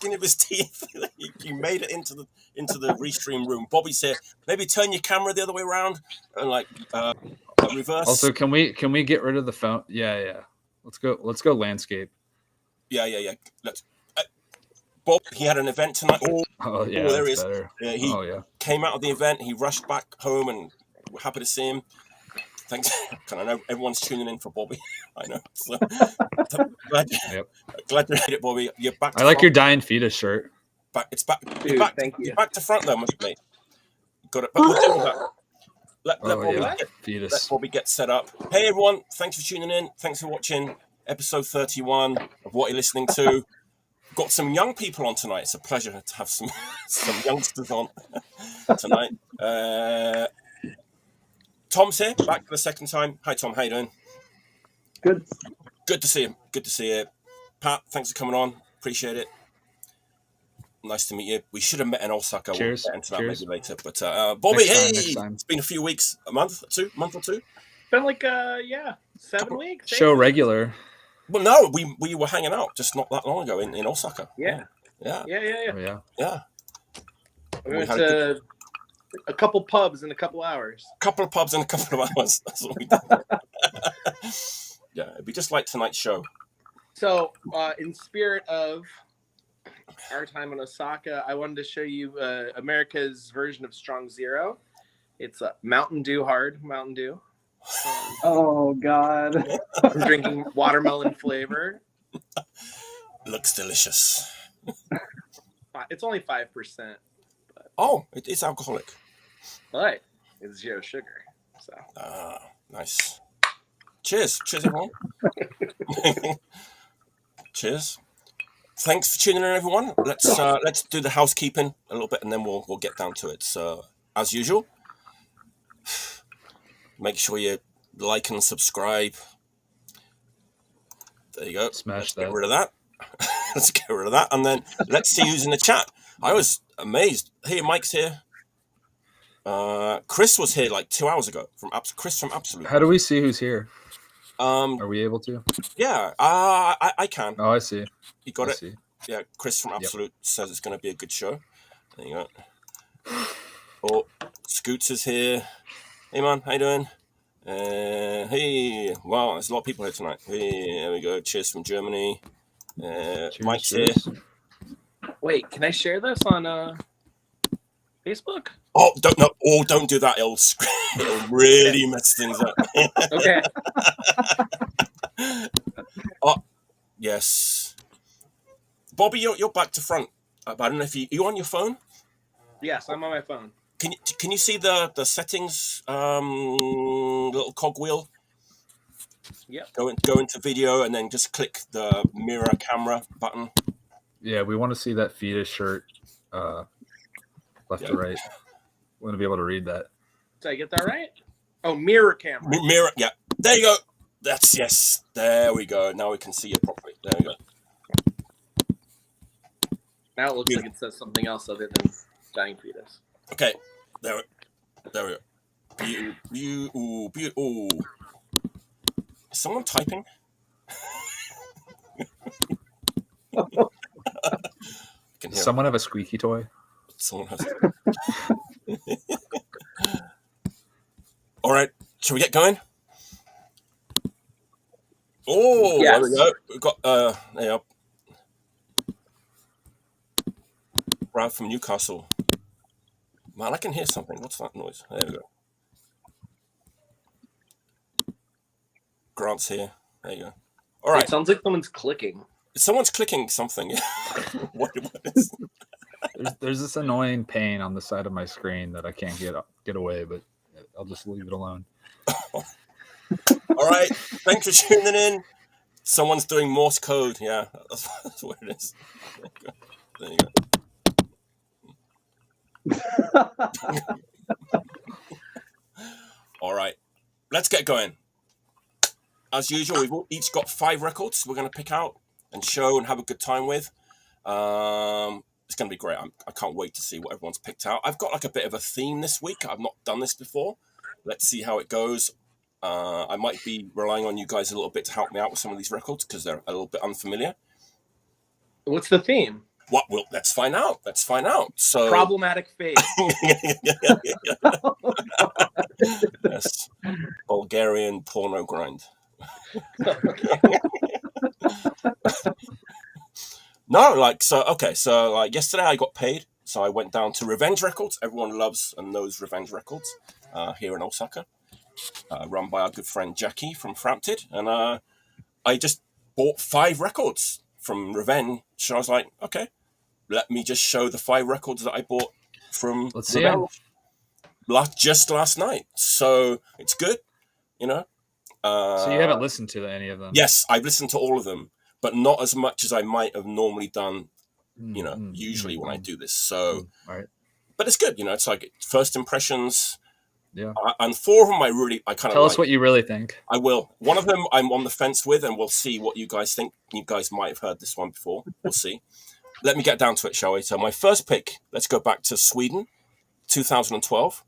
gnashing of his teeth. He made it into the restream room. Bobby's here. Maybe turn your camera the other way around and like reverse. Also, can we get rid of the phone? Yeah. Let's go landscape. Yeah. Let's. Bob, he had an event tonight. Oh yeah, there he is. Better. He came out of the event. He rushed back home, and we're happy to see him. Thanks. I know everyone's tuning in for Bobby. I know. So, glad you made it, Bobby. You're back. I like your dying fetus shirt. It's back. Dude, thank you. You're back to front though, mate. Got it. But we'll deal with that. Let Bobby get set up. Hey everyone, thanks for tuning in. Thanks for watching episode 31 of What You're Listening To. Got some young people on tonight. It's a pleasure to have some youngsters on tonight. Tom's here, back for the second time. Hi Tom, how you doing? Good. Good to see you. Good to see you. Pat, thanks for coming on. Appreciate it. Nice to meet you. We should have met in Osaka. Cheers. We'll get into that maybe later. But Bobby, next time. It's been a few weeks, a month or two. Been like 7 weeks. Show regular. Well, no, we were hanging out just not that long ago in Osaka. Yeah. Oh, Yeah. We went to a couple pubs in a couple hours. That's what we did. Yeah, it'd be just like tonight's show. So, in spirit of our time in Osaka, I wanted to show you America's version of Strong Zero. It's Mountain Dew Hard Mountain Dew. Oh God! I'm drinking watermelon flavor. Looks delicious. It's only 5%. Oh, it is alcoholic. But it's zero sugar. So. Nice. Cheers, everyone. Cheers. Thanks for tuning in, everyone. Let's do the housekeeping a little bit, and then we'll get down to it. So, as usual. Make sure you like and subscribe. There you go. Smash that. Get rid of that. Let's get rid of that. And then let's see who's in the chat. I was amazed. Hey, Mike's here. Chris was here like 2 hours ago. Chris from Absolute. How do we see who's here? Are we able to? Yeah, I can. Oh, I see. You got it? See. Yeah, Chris from Absolute says it's going to be a good show. There you go. Oh, Scoots is here. Hey man, how you doing? Hey, wow, there's a lot of people here tonight. Hey, there we go. Cheers from Germany. Mike's here. Wait, can I share this on Facebook? Oh, don't do that. It'll really mess things up. Okay. Oh, yes. Bobby, you're back to front. I don't know if you on your phone. Yes, I'm on my phone. Can you see the settings little cogwheel? Yeah. Go into video and then just click the mirror camera button. Yeah, we want to see that fetus shirt left to right. We want to be able to read that. Did I get that right? Oh, mirror camera. Mirror, yeah. There you go. Yes. There we go. Now we can see it properly. There we go. Now it looks like it says something else other than dying fetus. Okay. There we go. Beautiful. Is someone typing? Does someone have a squeaky toy? Someone has. All right. Shall we get going? Oh, yes. There we go. We've got there you go. Brad from Newcastle. Man, I can hear something. What's that noise? There we go. Grant's here. There you go. All right. It sounds like someone's clicking. Someone's clicking something. What is? There's this annoying pain on the side of my screen that I can't get away, but I'll just leave it alone. All right. Thanks for tuning in. Someone's doing Morse code. Yeah, that's what it is. There you go. All right, let's get going. As usual, we've each got 5 records we're going to pick out and show and have a good time with. It's going to be great. I can't wait to see what everyone's picked out. I've got like a bit of a theme this week. I've not done this before. Let's see how it goes. I might be relying on you guys a little bit to help me out with some of these records because they're a little bit unfamiliar. What's the theme? What? Well, let's find out. So Problematic phase. yes, Bulgarian porno grind. No, like so. Okay, so like yesterday I got paid, so I went down to Revenge Records. Everyone loves and knows Revenge Records here in Osaka, run by our good friend Jackie from Frampted, and I just bought 5 records from Revenge. So I was like, okay, let me just show the 5 records that I bought from Let's see 'em. Revenge just last night. So it's good, you know. So you haven't listened to any of them? Yes, I've listened to all of them, but not as much as I might have normally done, you know, usually when I do this. So, all right. But it's good, you know. It's like first impressions. Yeah. And 4 of them I kind of tell us what you really think. I will. One of them I'm on the fence with, and we'll see what you guys think. You guys might have heard this one before. We'll see. Let me get down to it, shall we? So my first pick, let's go back to Sweden, 2012.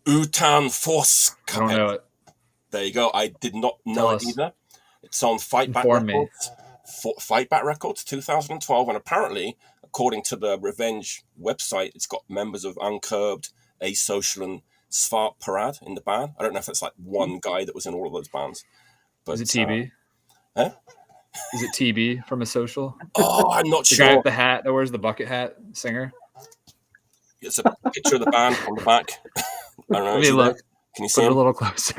Utanförskapet. I don't know it. There you go. I did not know it either. It's on Fightback Records. Fightback Records, 2012, and apparently, according to the Revenge website, it's got members of Uncurbed, Asocial, and Svart Parade in the band. I don't know if it's like one guy that was in all of those bands. But, is it TB? Huh? Is it TB from Asocial? Oh, I'm not the sure. The guy with the hat that wears the bucket hat, singer. It's a picture of the band on the back. I don't know. Let me look. Can you see him a little closer?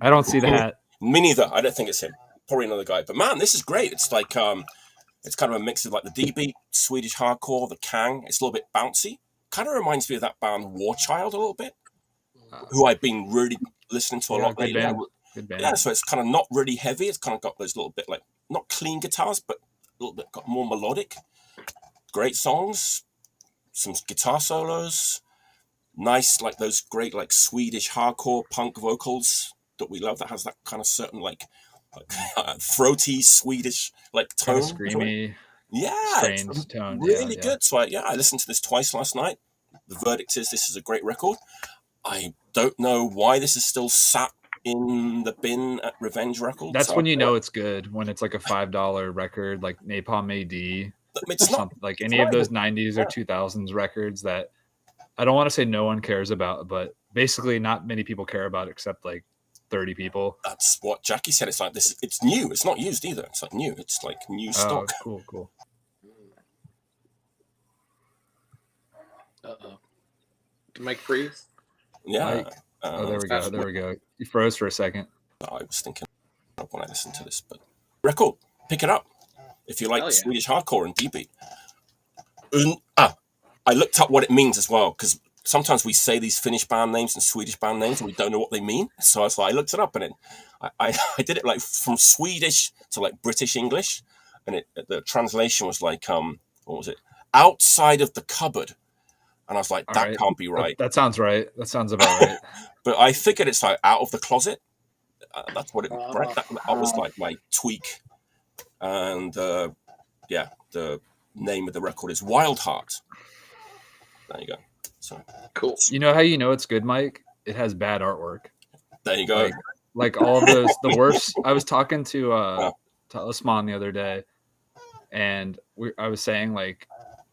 I don't see the hat. Me neither. I don't think it's him. Probably another guy. But man, this is great. It's like it's kind of a mix of like the D-beat, Swedish hardcore, the Kang. It's a little bit bouncy. Kind of reminds me of that band Warchild a little bit, who I've been really listening to a lot lately. Good band. Yeah, so it's kind of not really heavy. It's kind of got those little bit like not clean guitars, but a little bit got more melodic. Great songs, some guitar solos, nice like those great like Swedish hardcore punk vocals that we love. That has that kind of certain like throaty Swedish like tone, kind of screamy, strange tone. Really good. So I listened to this twice last night. The verdict is this is a great record. I don't know why this is still sat in the bin at Revenge Records. That's when you know it's good, when it's like a $5 record, like Napalm AD. It's not like any of those 90s or 2000s records that I don't want to say no one cares about, but basically not many people care about except like 30 people. That's what Jackie said. It's like this. It's new. It's not used either. It's like new. It's like new stock. Cool. Uh-oh. Did Mike freeze? Yeah. There we go. You froze for a second. I was thinking of when I listened to this, but record, pick it up if you like Swedish hardcore and D-beat. I looked up what it means as well, because sometimes we say these Finnish band names and Swedish band names and we don't know what they mean. So I looked it up, and I did it like from Swedish to like British English, and the translation was like what was it? Outside of the cupboard. And I was like, that can't be right. That sounds right. That sounds about right. But I figured it's like out of the closet. That's what it right? That was like my tweak. And the name of the record is Wild Heart. There you go. So cool. You know how you know it's good, Mike? It has bad artwork. There you go. Like all of those, the worst. I was talking to Osman the other day, and I was saying like,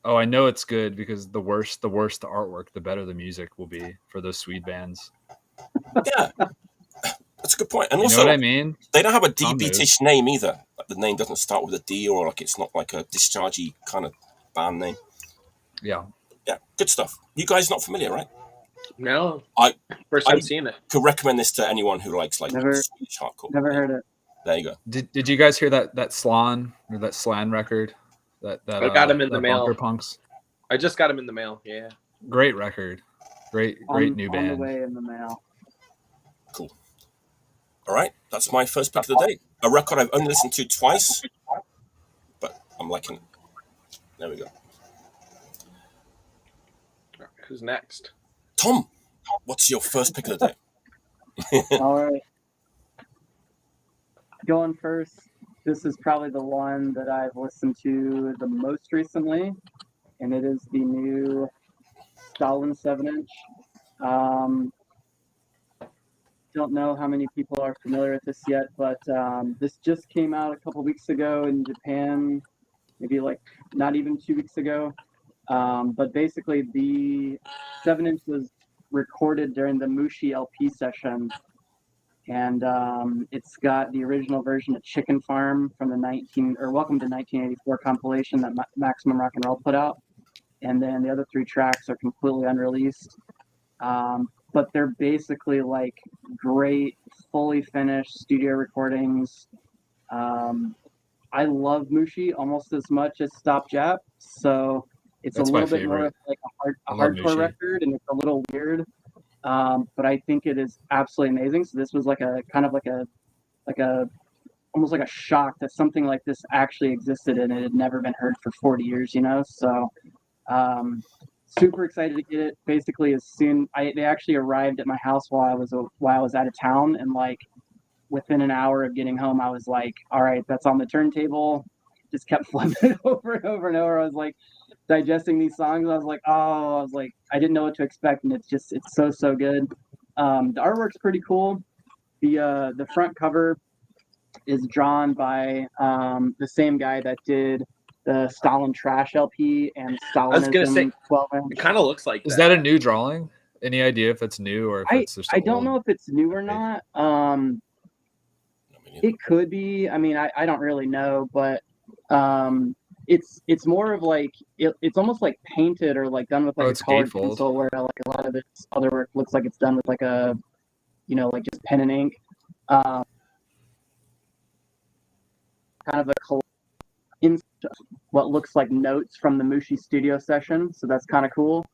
oh, I know it's good because the worse the artwork, the better the music will be for those Swede bands. Yeah, that's a good point. And you also, know what I mean? They don't have a D-beatish name either. Like the name doesn't start with a D, or like it's not like a dischargey kind of band name. Yeah, good stuff. You guys not familiar, right? No, first time seeing it. Could recommend this to anyone who likes like Swedish hardcore. Never heard it. There you go. Did you guys hear that Slan or that Slan record? That I got him in the mail. Punks. I just got him in the mail. Yeah. Great record. Great new band. On the way in the mail. Cool. All right, that's my first pick of the day. A record I've only listened to twice, but I'm liking it. There we go. Who's next? Tom, what's your first pick of the day? All right. Going first. This is probably the one that I've listened to the most recently, and it is the new Stalin 7-inch. don't know how many people are familiar with this yet, but this just came out a couple weeks ago in Japan, maybe like not even 2 weeks ago. But basically, the 7-inch was recorded during the Mushi LP session, and it's got the original version of Chicken Farm from the Welcome to 1984 compilation that Maximum Rock and Roll put out, and then the other 3 tracks are completely unreleased. But they're basically like great, fully finished studio recordings. I love Mushi almost as much as Stop Jap, so it's That's a my little bit more favorite. of like a I love hardcore Mushi. record, and it's a little weird. But I think it is absolutely amazing. So this was like a kind of like a almost like a shock that something like this actually existed and it had never been heard for 40 years, you know? So super excited to get it. Basically, they actually arrived at my house while I was out of town, and like within an hour of getting home, I was like, all right, that's on the turntable. Just kept flipping it over and over and over. I was like digesting these songs. I was like, I didn't know what to expect, and it's so good. The artwork's pretty cool. The front cover is drawn by the same guy that did the Stalin Trash LP and Stalinism. I was gonna say, 12-inch. it kind of looks like Is that a new drawing? Any idea if it's new or if it's just I don't know if it's new or not. It could be. I mean, I don't really know, but it's more of like it's almost like painted or like done with like a colored pencil, where like a lot of its other work looks like it's done with like a, like just pen and ink. Kind of in what looks like notes from the Mushi studio session, so that's kind of cool.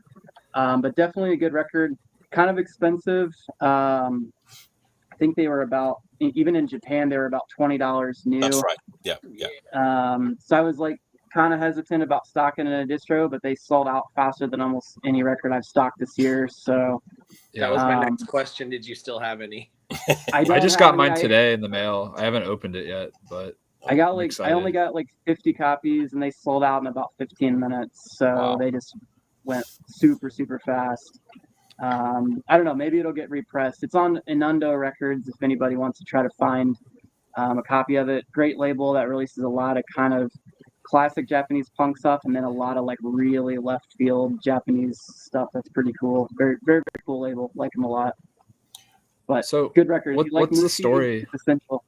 But definitely a good record. Kind of expensive. I think they were about, even in Japan, they were about $20 new. That's right. Yeah. So I was like kind of hesitant about stocking in a distro, but they sold out faster than almost any record I've stocked this year. So that was my next question. Did you still have any? I just got mine today in the mail. I haven't opened it yet, but I only got like 50 copies, and they sold out in about 15 minutes. So They just went super, super fast. I don't know, maybe it'll get repressed. It's on Inundo Records if anybody wants to try to find a copy of it. Great label that releases a lot of kind of classic Japanese punk stuff, and then a lot of like really left field Japanese stuff. That's pretty cool. Very, very, very cool label. Like them a lot. But so good record. What's the story? It's essential.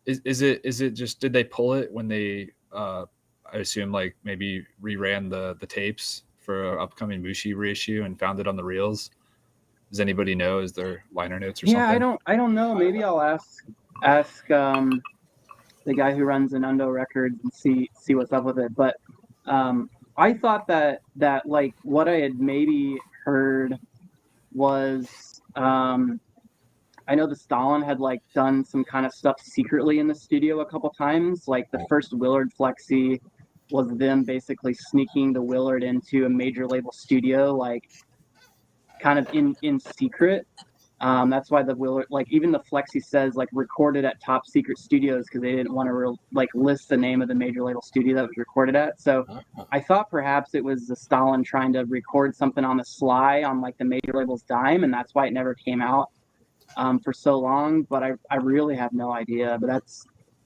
Is it just, did they pull it when they I assume like maybe reran the tapes for an upcoming Mushi reissue and found it on the reels? Does anybody know? Is there liner notes or something? Yeah, I don't know. Maybe I'll ask the guy who runs Inundo Records and see what's up with it. But I thought that like what I had maybe heard was I know the Stalin had like done some kind of stuff secretly in the studio a couple times. Like the first Willard flexi was them basically sneaking the Willard into a major label studio, like kind of in secret. That's why the Willard, like even the flexi says like recorded at top secret studios, because they didn't want to like list the name of the major label studio that was recorded at. So I thought perhaps it was the Stalin trying to record something on the sly on like the major label's dime, and that's why it never came out for so long. But I really have no idea. But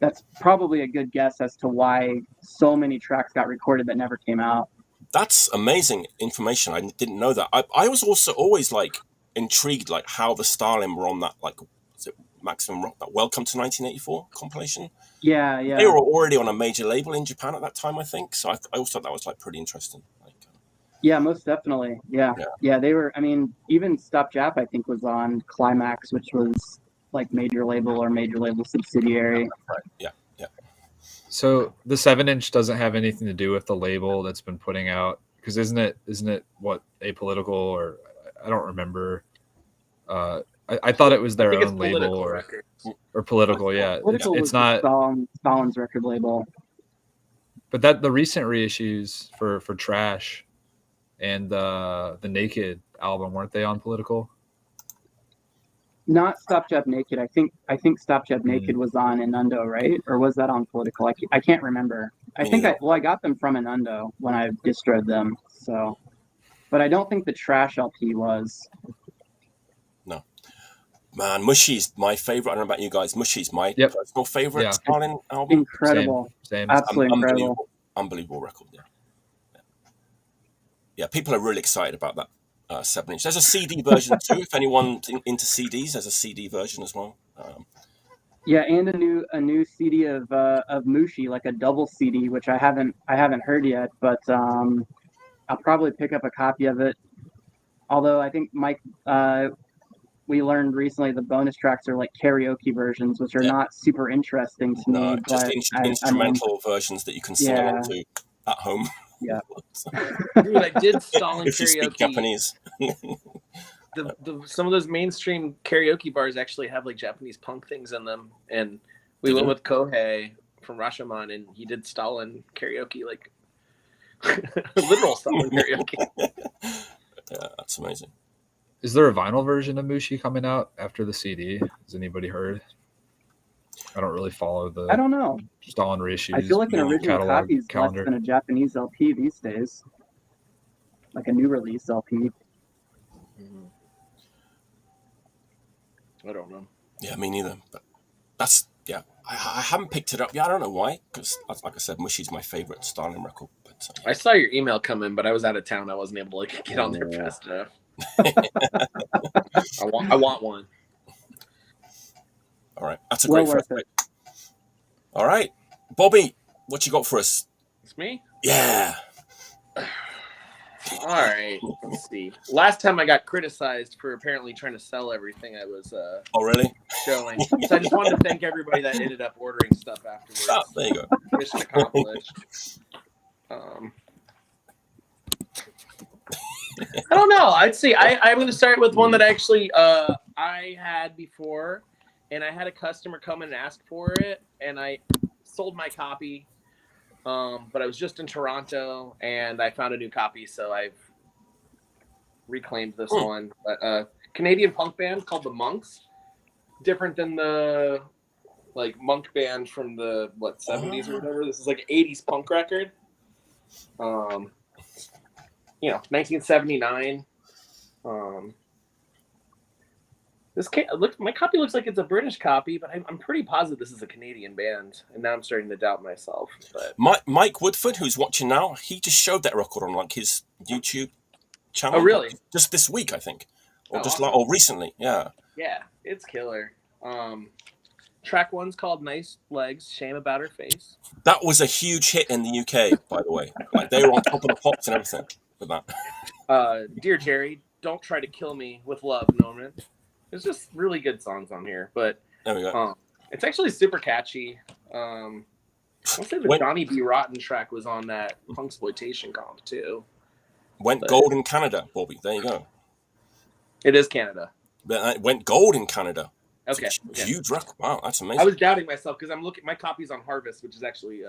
that's probably a good guess as to why so many tracks got recorded that never came out. That's amazing information. I didn't know that. I was also always like intrigued, like how the Stalin were on that, like, was it Maximum Rock, that Welcome to 1984 compilation? Yeah. They were already on a major label in Japan at that time, I think. So I also thought that was like pretty interesting. Like, yeah, most definitely. Yeah, they were. I mean, even Stop Jap, I think, was on Climax, which was like major label or major label subsidiary. Right. Yeah. So the 7-inch doesn't have anything to do with the label that's been putting out, because isn't it what, Apolitical, or I don't remember. I thought it was their own label or Political. Yeah, it's not Stalin's record label. But that the recent reissues for Trash and the Naked album, weren't they on Political? Not Stop Jab Naked. I think Stop Jab Naked was on Inundo, right? Or was that on Political? I can't remember. I got them from Inundo when I distroed them. So, but I don't think the Trash LP was. No. Man, Mushy's my favorite. I don't know about you guys. Mushy's my personal favorite Stalin album. Incredible. Same. Absolutely incredible. Unbelievable record. Yeah. People are really excited about that 7-inch. There's a CD version too. If anyone's into CDs, there's a CD version as well. Yeah, and a new CD of Mushy, like a double CD, which I haven't heard yet, but I'll probably pick up a copy of it. Although I think Mike, we learned recently the bonus tracks are like karaoke versions, which are not super interesting to me. Just but instrumental versions that you can sing along to at home. Yeah. Dude, I did Stalin if you karaoke. Speak Japanese. Some of those mainstream karaoke bars actually have like Japanese punk things in them, and we went with Kohei from Rashomon, and he did Stalin karaoke, like literal Stalin karaoke. Yeah, that's amazing. Is there a vinyl version of Mushy coming out after the CD? Has anybody heard? I don't really follow the. I don't know. Stalin reissues. I feel like an original copy is less than a Japanese LP these days. Like a new release LP. I don't know. Yeah, me neither. But that's I haven't picked it up yet. I don't know why, because like I said, Mushy's my favorite Stalin record. But I saw your email come in, but I was out of town. I wasn't able to get on there fast enough. I want one. All right, that's a great first pick. All right, Bobby, what you got for us? It's me? Yeah. All right, let's see. Last time I got criticized for apparently trying to sell everything I was really? Showing. So I just wanted to thank everybody that ended up ordering stuff afterwards. Oh, there you go. Mission accomplished. I don't know. I'd say I'm going to start with one that actually I had before, and I had a customer come in and ask for it, and I sold my copy. But I was just in Toronto, and I found a new copy, so I've reclaimed this one. But Canadian punk band called the Monks, different than the like monk band from the 70s or whatever. This is like an 80s punk record. 1979. My copy looks like it's a British copy, but I'm pretty positive this is a Canadian band, and now I'm starting to doubt myself. But Mike Woodford, who's watching now, he just showed that record on like his YouTube channel. Oh, really? Just this week, I think, or awesome. recently. Yeah. Yeah, it's killer. Track one's called "Nice Legs, Shame About Her Face." That was a huge hit in the UK, by the way. Like they were on top of the pops and everything with that. Dear Jerry, Don't Try to Kill Me with Love, Norman. There's just really good songs on here, but there we go. It's actually super catchy. I'll say the Johnny B. Rotten track was on that Punksploitation comp too. Went gold in Canada, Bobby. There you go. It is Canada. But it went gold in Canada. Okay. Huge record. Wow, that's amazing. I was doubting myself because I'm looking. My copy's on Harvest, which is actually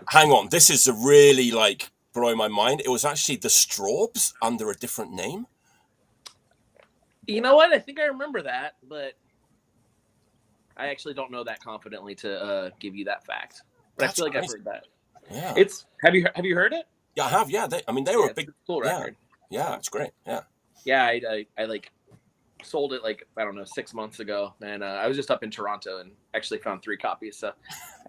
Hang on, this is really like blowing my mind. It was actually the Straubs under a different name. You know what? I think I remember that, but I actually don't know that confidently to give you that fact. But I feel like I've heard that. Yeah. Have you heard it? Yeah, I have. Yeah, they were a big cool record. Yeah, it's great. Yeah. Yeah, I like sold it like I don't know 6 months ago, and I was just up in Toronto and actually found 3 copies. So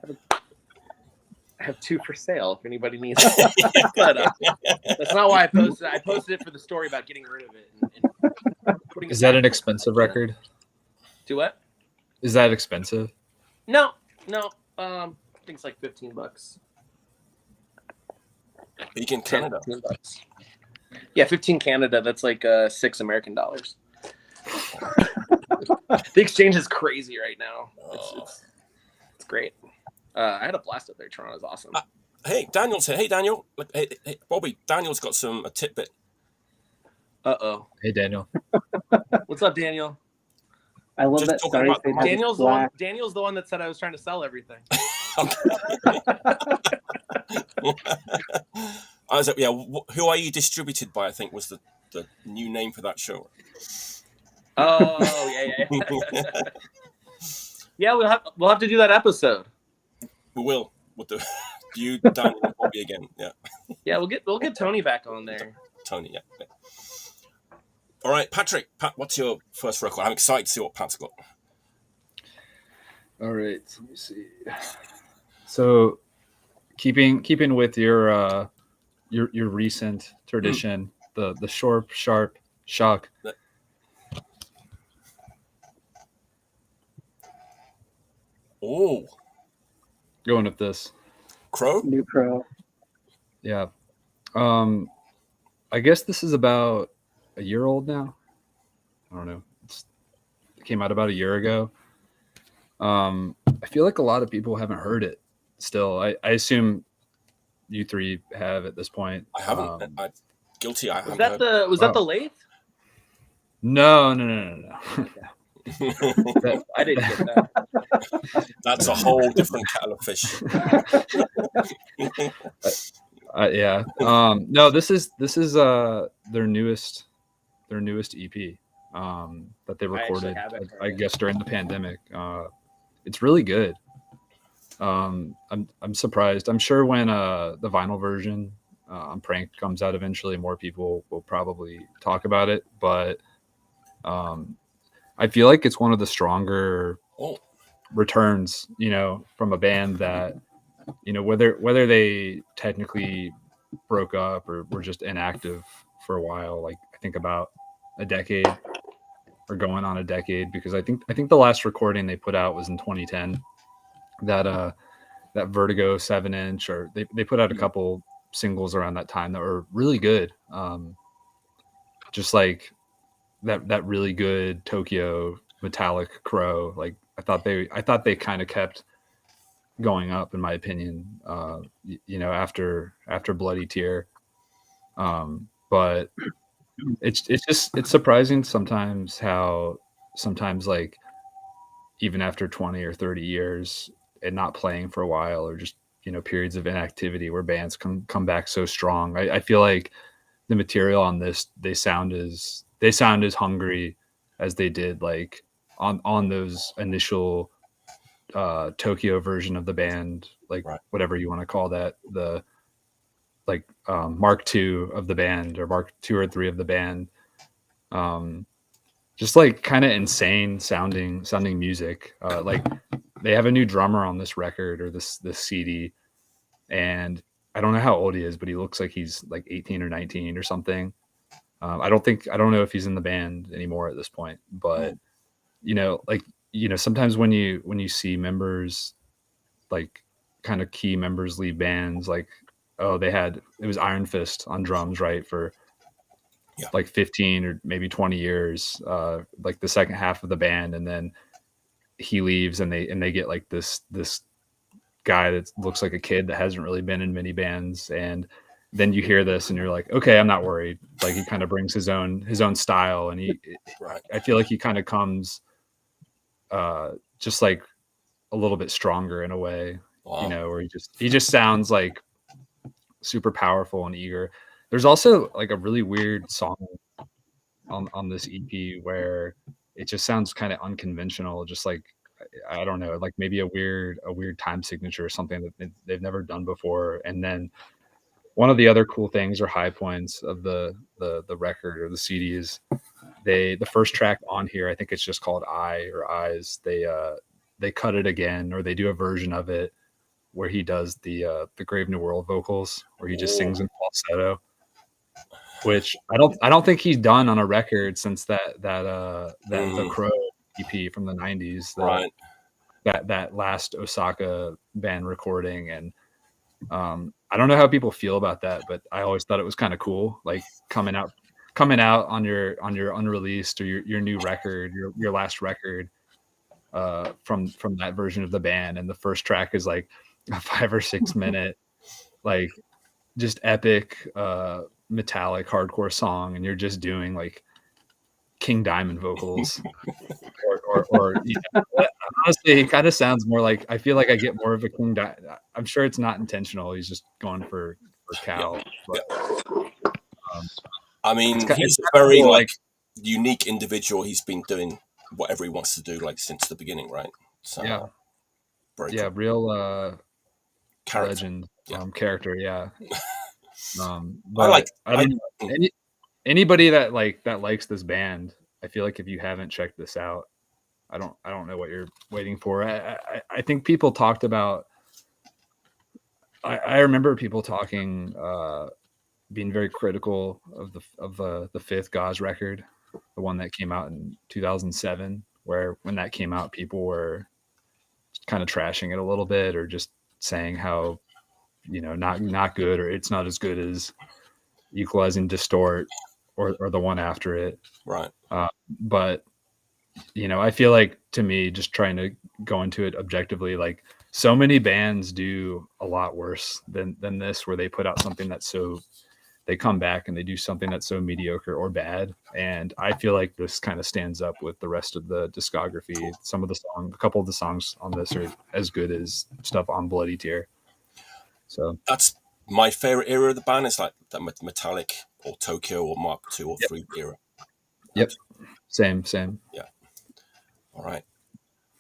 I have 2 for sale if anybody needs it. But that's not why I posted it. I posted it for the story about getting rid of it. And putting Is that an expensive record? Do what? Is that expensive? No. I think it's like $15. Big in Canada. $15. Yeah, 15 Canada. That's like $6 American. The exchange is crazy right now. It's great. I had a blast up there. Toronto's awesome. Hey, Daniel's here. Hey, Daniel. Hey, Bobby. Daniel's got a tidbit. Uh-oh. Hey, Daniel. What's up, Daniel? I love that story. Daniel's the one that said I was trying to sell everything. I was like, yeah. Who Are You distributed by? I think was the new name for that show. Oh yeah. Yeah, we'll have to do that episode. We will. We'll do you, Daniel, and Bobby again. Yeah. Yeah, we'll get Tony back on there. Tony, yeah. All right, Patrick. Pat, what's your first record? I'm excited to see what Pat's got. All right, let me see. So, keeping with your recent tradition, the short, sharp shock. Oh, Going with this Crow. New Crow. Yeah. I guess this is about a year old now. I don't know. It came out about a year ago. I feel like a lot of people haven't heard it still. I assume you three have at this point. I haven't. I'm guilty. I haven't. Was that the Lathe? No. I didn't get that. That's a whole different kettle of fish. Yeah. No, this is their newest EP that they recorded, I guess, during the pandemic. It's really good. I'm surprised. I'm sure when the vinyl version on Prank comes out eventually, more people will probably talk about it. But I feel like it's one of the stronger returns, from a band that, whether they technically broke up or were just inactive for a while, like I think about a decade or going on a decade, because I think the last recording they put out was in 2010. That Vertigo 7-inch, or they put out a couple singles around that time that were really good. Just like that really good Tokyo metallic Crow. Like I thought they kind of kept going up, in my opinion, after Bloody Tear. But it's surprising sometimes how like even after 20 or 30 years and not playing for a while, or just periods of inactivity, where bands come back so strong. I feel like the material on this, they sound as hungry as they did like on those initial Tokyo version of the band, like whatever you want to call that, the like Mark II of the band, or Mark II or III of the band. Just like kind of insane sounding music. Like they have a new drummer on this record, or this CD, and I don't know how old he is, but he looks like he's like 18 or 19 or something. I don't know if he's in the band anymore at this point, but sometimes when you see members, like kind of key members leave bands, like, it was Iron Fist on drums, right? For like 15 or maybe 20 years, like the second half of the band. And then he leaves and they get like this guy that looks like a kid that hasn't really been in many bands. And then you hear this and you're like, okay, I'm not worried. Like he kind of brings his own style, and I feel like he kind of comes just like a little bit stronger in a way, where he just sounds like super powerful and eager. There's also like a really weird song on this EP where it just sounds kind of unconventional, just like, I don't know, like maybe a weird time signature or something that they've never done before. And then one of the other cool things or high points of the record or the CD is the first track on here, I think it's just called I or Eyes. They cut it again, or they do a version of it where he does the Grave New World vocals, where he just sings in falsetto, which I don't think he's done on a record since that The Crow EP from the 90s, that last Osaka band recording. And I don't know how people feel about that, but I always thought it was kind of cool, like coming out on your unreleased or your new record, your last record, from that version of the band, and the first track is like a 5 or 6 minute, like just epic metallic hardcore song, and you're just doing like King Diamond vocals, or honestly, it kind of sounds more like, I feel like I get more of a King Diamond. I'm sure it's not intentional. He's just going for Cal. But, I mean, he's a very cool, like unique individual. He's been doing whatever he wants to do, like since the beginning, right? So, yeah, cool. Real character. Legend, character, yeah. I like. anybody that likes this band, I feel like if you haven't checked this out, I don't know what you're waiting for. I think people talked about. I remember people talking, being very critical of the fifth Gauze record, the one that came out in 2007. Where when that came out, people were kind of trashing it a little bit, or just saying how, not good, or it's not as good as Equalize and Distort or the one after it. Right. But I feel like, to me, just trying to go into it objectively, like, so many bands do a lot worse than this, where they put out something that's they come back and they do something that's so mediocre or bad. And I feel like this kind of stands up with the rest of the discography. A couple of the songs on this are as good as stuff on Bloody Tear. So that's my favorite era of the band. Is like the Metallic or Tokyo or Mark II or 3 era. Yep. Same. Yeah. All right.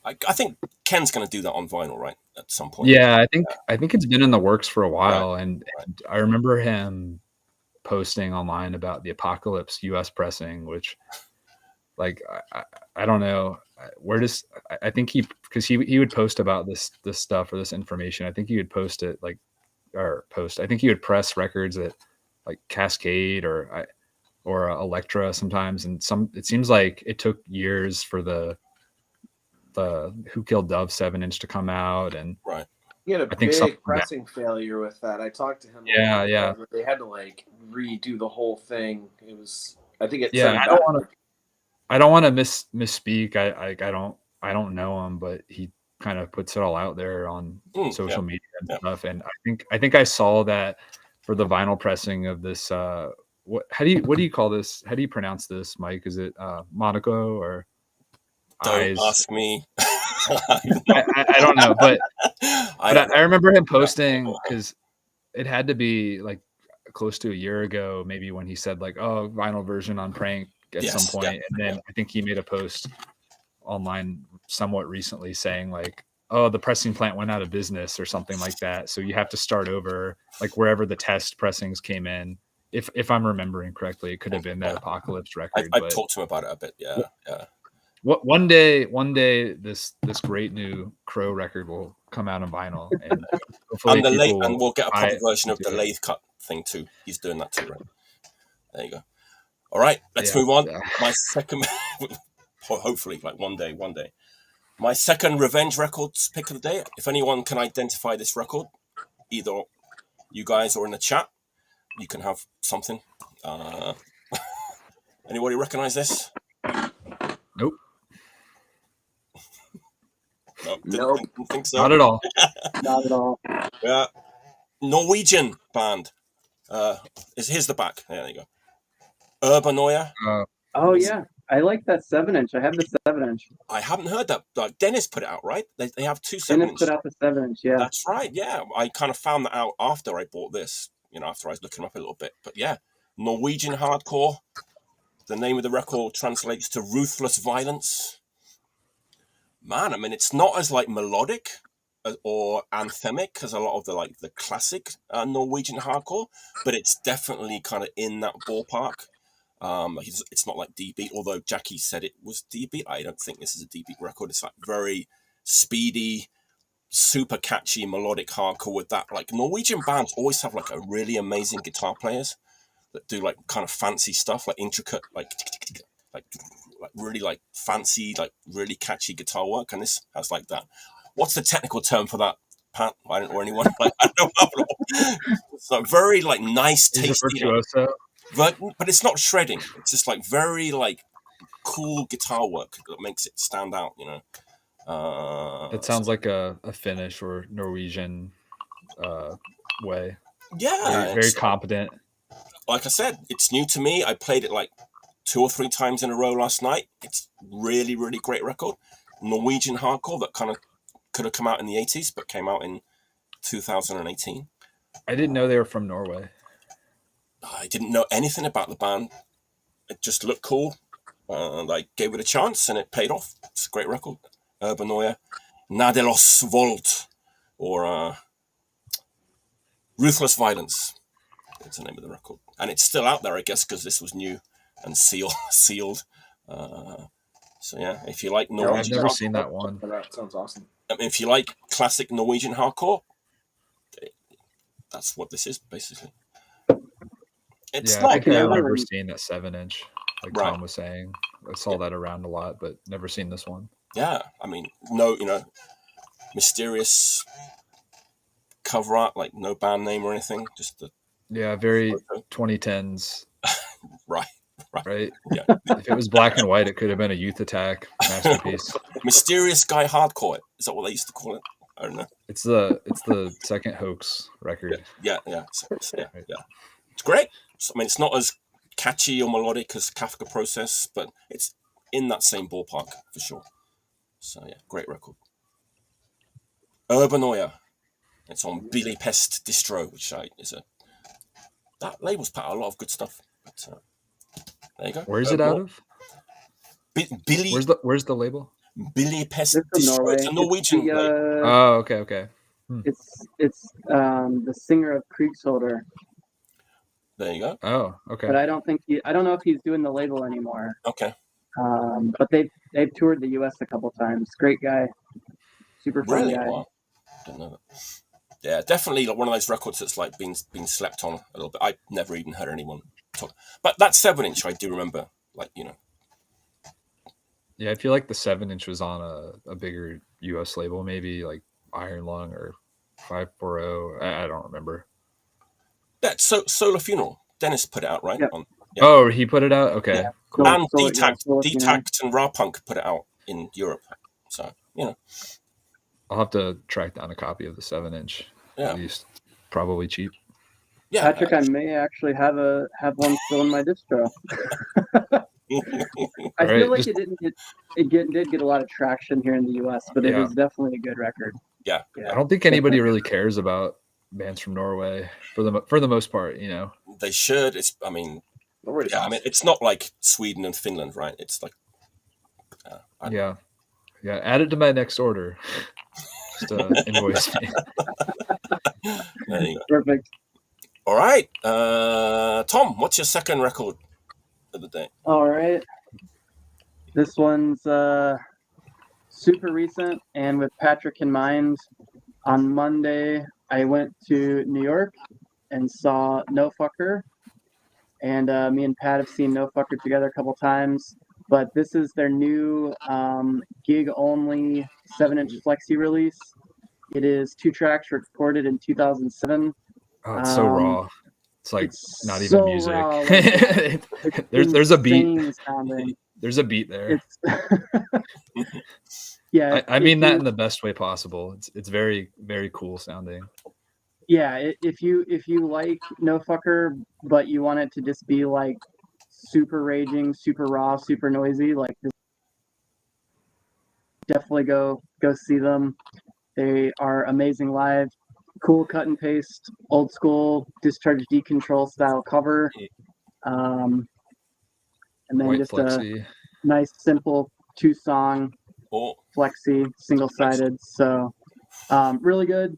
I think Ken's going to do that on vinyl, right? At some point. Yeah, I think it's been in the works for a while, right. And I remember him posting online about the Apocalypse US pressing, which, like, I don't know where does, I think because he would post about this stuff or this information. I think he would post it I think he would press records at like Cascade or Elektra sometimes, and it seems like it took years for the Who Killed Dove 7-inch to come out, and right. He had a big pressing failure with that. I talked to him. Yeah. They had to like redo the whole thing. It was. I think it. Yeah, I don't want to misspeak. I don't know him, but he kind of puts it all out there on social media and stuff. And I think I saw that for the vinyl pressing of this. What do you call this? How do you pronounce this, Mike? Is it Monaco or? Don't ask me. I don't know, but I remember him posting, because it had to be like close to a year ago, maybe, when he said like, "Oh, vinyl version on Prank" at some point, and then I think he made a post online somewhat recently saying like, "Oh, the pressing plant went out of business" or something like that, so you have to start over, like wherever the test pressings came in. If I'm remembering correctly, it could have been that Apocalypse record. I've talked to him about it a bit. Yeah. One day, this great new Crow record will come out on vinyl, and hopefully and we'll get a proper version of the lathe cut thing too. He's doing that too, right? There you go. All right, let's move on. Yeah. My second, hopefully, like one day. My second Revenge Records pick of the day. If anyone can identify this record, either you guys or in the chat, you can have something. Anybody recognize this? Nope. Nope. Didn't think so. Not at all. Not at all. Yeah. Norwegian band. Here's the back. There you go. Urbanoia. Oh yeah, I like that 7-inch. I have the 7-inch. I haven't heard that. Like, Dennis put it out, right? They have 2 7-inch. Dennis put out the 7-inch. Yeah. That's right. Yeah, I kind of found that out after I bought this. After I was looking up a little bit. But yeah, Norwegian hardcore. The name of the record translates to Ruthless Violence. Man, I mean, it's not as like melodic or anthemic as a lot of the classic Norwegian hardcore, but it's definitely kind of in that ballpark. It's not like D-Beat, although Jackie said it was D-Beat. I don't think this is a D-Beat record. It's like very speedy, super catchy melodic hardcore with that. Like, Norwegian bands always have like a really amazing guitar players that do like kind of fancy stuff, like intricate, like really like fancy, like really catchy guitar work, and this has like that. What's the technical term for that, Pat? I don't know, or anyone. Like, I don't know. It's like very like nice, tasty, virtuoso. But it's not shredding. It's just like very like cool guitar work that makes it stand out. It sounds like a Finnish or Norwegian way. Yeah, very competent. Like I said, it's new to me. I played it like 2 or 3 times in a row last night. It's really, really great record. Norwegian hardcore that kind of could have come out in the 80s, but came out in 2018. I didn't know they were from Norway. I didn't know anything about the band. It just looked cool. And I gave it a chance, and it paid off. It's a great record. Urbanoia. Nådeløs Vold, or Ruthless Violence. It's the name of the record. and it's still out there, I guess, because this was new and sealed. So yeah, if you like I've Norwegian, never seen that one. That sounds awesome. I mean, if you like classic Norwegian hardcore, that's what this is basically. It's Yeah, I like think I've never- never seen that 7-inch, like Right. Tom was saying. I saw that around a lot, but never seen this one. yeah, I mean, no, mysterious cover art, like no band name or anything, just the Yeah, very photo. 2010s, Right. right? Yeah. If it was black and white, it could have been a Youth Attack masterpiece. Mysterious Guy Hardcore. Is that what they used to call it? I don't know. It's the second Hoax record. Yeah. It's great. I mean, it's not as catchy or melodic as Kafka Process, but it's in that same ballpark for sure. So yeah, great record. Urbanoia. It's on Byllepest Distro, which that label's put out a lot of good stuff. But, there you go. Where's it out of? Billy Where's the label? Byllepest It's from Distro. Norway. It's a Norwegian It's label. Oh, okay. it's the singer of Kriegsholder, There you go. Oh, okay. but I don't know if he's doing the label anymore. Okay. But they've toured the U.S. a couple times. Great guy, super fun Really? guy. Wow. Didn't know that. Yeah, definitely like one of those records that's like been slept on a little bit. I never even heard anyone talk. But that 7-inch, I do remember. Like, Yeah, I feel like the 7-inch was on a bigger US label, maybe like Iron Lung or 540. I don't remember. That's Solar Funeral. Dennis put it out, right? Yep. Yeah. Oh, he put it out? Okay. Yeah. Cool. And Solar- Detact and Rawpunk put it out in Europe. So, I'll have to track down a copy of the 7-inch. Yeah. At least probably cheap. yeah. Patrick, I may actually have one still in my distro. I Right, feel like just- it did get a lot of traction here in the U.S., but it Yeah. was definitely a good record. Yeah. I don't think anybody really cares about bands from Norway for the most part, They should. I mean, it's not like Sweden and Finland, right? It's like, Yeah. Add it to my next order. Just invoice me. there you go. Perfect. All right. Tom, what's your second record of the day? All right. This one's super recent, and with Patrick in mind, on Monday I went to New York and saw No Fucker, and me and Pat have seen No Fucker together a couple times, but this is their new gig-only 7-inch flexi release. It is 2 tracks recorded in 2007. Oh, it's so raw. It's like It's not even so music. raw, like, it's There's a beat. insane sounding. There's a beat there. Yeah, I mean if that you- in the best way possible. It's very, very cool sounding. Yeah, if you like No Fucker, but you want it to just be like super raging, super raw, super noisy, like this, definitely go see them. They are amazing live. Cool cut and paste, old school Discharge Decontrol style cover. And then White just flexi. a nice simple 2-song Oh, flexi, single-sided. So really good,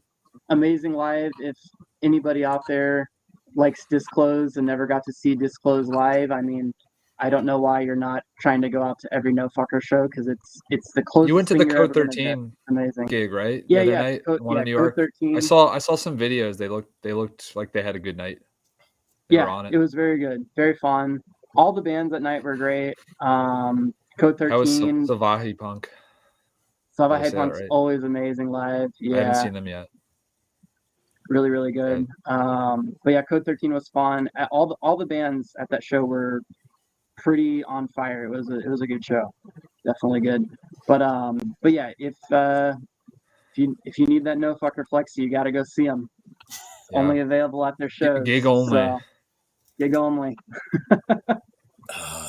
amazing live. If anybody out there likes Disclose and never got to see Disclose live, I mean, I don't know why you're not trying to go out to every No Fucker show, because it's the closest. You went to the thing you're Code ever gonna get. 13 Amazing. gig, right? Yeah, The other yeah. night, Code, one yeah, in New Code York. 13. I saw some videos. They looked like they had a good night. They were on it was very good, very fun. All the bands that night were great. Code How was 13, Savahi Punk? Sava Did I say that Punk's right? always amazing live. I haven't Yeah, seen them yet. really, really good. But yeah, Code 13 was fun. All the bands at that show were pretty on fire. It was a good show, definitely good. But yeah, if you need that No Fucker flexi, you got to go see them. Yeah. Only available at their shows. Gig only. So, gig only. the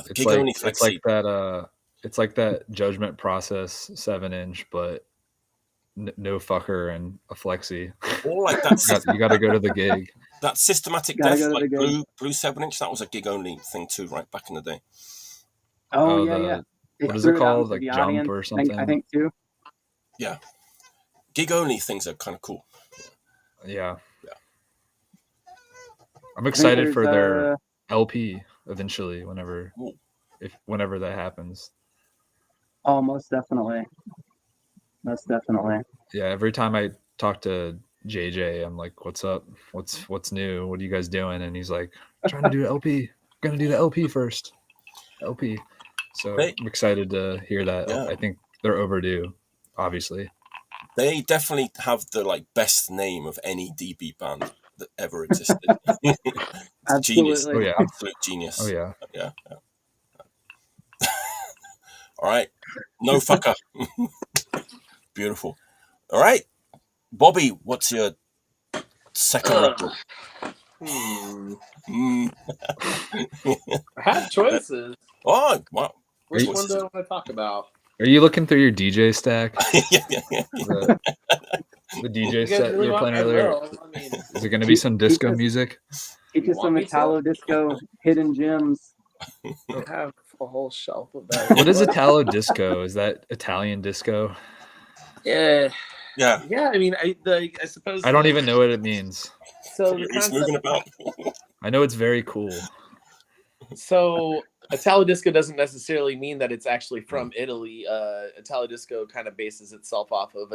It's gig like only it's flexi. like that. It's like that Judgment Process 7-inch, but no fucker and a flexi. Or like that, You got to go to the gig. that Systematic Gotta Death, go to like the gig. blue 7-inch. That was a gig only thing too, right back in the day. Oh, Oh, yeah, the- yeah. They what is threw it out called? into Like the Jump audience, or I something? think too. Gig only things are kind of cool. Yeah. Yeah. I'm excited for there's, their LP eventually, whenever Ooh. whenever that happens. Oh, most definitely. Most definitely. Yeah, every time I talk to JJ, I'm like, "What's up? What's new? What are you guys doing?" And he's like, "Trying to do LP. Gonna do the LP first. LP." So They- I'm excited to hear that. Yeah. I think they're overdue, obviously. They definitely have the like best name of any DB band that ever existed. It's genius. Absolutely. Oh yeah. Absolute genius. Oh yeah. Yeah. All right. No fucker. Beautiful. All right. Bobby, what's your second record? I have choices. Oh, wow. Which Are you- one do I want to talk about? Are you looking through your DJ stack? Yeah. The DJ You guys set really you were want playing my earlier? will? I mean, Is it going to be some disco music? Get you You some want me to? Italo disco hidden gems. I have a whole shelf of that. What is Italo disco? Is that Italian disco? Yeah. Yeah. Yeah, I mean, I suppose. I don't even know what it means. So the He's moving concept. about. I know it's very cool. So Italo disco doesn't necessarily mean that it's actually from Italy. Italo disco kind of bases itself off of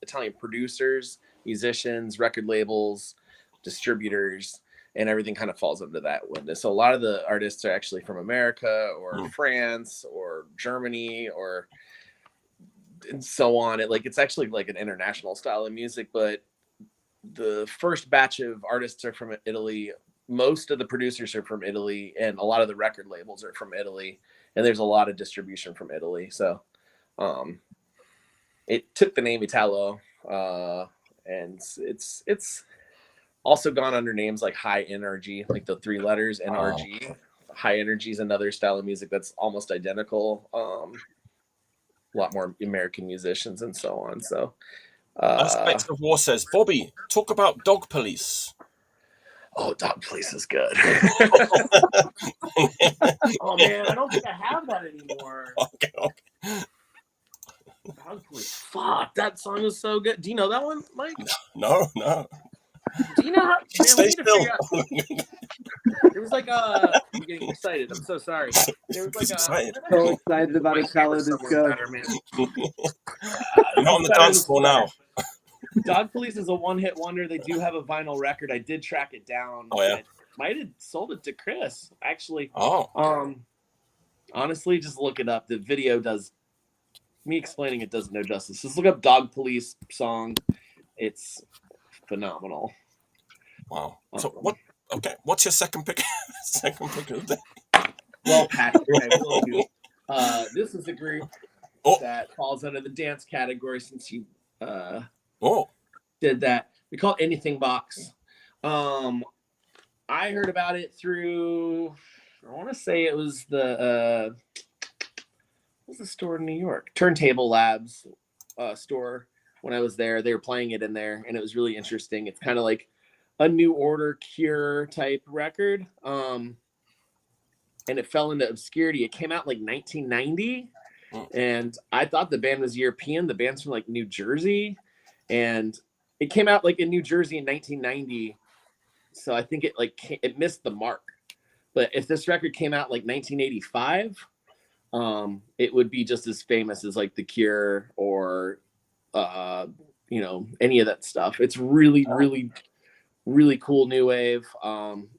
Italian producers, musicians, record labels, distributors, and everything kind of falls under that window. So a lot of the artists are actually from America or France or Germany or and so on. It's actually like an international style of music, but the first batch of artists are from Italy. Most of the producers are from Italy, and a lot of the record labels are from Italy, and there's a lot of distribution from Italy. So it took the name Italo, and it's also gone under names like High Energy, like the three letters NRG. High Energy is another style of music that's almost identical. A lot more American musicians and so on. So Aspects of War says, Bobby, talk about Dog Police. Oh, Dog Police is good. Oh man, I don't think I have that anymore. Okay. Dog Police. Fuck, that song is so good. Do you know that one, Mike? No. Do you know how? Man, we Stay need to still. figure out. There was like I'm getting excited. I'm so sorry. There was like He's excited. So excited about Italo disco. Better, man. You're not on the dance floor now. Dog Police is a one-hit wonder. They do have a vinyl record. I did track it down. Oh, yeah? I might have sold it to Chris, actually. Oh. Honestly, just look it up. The video does me explaining it does no justice. Just look up Dog Police song. It's phenomenal. Wow. So what? Okay. What's your second pick? Second pick of the Well, Patrick, I will do. This is a group that falls under the dance category since you did that. We call it Anything Box. I heard about it through, I want to say it was the what's the store in New York? Turntable Labs store. When I was there, they were playing it in there, and it was really interesting. It's kind of like a New Order, Cure type record. And it fell into obscurity. It came out like 1990, and I thought the band was European. The band's from like New Jersey, and it came out like in New Jersey in 1990. So I think it missed the mark. But if this record came out like 1985, it would be just as famous as like The Cure or any of that stuff. It's really, really, really cool new wave.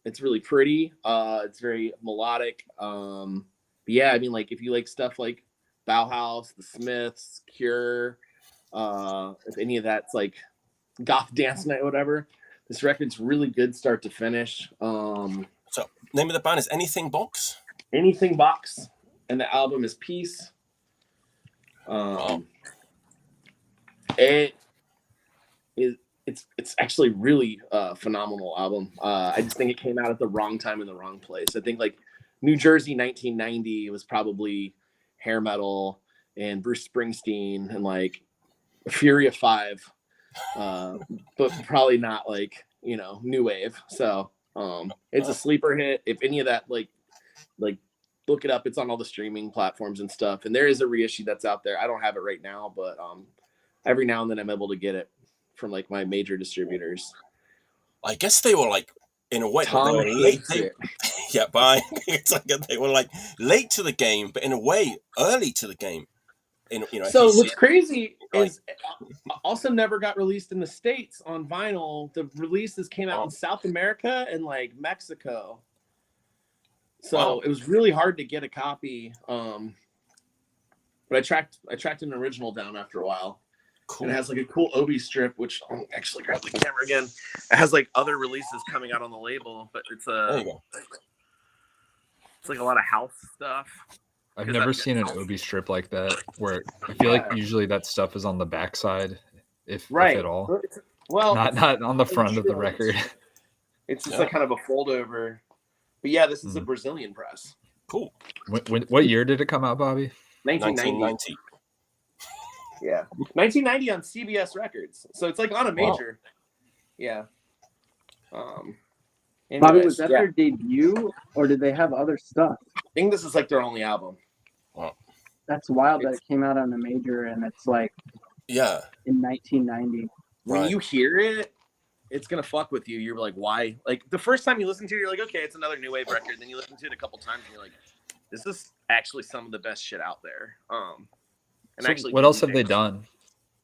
It's really pretty. It's very melodic. Yeah, I mean, like if you like stuff like Bauhaus, The Smiths, Cure, if any of that's like goth dance night, whatever, this record's really good start to finish. So name of the band is Anything Box? Anything Box, and the album is Peace. It's actually really phenomenal album. I just think it came out at the wrong time in the wrong place. I think like New Jersey 1990 was probably hair metal and Bruce Springsteen and like Fury of 5, but probably not like new wave. So it's a sleeper hit. If any of that like look it up. It's on all the streaming platforms and stuff. And there is a reissue that's out there. I don't have it right now, but every now and then I'm able to get it from like my major distributors. I guess they were like, in a way, Tom they were late. hates it. Yeah, but it's like they were like late to the game, but in a way early to the game. So what's crazy Right. is also never got released in the States on vinyl. The releases came out in South America and like Mexico. So it was really hard to get a copy. But I tracked an original down after a while. Cool. And it has like a cool Obi strip, which I'll actually grab the camera again. It has like other releases coming out on the label, but it's There you go. It's like a lot of house stuff. I've never seen an Obi strip like that, where I feel like usually that stuff is on the backside, if at all. Well, not on the front of the record. It's just like kind of a fold over. But yeah, this is a Brazilian press. Cool. What year did it come out, Bobby? 1990. Yeah, 1990 on CBS Records. So it's like on a major. Wow. Yeah. Bobby, was that their debut, or did they have other stuff? I think this is like their only album. Wow. That's wild that it came out on a major, and it's like in 1990. When you hear it, it's gonna fuck with you. You're like, why? Like the first time you listen to it, you're like, okay, it's another new wave record. Then you listen to it a couple times, and you're like, this is actually some of the best shit out there. And so actually, what else have they done?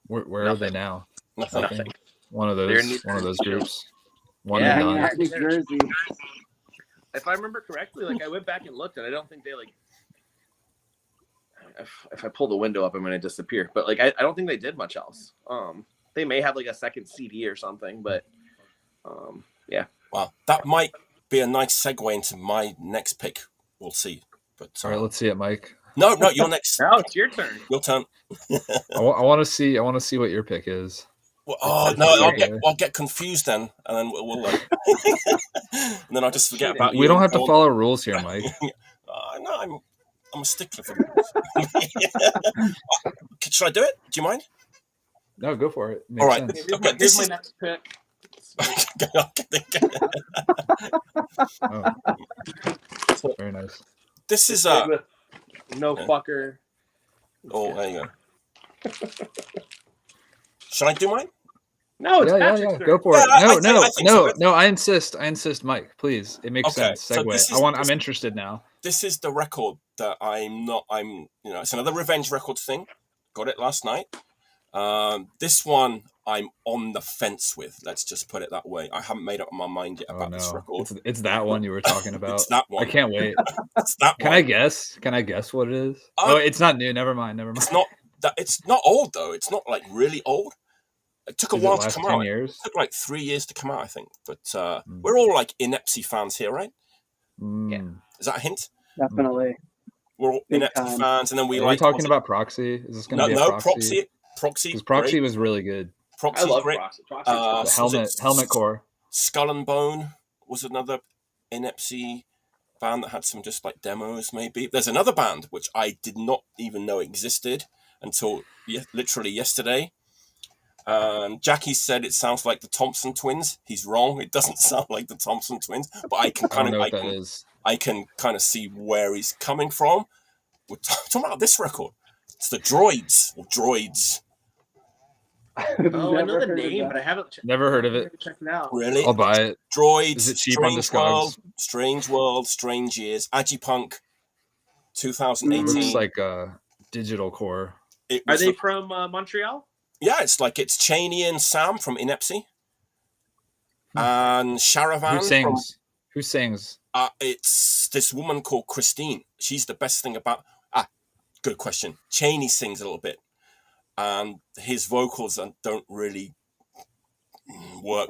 Where are they now? Nothing. One of those groups. One and done. New Jersey. If I remember correctly, like I went back and looked, and I don't think they like. If I pull the window up, I'm gonna disappear. But like, I don't think they did much else. They may have like a second CD or something, but yeah. Wow, that might be a nice segue into my next pick. We'll see. But all right, let's see it, Mike. No, you're next. Now it's your turn. Your turn. I want to see what your pick is. Well, no, I'll get confused then, and then we'll and then I'll just forget about you. We don't have to follow rules here, Mike. No, I'm a stickler for the rules. Should I do it? Do you mind? No, go for it. Makes all right. sense. Okay, Here's my next pick. Very nice. This is no fucker. Oh, there you go. Should I do mine? No, it's Patrick's turn. Go for it. No. I insist, Mike. Please, it makes sense. Segue. So I'm interested now. This is the record that it's another Revenge Records thing. Got it last night. This one I'm on the fence with. Let's just put it that way. I haven't made up my mind yet about this record. It's that one you were talking about. It's that one. I can't wait. It's that one. Can I guess? Can I guess what it is? Oh, it's not new. Never mind. It's not old though. It's not like really old. It took a while to come out. 10 years? It took like 3 years to come out, I think. But we're all like Inepsy fans here, right? Yeah. Is that a hint? Definitely. We're all Inepsy fans, and then we Are we talking about Proxy? Is this going to be a Proxy? Proxy. Because Proxy was really good. Proxy, I love great. Proxy. Helmet Core. Skull and Bone was another Inepsy band that had some just like demos. Maybe there's another band which I did not even know existed until literally yesterday. Jackie said it sounds like the Thompson Twins. He's wrong. It doesn't sound like the Thompson Twins, but I can kind of see where he's coming from. We're talking about this record. It's the DROIDZ or DROIDZ. Oh, I know the name, but I haven't never heard of it. Check it out. Really? I'll buy it. DROIDZ. Is it cheap on Discogs? Strange World, Strange Years. Agipunk, 2018. Looks like digital core. Are they from Montreal? Yeah, it's Cheney and Sam from Inepsy. And Sharavan. Who sings? It's this woman called Christine. She's the best thing about... good question. Cheney sings a little bit. And his vocals don't really work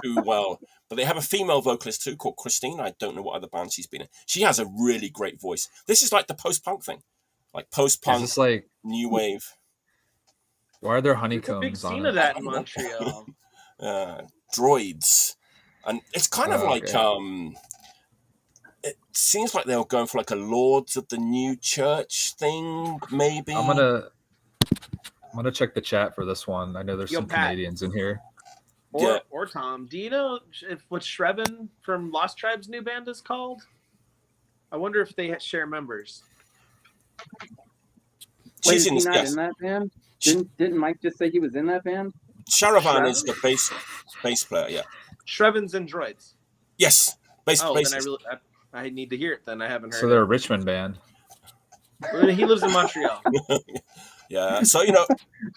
too well. But they have a female vocalist too called Christine. I don't know what other band she's been in. She has a really great voice. This is like the post-punk thing. Like post-punk, is this like new wave. Why are there honeycombs There's a big scene on of it? that in Montreal. DROIDZ. And it's kind of like... it seems like they were going for like a Lords of the New Church thing, maybe. I'm gonna check the chat for this one. I know there's some Pat. Canadians in here. Or Tom, do you know what Shreven from Lost Tribe's new band is called? I wonder if they share members. Wait, is he not in that band? Didn't Mike just say he was in that band? Sharavan is the bass player, yeah. Shreven's and DROIDZ. Yes, bass. Oh, then I need to hear it then. I haven't heard So they're a Richmond band. He lives in Montreal. Yeah, so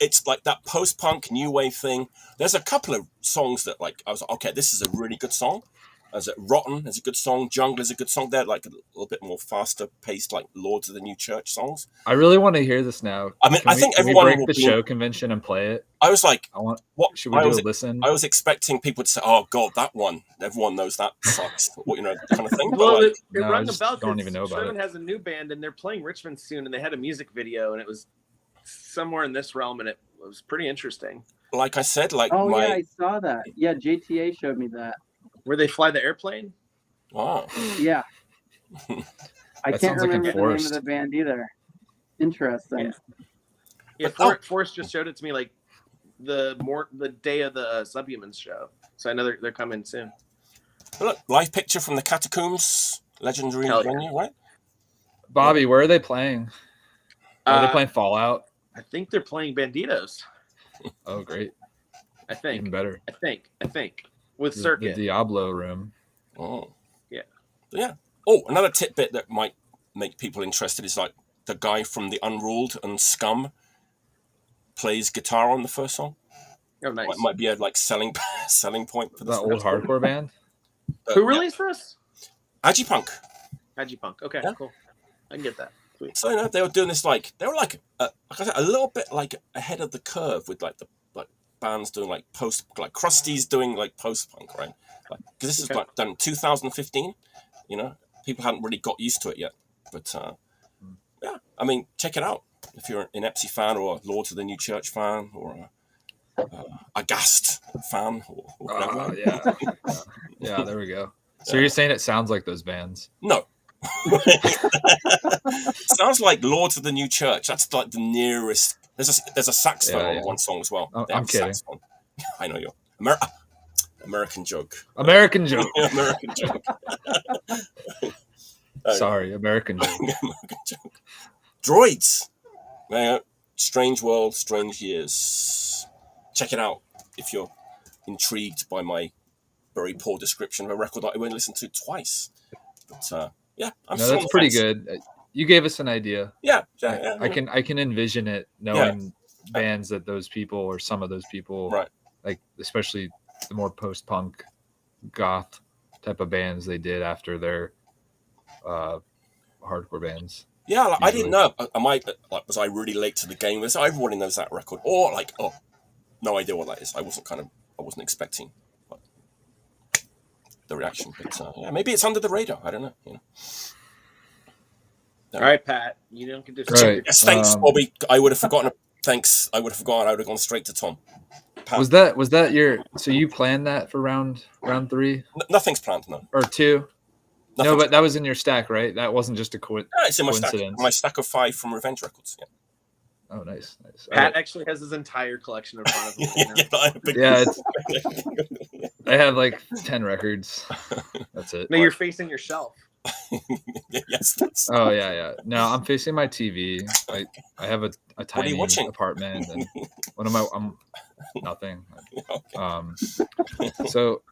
it's like that post-punk new wave thing. There's a couple of songs that like I was like, okay, this is a really good song. As it Rotten is a good song, Jungle is a good song. They're like a little bit more faster paced, like Lords of the New Church songs. I really want to hear this now. I mean, I think everyone break will the be... show convention and play it. I was like, what should we do? Listen. I was expecting people to say, "Oh God, that one." Everyone knows that sucks, kind of thing. Well, like, it rung a bell. Don't even know about Sherman it. has a new band, and they're playing Richmond soon, and they had a music video, and it was somewhere in this realm, and it was pretty interesting. Like I said, yeah, I saw that. Yeah, JTA showed me that. Where they fly the airplane. Wow. Yeah. I can't remember the name of the band either. Interesting. Yeah, Forrest just showed it to me like the day of the Subhumans show. So I know they're coming soon. Look, live picture from the Catacombs, legendary venue, right? Bobby, where are they playing? Are they playing Fallout? I think they're playing Banditos. Oh, great. I think. Even better. I think. With Circuit. The Diablo room. Oh. Yeah. Oh, another tidbit that might make people interested is like the guy from The Unruled and Scum plays guitar on the first song. Oh, nice. Might be a like selling point for that old hardcore band. Who released this? Agipunk. Okay, cool. I can get that. Sweet. So they were doing this like they were like I said, a little bit like ahead of the curve with like the bands doing like Krusty's doing like post punk, right? Because this is like done in 2015. People hadn't really got used to it yet. But yeah, I mean, check it out if you're an Epsy fan or a Lords of the New Church fan or a Gast fan or whatever. Yeah, there we go. So you're saying it sounds like those bands? No. Sounds like Lords of the New Church. That's like the nearest. There's a saxophone on one song as well. Oh, I'm kidding. Saxophone. I know you're American joke. American joke. American joke. Sorry, American joke. American joke. DROIDZ. Strange World, Strange Years. Check it out if you're intrigued by my very poor description of a record that I won't listen to twice. But that's pretty good. You gave us an idea. Yeah. I can envision it knowing bands that those people or some of those people, right? Like especially the more post-punk, goth type of bands they did after their hardcore bands. Yeah, like, I didn't know. Was I really late to the game? Everybody knows that record, or like, no idea what that is. I wasn't expecting the reaction, but maybe it's under the radar. I don't know. All right, Pat. You don't get to. Right. Yes, thanks, Bobby. I would have forgotten. Thanks. I would have forgotten. I would have gone straight to Tom. Pat. Was that your? So you planned that for round 3? Nothing's planned, no. Or 2? Nothing's no, but that was in your stack, right? That wasn't just a it's in my coincidence. Stack. My stack of 5 from Revenge Records. Yeah. Oh, nice. Pat actually has his entire collection in front of him. I have like 10 records. That's it. No, you're facing your shelf. Yes. Oh yeah. No, I'm facing my TV. I have a tiny apartment, and I'm nothing. Okay. So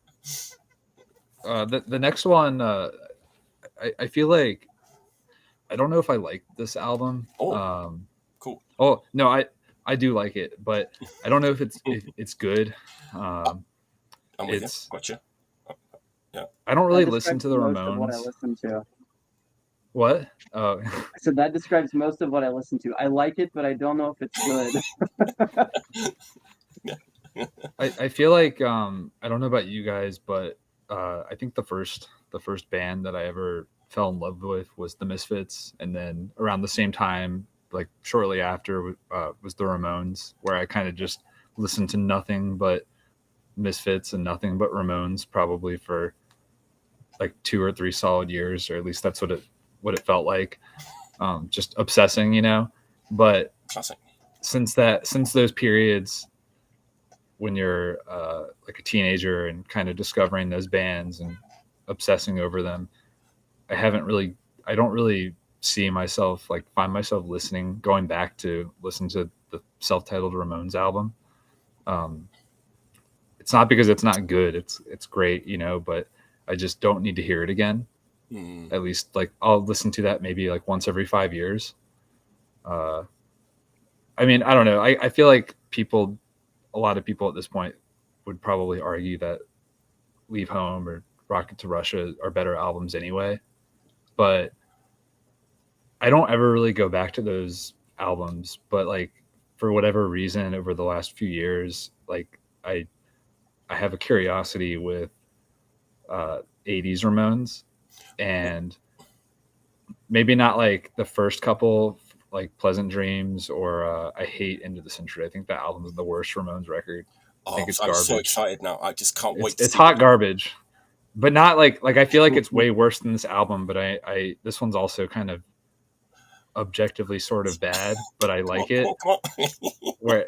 the next one, I feel like I don't know if I like this album. Cool. Oh no, I do like it, but I don't know if it's good. I'm with you. Gotcha. Yeah. I don't really listen to the Ramones. What I listen to. What? Oh. So that describes most of what I listen to. I like it, but I don't know if it's good. I feel like I don't know about you guys, but I think the first band that I ever fell in love with was the Misfits, and then around the same time, like shortly after, was the Ramones, where I kind of just listened to nothing but Misfits and nothing but Ramones, probably for like 2 or 3 solid years, or at least that's what it felt like. Just obsessing, But classic. Since those periods when you're like a teenager and kind of discovering those bands and obsessing over them, I don't really see myself, like find myself going back to listen to the self-titled Ramones album. It's not because it's not good. It's great, but I just don't need to hear it again. At least like I'll listen to that maybe like once every 5 years. I mean, I don't know. I feel like a lot of people at this point would probably argue that Leave Home or Rocket to Russia are better albums anyway. But I don't ever really go back to those albums. But like for whatever reason over the last few years, like I have a curiosity with 80s Ramones, and maybe not like the first couple, like Pleasant Dreams or I hate Into the Century. I think that album is the worst Ramones record. I think it's I'm garbage. so excited now. I just can't wait. It's hot garbage, but not like I feel like it's way worse than this album. But I this one's also kind of objectively sort of bad, but I like it. Come on. Where,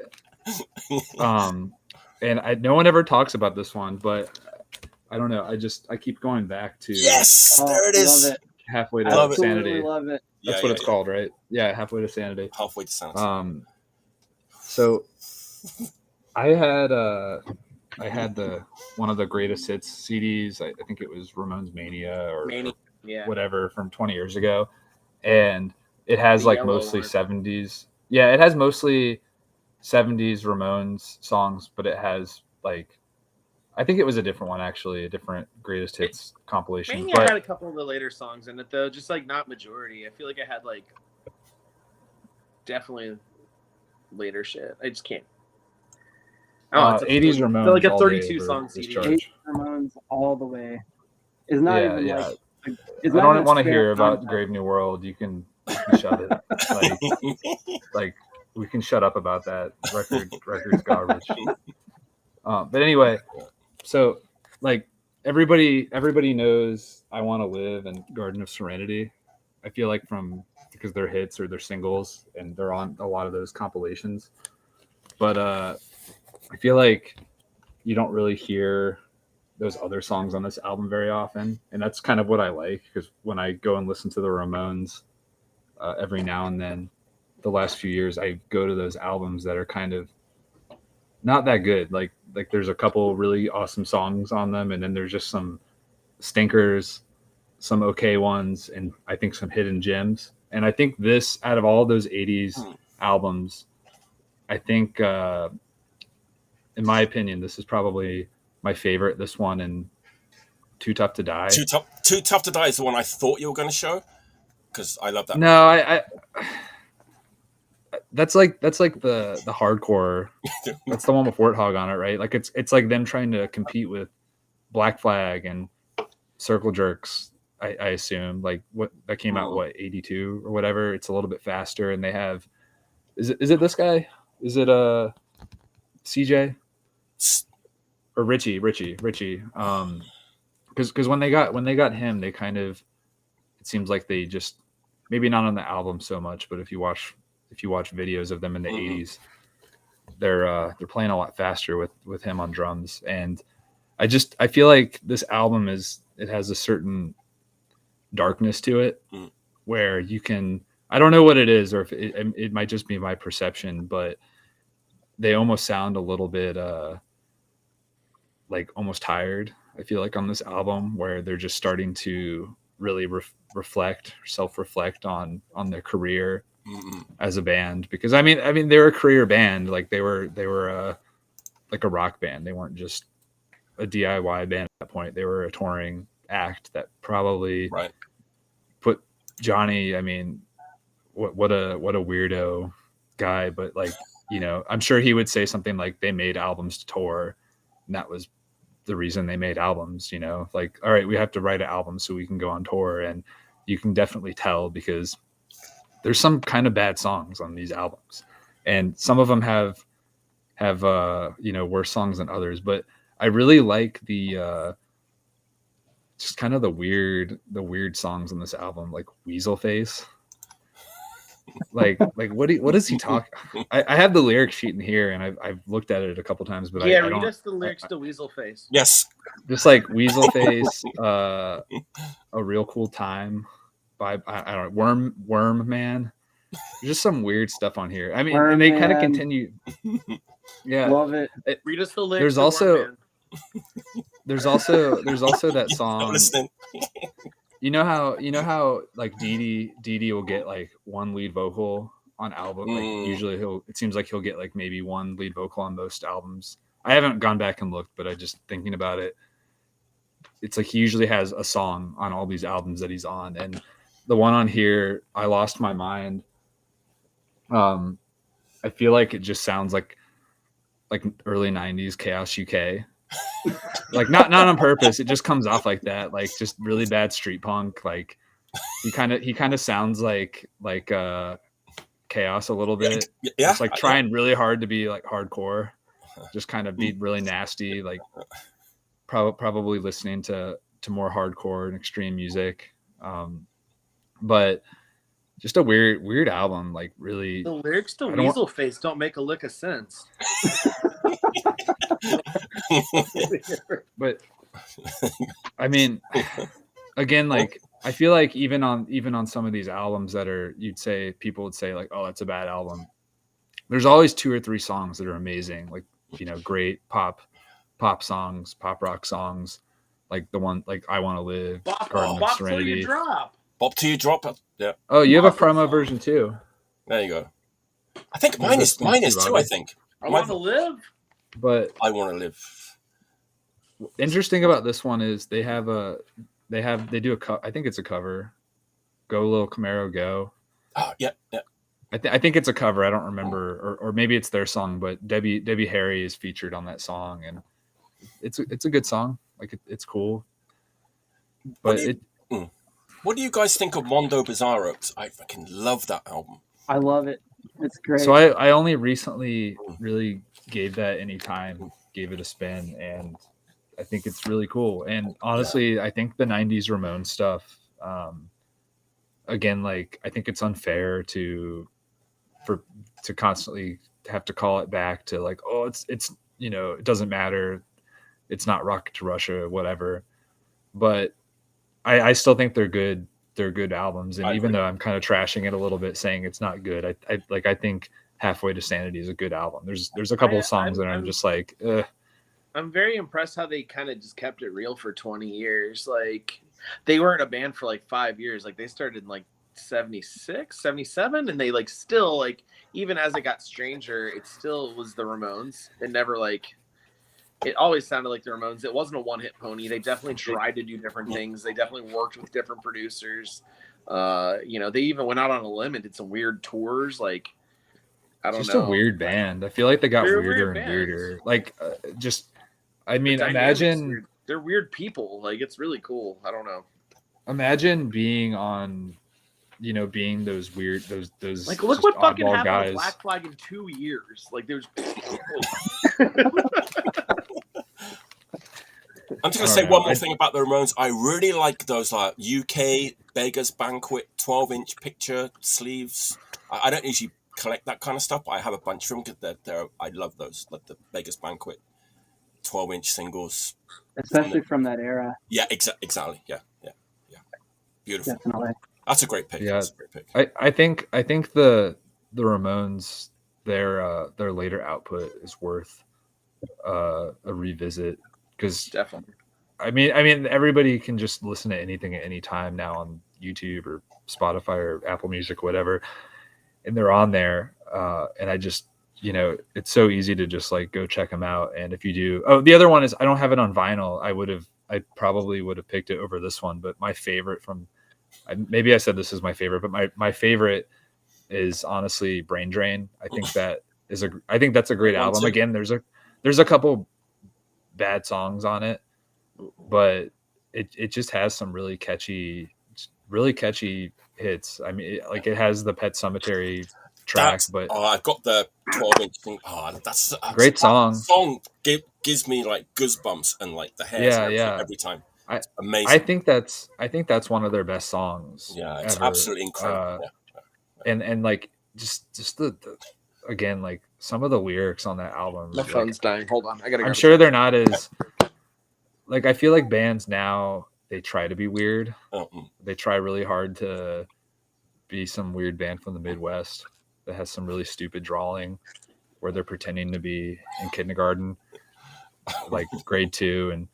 and no one ever talks about this one, but I don't know. I keep going back to Yes, there it is. Love it. Halfway to Love it. Sanity. Love it. That's what it's called, right? Yeah, Halfway to Sanity. Halfway to Sanity. So I had the one of the greatest hits CDs. I think it was Ramones Mania or whatever from 20 years ago, and it has The like yellow mostly one. 70s. Yeah, it has mostly 70s Ramones songs, but it has like, I think it was a different one actually, a different greatest hits compilation. Mania But had a couple of the later songs in it though, just like not majority. I feel like I had like definitely later shit. I just can't. Oh, it's 80s Ramones, like a all day 32 over song this CD. chart. 80s Ramones all the way. It's not Yeah, even yeah. like. I It's not don't even want to fair hear about context. Grave New World. You can shut it. Like we can shut up about that. Record's garbage. But anyway, so like everybody knows I Want to Live and Garden of Serenity. I feel like because they're hits or they're singles and they're on a lot of those compilations. But I feel like you don't really hear those other songs on this album very often, and that's kind of what I like, because when I go and listen to the Ramones every now and then, the last few years, I go to those albums that are kind of not that good. Like there's a couple really awesome songs on them, and then there's just some stinkers, some okay ones, and I think some hidden gems. And I think this, out of all those 80s albums, I think, in my opinion, this is probably my favorite. This one and Too Tough to Die. Too Tough to Die is the one I thought you were going to show, because I love that. No, I that's like the hardcore. That's the one with Warthog on it, right? Like it's like them trying to compete with Black Flag and Circle Jerks. I assume like what that came out 82 or whatever. It's a little bit faster, and they have. Is it this guy? Is it CJ or Richie? Because when they got him, they kind of, it seems like they just, maybe not on the album so much, but if you watch videos of them in the 80s, they're playing a lot faster with him on drums. And I feel like this album it has a certain darkness to it where you can, I don't know what it is, or if it might just be my perception, but they almost sound a little bit like almost tired. I feel like on this album, where they're just starting to really self-reflect on their career as a band. Because I mean they're a career band. Like they were like a rock band. They weren't just a DIY band at that point. They were a touring act that probably put Johnny, I mean, what a weirdo guy, but like, you know, I'm sure he would say something like they made albums to tour, and that was the reason they made albums, you know, like, all right, we have to write an album so we can go on tour. And you can definitely tell, because there's some kind of bad songs on these albums, and some of them have you know, worse songs than others. But I really like the just kind of the weird songs on this album, like Weasel Face. like what is he talking? I have the lyric sheet in here, and I've looked at it a couple times, but I read don't, us the lyrics to Weasel Face. Yes, just like Weasel Face, A Real Cool Time by I don't know, Worm Man. There's just some weird stuff on here. I mean, Worm and they kind of Man. continue. Yeah, Love it. Read us the lyrics. There's to also Worm Man. there's also that Stop song. listening. You know how like Dee will get like one lead vocal on album. Like usually it seems like he'll get like maybe one lead vocal on most albums. I haven't gone back and looked, but I just thinking about it. It's like he usually has a song on all these albums that he's on, and the one on here, I Lost My Mind. I feel like it just sounds like early 90s Chaos UK. Like not on purpose, it just comes off like that, like just really bad street punk. Like he kind of sounds like Chaos a little bit. Yeah, it's like trying really hard to be like hardcore, just kind of be really nasty, like probably listening to more hardcore and extreme music. But just a weird album, like really. The lyrics to Weasel Face don't make a lick of sense. But I mean, again, like I feel like even on some of these albums that are, people would say like, oh, that's a bad album. There's always 2 or 3 songs that are amazing, like, you know, great pop songs, pop rock songs, like the one like I Want to Live, Garden of Serenity. Till You Drop. Bop Till You Drop. Yeah. Oh, you have a promo version too. There you go. I think mine is too. I think. I Want to Live. But I Want to Live. Interesting about this one is they do I think it's a cover. Go Little Camaro Go. Oh yeah. I think it's a cover. I don't remember, or maybe it's their song. But Debbie Harry is featured on that song, and it's a good song. Like it's cool. But what do you guys think of Mondo Bizarro? I fucking love that album. I love it. It's great. So I only recently really gave it a spin, and I think it's really cool. And honestly, I think the 90s Ramones stuff, again, like I think it's unfair to constantly have to call it back to like, oh, it's you know, it doesn't matter, it's not Rocket to Russia, whatever. But I still think they're good albums, and even though I'm kind of trashing it a little bit, saying it's not good, I think Halfway to Sanity is a good album. There's a couple of songs that I'm just like, ugh. I'm very impressed how they kind of just kept it real for 20 years. Like they weren't a band for like 5 years. Like they started in like 76, 77, and they like still like, even as it got stranger, it still was the Ramones. It never like, it always sounded like the Ramones. It wasn't a one-hit pony. They definitely tried to do different things. They definitely worked with different producers. You know, they even went out on a limb and did some weird tours. Like, I don't know. Just a weird band. I feel like they got weirder and weirder. Like, I mean, imagine they're weird people. Like, it's really cool. I don't know. Imagine being on, you know, being those weird, those like, look what fucking happened guys. with Black Flag in 2 years. Like, there's. I'm just going to say one more thing about the Ramones. I really like those like UK Beggars Banquet 12-inch picture sleeves. I don't usually collect that kind of stuff, but I have a bunch of them because I love those, like the Beggars Banquet 12-inch singles. Especially from that era. Yeah, exactly. Yeah. Beautiful. Definitely. That's a great pick. Yeah, that's a great pick. I think the Ramones, their later output is worth a revisit, because definitely. I mean everybody can just listen to anything at any time now on YouTube or Spotify or Apple Music, whatever, and they're on there. And I just, you know, it's so easy to just like go check them out. And if you do, the other one is I don't have it on vinyl. I probably would have picked it over this one, but my favorite maybe I said this is my favorite, but my favorite is honestly Brain Drain. I think that's a great album. Again, there's a couple bad songs on it, but it just has some really catchy hits. I mean, it has the Pet Cemetery track, but I've got the 12-inch thing. That's a great song. Song gives me like goosebumps and like the hair every time. It's amazing. I think that's one of their best songs. Yeah, it's ever. absolutely incredible. And like just the again, like some of the lyrics on that album. My phone's dying. Hold on, I'm sure they're not as like, I feel like bands now, they try to be weird. They try really hard to be some weird band from the Midwest that has some really stupid drawing where they're pretending to be in kindergarten, like grade 2, and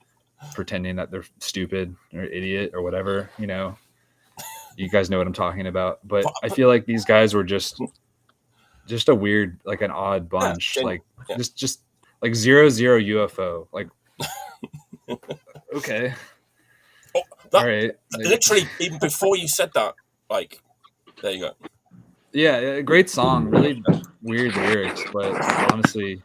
pretending that they're stupid or idiot or whatever, you know. You guys know what I'm talking about. But I feel like these guys were just a weird, like an odd bunch. Just like 00 UFO. Like okay. Oh, all right. Literally, even before you said that, like, there you go. Yeah, great song, really weird lyrics, but honestly,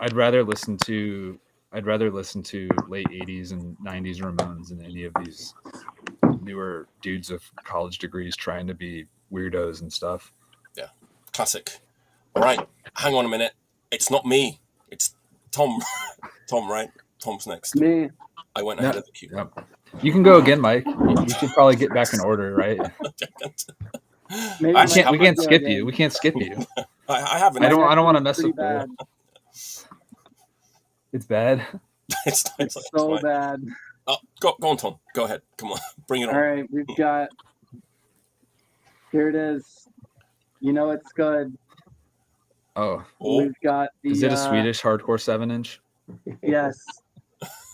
I'd rather listen to late 80s and 90s Ramones than any of these newer dudes with college degrees trying to be weirdos and stuff. Yeah, classic. All right, hang on a minute. It's not me. It's Tom. Tom, right? Tom's next. Me. I went ahead of the queue. Yep. You can go again, Mike. You should probably get back in order, right? Maybe We can't skip you. We can't skip you. I haven't. I don't want to mess with bad. It's bad. It's so bad. Oh, go on, Tom. Go ahead. Come on. Bring it on. All right, we've got. Here it is. You know it's good. Oh. We've got the. Is it a Swedish hardcore 7-inch? Yes.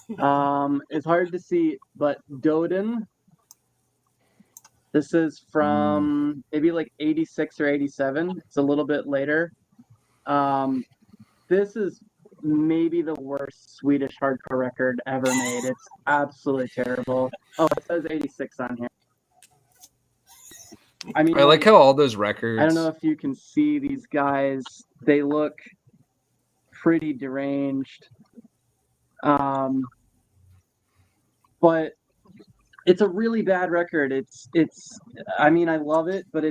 It's hard to see, but Döden. This is from maybe like 86 or 87. It's a little bit later. This is maybe the worst Swedish hardcore record ever made. It's absolutely terrible. Oh, it says 86 on here. I mean, I like how all those records. I don't know if you can see these guys. They look pretty deranged. But it's a really bad record. It's I mean, I love it, but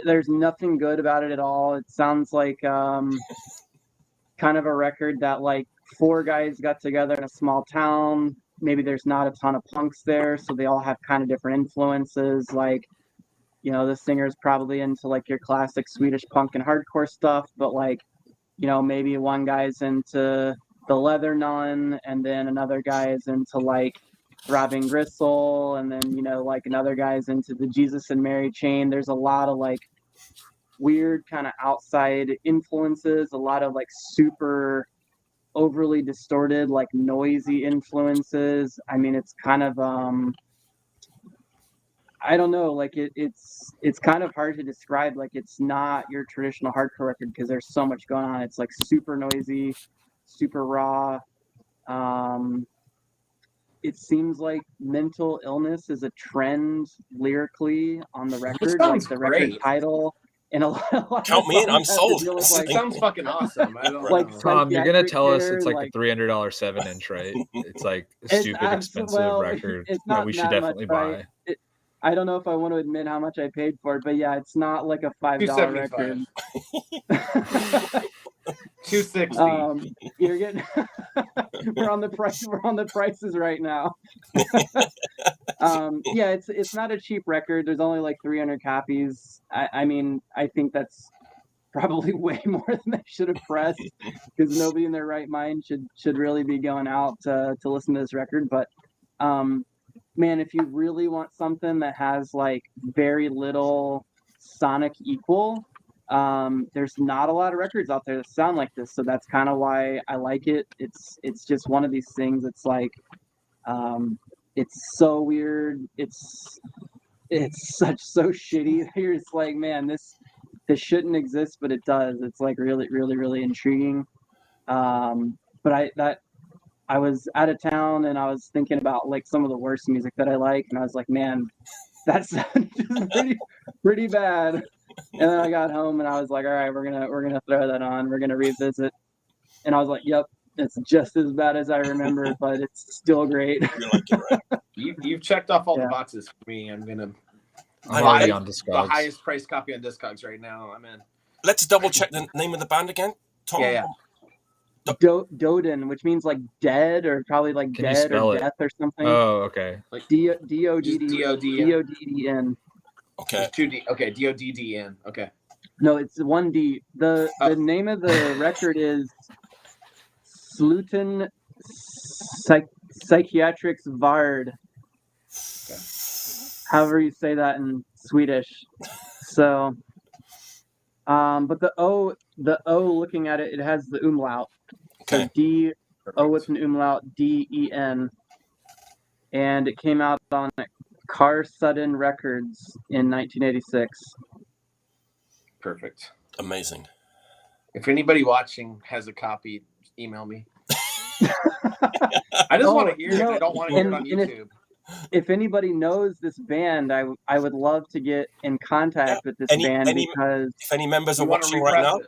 there's nothing good about it at all. It sounds like kind of a record that like 4 guys got together in a small town. Maybe there's not a ton of punks there, so they all have kind of different influences. Like, you know, the singer's probably into like your classic Swedish punk and hardcore stuff, but like, you know, maybe one guy's into the Leather Nun, and then another guy is into like Robbing Gristle, and then, you know, like another guy's into the Jesus and Mary chain. There's a lot of like weird kind of outside influences, a lot of like super overly distorted, like noisy influences. I mean, it's kind of I don't know, like it's kind of hard to describe. Like, it's not your traditional hardcore record because there's so much going on. It's like super noisy, super raw. It seems like mental illness is a trend lyrically on the record, like the record title. And a lot Count me in. I'm sold. It sounds fucking awesome. I don't like know. Tom, you're gonna tell us it's like the $300 7-inch, right? It's like a stupid expensive record that we should definitely buy. I don't know if I want to admit how much I paid for it, but yeah, it's not like a $5 record. $260. You're getting we're on the prices right now. Yeah, it's not a cheap record. There's only like 300 copies. I mean, I think that's probably way more than they should have pressed, because nobody in their right mind should really be going out to listen to this record. But man, if you really want something that has like very little sonic equal, there's not a lot of records out there that sound like this, so that's kind of why I like it. It's just one of these things. It's like it's so weird. It's so shitty. You're just like, man, this shouldn't exist, but it does. It's like really, really, really intriguing. But I was out of town and I was thinking about like some of the worst music that I like, and I was like, man, that's pretty bad. And then I got home and I was like, all right, we're gonna throw that on. We're gonna revisit. And I was like, yep, it's just as bad as I remember, but it's still great. You like it, right? You've checked off all the boxes for me. I'm already on Discogs. The highest price copy on Discogs right now. I'm in. Let's double check the name of the band again. Tom. Yeah. Döden, which means like dead, or probably like Can you dead spell or it? death or something. Oh, okay. Like D-O-D-D-N. Okay. 2D. Okay, D-O-D-D-N. Okay. No, it's 1D. The name of the record is Sluten Psykiatrisk Vård. Okay. However you say that in Swedish. So, but the O looking at it, it has the umlaut. Okay. So O with an umlaut, DEN. And it came out on Car Sudden Records in 1986. Perfect. Amazing. If anybody watching has a copy, email me. I just want to hear it. I don't want to hear it on YouTube. If anybody knows this band, I would love to get in contact with this band because if any members are watching right now.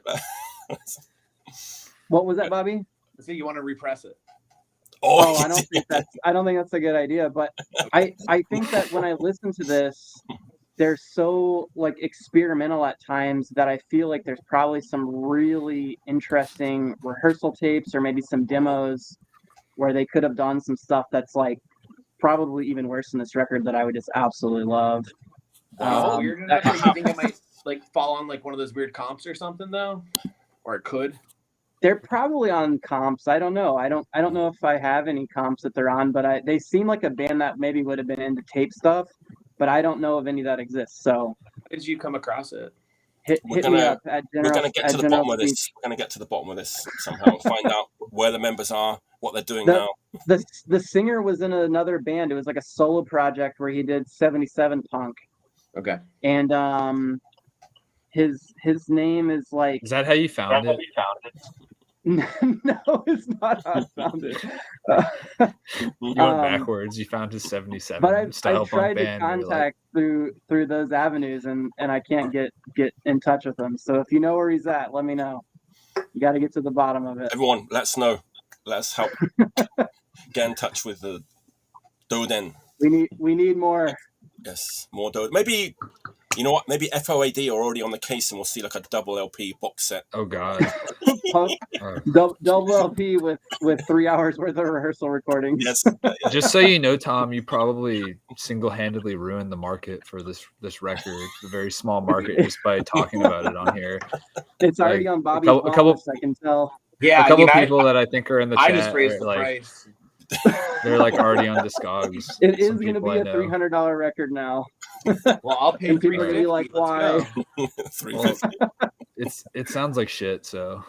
What was that, Bobby? So you want to repress it? Oh, I don't think that's a good idea. But I think that when I listen to this, they're so like experimental at times that I feel like there's probably some really interesting rehearsal tapes or maybe some demos where they could have done some stuff that's like probably even worse than this record that I would just absolutely love. Weird enough that you think it might like fall on like one of those weird comps or something though, or it could. They're probably on comps. I don't know. I don't know if I have any comps that they're on, but they seem like a band that maybe would have been into tape stuff, but I don't know of any that exists. So how did you come across it? Hit me up at General. We're going to get to the bottom of this. We're going to get to the bottom of this somehow. Find out where the members are, what they're doing now. The singer was in another band. It was like a solo project where he did 77 punk. Okay. And his name is like. Is that how you found it? No, it's not how I found it. You're going backwards. You found his 77 but I've style tried punk to band. contact through those avenues, and I can't get in touch with him. So if you know where he's at, let me know. You got to get to the bottom of it. Everyone, let us know. Let's help get in touch with the Döden. We need more. Yes, more Döden. Maybe. You know what? Maybe FOAD are already on the case, and we'll see like a double LP box set. Oh God! Double LP with 3 hours worth of rehearsal recordings. Yes. Just so you know, Tom, you probably single-handedly ruined the market for this record, the very small market, just by talking about it on here. It's already on Bobby's wall, I can tell. Yeah, a couple people that I think are in the chat. I just raised the price. They're like already on Discogs. It is going to be a $300 record now. Well, I'll pay and people are going to be like, why? Well, it sounds like shit, so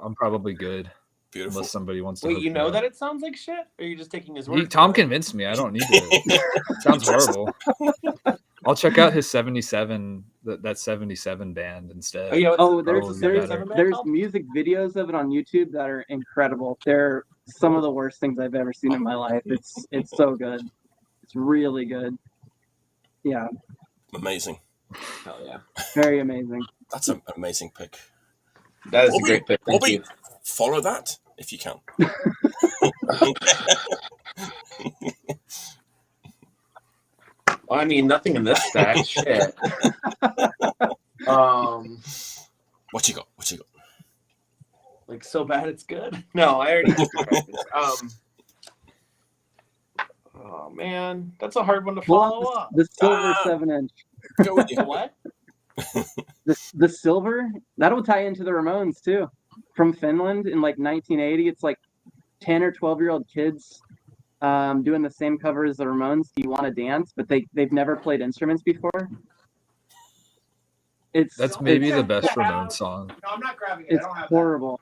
I'm probably good. Beautiful. Unless somebody wants to. Wait, you know that it sounds like shit? Or are you just taking his word? Tom convinced me. I don't need to. Sounds horrible. I'll check out his 77, that 77 band instead. There's music videos of it on YouTube that are incredible. They're some of the worst things I've ever seen in my life. It's so good. It's really good. Yeah. Amazing. Hell yeah. Very amazing. That's an amazing pick. That is a great pick. Thank you. Follow that if you can. Well, I mean, nothing in this stack. Shit. What you got? Like so bad it's good? No, I already did the oh man, that's a hard one to follow up. The silver 7-inch. Go with you. What? The silver that'll tie into the Ramones too, from Finland in like 1980. It's like 10 or 12-year-old kids doing the same cover as the Ramones. Do You Want to Dance? But they've never played instruments before. That's maybe the best Ramones song. No, I'm not grabbing it. It's horrible.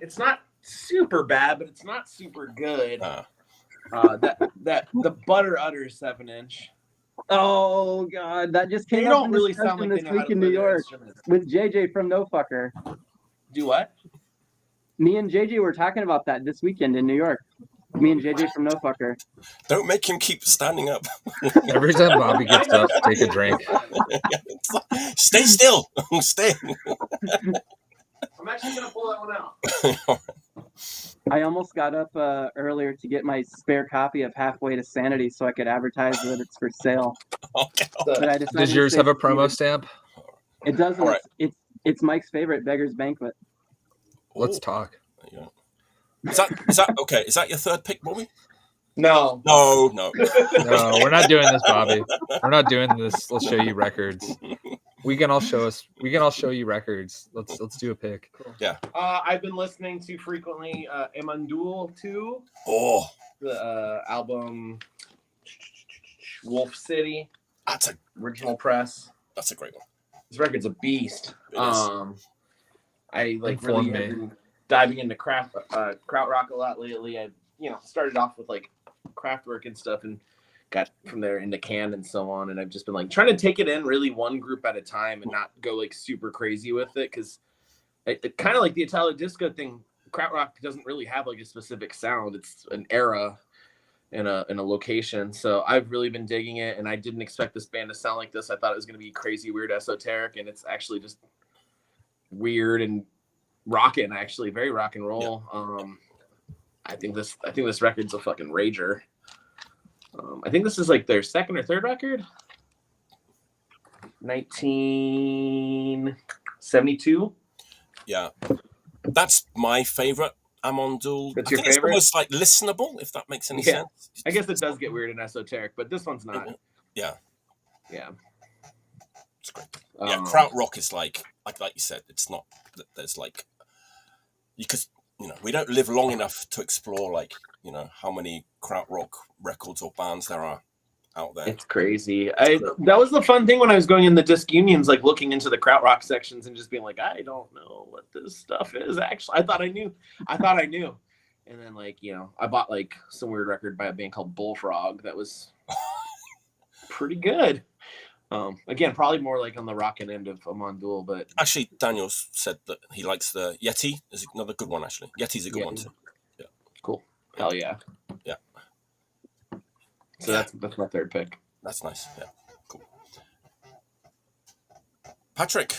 It's not super bad, but it's not super good. The Butter Utter 7-inch. Oh God, that just came they up don't in really sound like this they know week in New York with JJ from No Fucker. Do what? Me and JJ were talking about that this weekend in New York. Me and JJ from No Fucker. Don't make him keep standing up. Every time Bobby gets up, take a drink. Stay still. Stay. I'm actually gonna pull that one out. I almost got up earlier to get my spare copy of Halfway to Sanity so I could advertise that it's for sale. Okay. But I decided Does yours have a promo stamp? It doesn't. Right. It's Mike's favorite, Beggar's Banquet. Let's talk. Is that okay? Is that your third pick, Bobby? No. No, we're not doing this, Bobby. We're not doing this. Let's show you records. We can all show you records. Let's do a pick. Cool. Yeah. I've been listening to frequently Emmanuel 2. Oh. The album Wolf City. That's a original press. That's a great one. This record's a beast. I really haven't diving into krautrock a lot lately. I started off with like Kraftwerk and stuff, and got from there into Can and so on. And I've just been like trying to take it in really one group at a time and not go like super crazy with it, because it kind of like the Italo disco thing. Krautrock doesn't really have like a specific sound. It's an era in a location. So I've really been digging it, and I didn't expect this band to sound like this. I thought it was going to be crazy, weird, esoteric, and it's actually just weird and rockin', actually very rock and roll. Yeah. I think this record's a fucking rager. I think this is like their second or third record. 1972. Yeah, that's my favorite Amon Duel. That's I your think it's favorite? almost like listenable, if that makes any Yeah. sense. I guess it does get weird and esoteric, but this one's not. Yeah, Yeah. it's great. Yeah, krautrock is like you said, it's not. There's like because we don't live long enough to explore like how many krautrock records or bands there are out there. It's crazy. That was the fun thing when I was going in the disc unions, like looking into the krautrock sections and just being like, I don't know what this stuff is. Actually, I thought I knew. And then like I bought like some weird record by a band called Bullfrog that was pretty good. Again, probably more like on the rockin' end of Amon Duel, but Actually, Daniel said that he likes the Yeti. Is another good one, actually. Yeti's a good one too. Yeah. Cool. Hell yeah. Yeah. So that's my third pick. That's nice. Yeah. Cool. Patrick.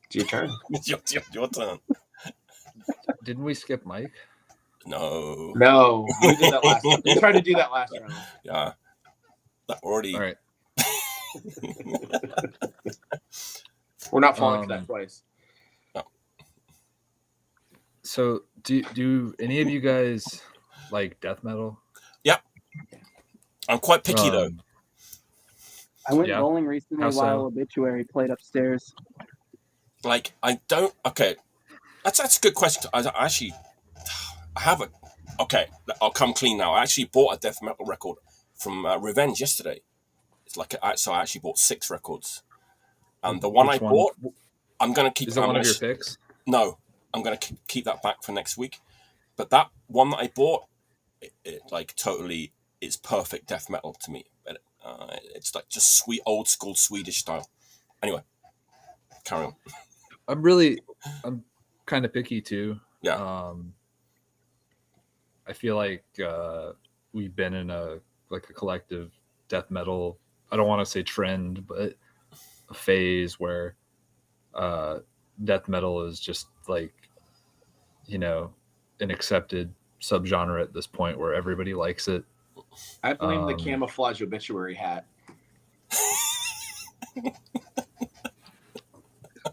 It's your turn. It's your turn. Didn't we skip Mike? No. No, we did that last round. We tried to do that last round. Yeah. That already. All right. We're not falling for that twice. No. So do any of you guys like death metal? Yeah. I'm quite picky though. I went bowling recently How so? while Obituary played upstairs. Like I don't. Okay, that's a good question. I have a. Okay, I'll come clean now. I actually bought a death metal record from Revenge yesterday. It's like so I actually bought 6 records, and the one Which I one? bought, I'm gonna keep. Is it one of your picks? No, I'm gonna keep that back for next week. But that one that I bought, it like totally is perfect death metal to me. It's like just sweet old school Swedish style. Anyway, carry on. I'm kind of picky too. Yeah. I feel like we've been in a collective death metal. I don't want to say trend, but a phase where death metal is just like an accepted subgenre at this point where everybody likes it. I blame the camouflage Obituary hat.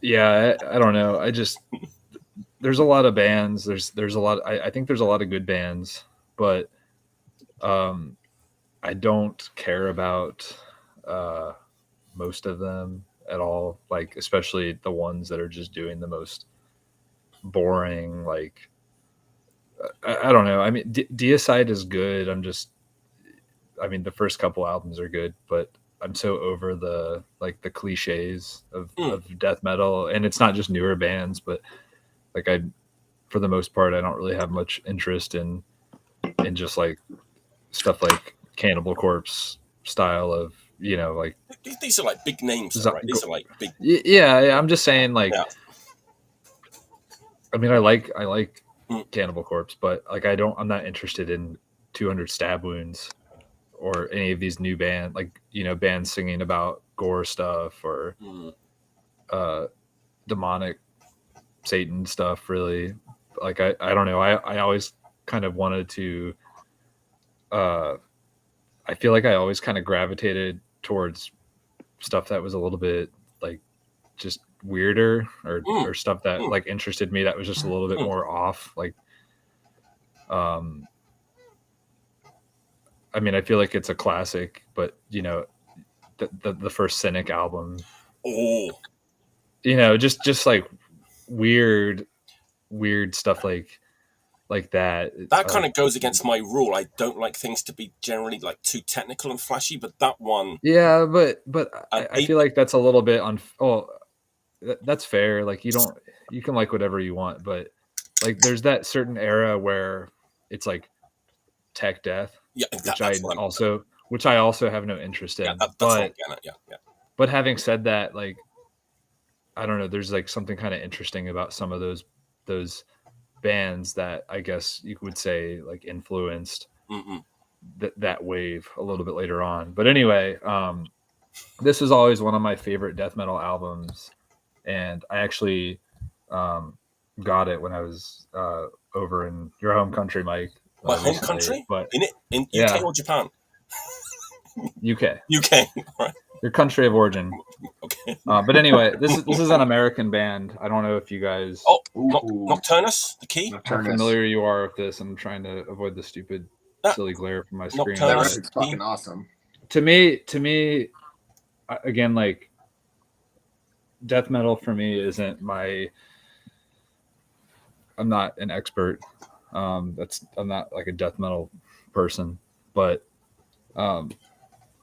Yeah, I don't know. There's a lot of bands. There's a lot. I think there's a lot of good bands, but I don't care about most of them at all. Like especially the ones that are just doing the most boring. Like I don't know. I mean, Deicide is good. The first couple albums are good, but I'm so over the cliches of death metal, and it's not just newer bands, but for the most part, I don't really have much interest in just like stuff like Cannibal Corpse style of like these are like big names, right? These are like big. Yeah. I'm just saying like. Yeah. I mean, I like Cannibal Corpse, but like I'm not interested in 200 Stab Wounds or any of these new bands, bands singing about gore stuff or demonic Satan stuff. Really, like I don't know. I always kind of wanted to. I feel like I always kind of gravitated towards stuff that was a little bit like just weirder or stuff that like interested me that was just a little bit more off. Like, I mean, I feel like it's a classic, but the first Cynic album, just like weird stuff like that. That kind of goes against my rule. I don't like things to be generally like too technical and flashy, but that one. Yeah, but I feel like that's a little bit that's fair. Like you can like whatever you want, but like there's that certain era where it's like tech death, Yeah, which I also have no interest in. Yeah, that's what I'm getting at. Yeah. But having said that, like I don't know, there's like something kind of interesting about some of those bands that I guess you would say like influenced that wave a little bit later on. But anyway, this is always one of my favorite death metal albums, and I actually got it when I was over in your home country, Mike. My home country? But in UK or Japan? UK. Right. Your country of origin. Okay. But anyway, this is an American band. I don't know if you guys Nocturnus, the key. how familiar you are with this. I'm trying to avoid the stupid silly glare from my screen. That record's fucking awesome. To me, again, like death metal for me isn't my. I'm not an expert. I'm not like a death metal person, but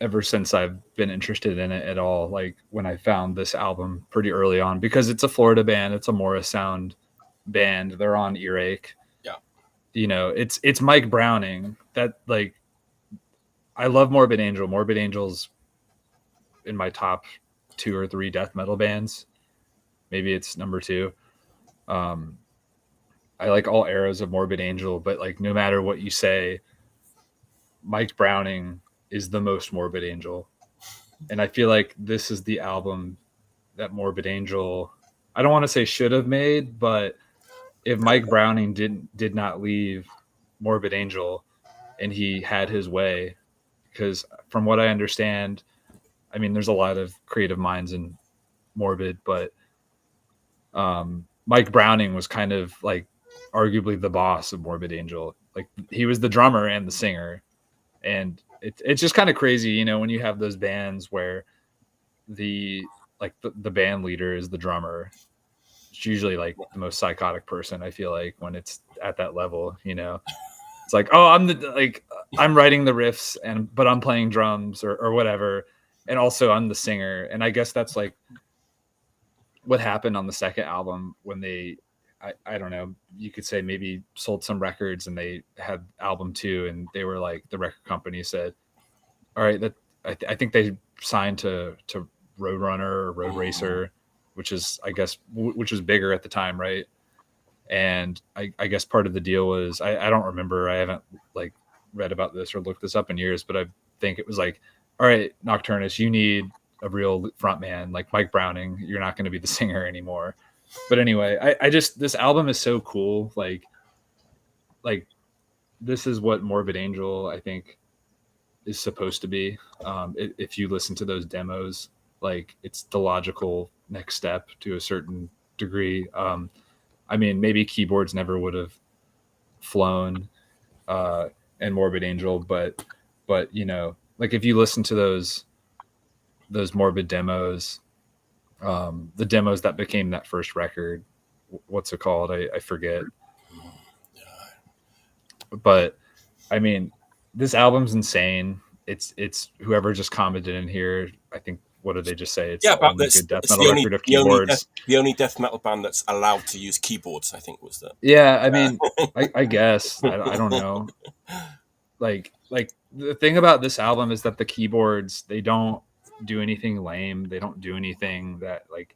ever since I've been interested in it at all, like when I found this album pretty early on, because it's a Florida band, it's a Morris Sound band. They're on Earache. Yeah. You know, it's Mike Browning that like, I love Morbid Angel. Morbid Angel's in my top 2 or 3 death metal bands. Maybe it's number 2. I like all eras of Morbid Angel, but like no matter what you say, Mike Browning is the most Morbid Angel. And I feel like this is the album that Morbid Angel, I don't want to say should have made, but if Mike Browning did not leave Morbid Angel and he had his way, because from what I understand, I mean, there's a lot of creative minds in Morbid, but Mike Browning was kind of like arguably the boss of Morbid Angel. Like he was the drummer and the singer. And it's just kind of crazy, you know, when you have those bands where the band leader is the drummer. It's usually like the most psychotic person, I feel like, when it's at that level, you know. It's like, oh, I'm writing the riffs but I'm playing drums or whatever. And also I'm the singer. And I guess that's like what happened on the second album when they, I don't know, you could say maybe sold some records and they had album 2 and they were like, the record company said, all right, I think they signed to Roadrunner or Road Racer, which is, I guess, which was bigger at the time. Right. And I guess part of the deal was, I don't remember, I haven't like read about this or looked this up in years, but I think it was like, all right, Nocturnus, you need a real front man like Mike Browning. You're not going to be the singer anymore. But anyway, I just, this album is so cool. Like this is what Morbid Angel, I think, is supposed to be. If you listen to those demos, like it's the logical next step to a certain degree. I mean, maybe keyboards never would have flown in Morbid Angel, but you know, like if you listen to those Morbid demos, the demos that became that first record, what's it called? I forget. But I mean, this album's insane. It's whoever just commented in here, I think, what did they just say? It's the only good death metal record of keyboards. The only death metal band that's allowed to use keyboards, I think, was that. Yeah, I mean, I guess. I don't know. Like the thing about this album is that the keyboards, they don't do anything lame. They don't do anything that like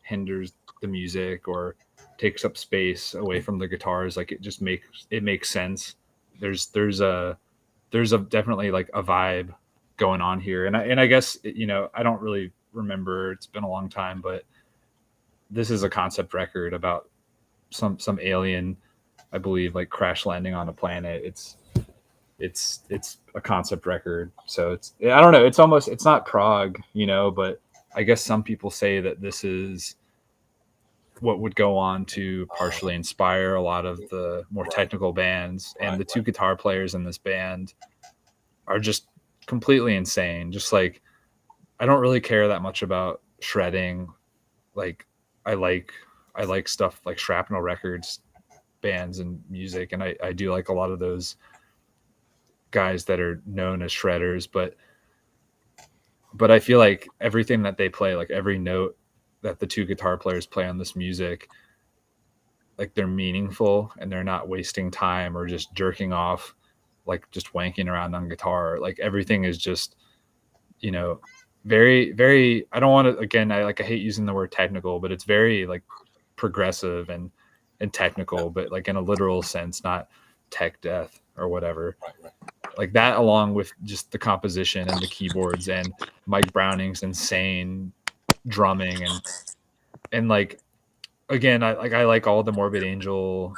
hinders the music or takes up space away from the guitars. Like it makes sense. There's definitely like a vibe going on here. And I guess, you know, I don't really remember, it's been a long time, but this is a concept record about some alien, I believe, like crash landing on a planet. It's a concept record. So I don't know. It's not prog, you know, but I guess some people say that this is what would go on to partially inspire a lot of the more technical bands. And the 2 guitar players in this band are just completely insane. Just like, I don't really care that much about shredding. Like I like stuff like Shrapnel Records bands and music. And I do like a lot of those guys that are known as shredders, but I feel like everything that they play, like every note that the two guitar players play on this music, like they're meaningful and they're not wasting time or just jerking off, like just wanking around on guitar. Like everything is just, you know, very, very, I don't want to, again, I hate using the word technical, but it's very like progressive and technical, but like in a literal sense, not tech death or whatever. Like that, along with just the composition and the keyboards and Mike Browning's insane drumming and like, again, I like all the Morbid Angel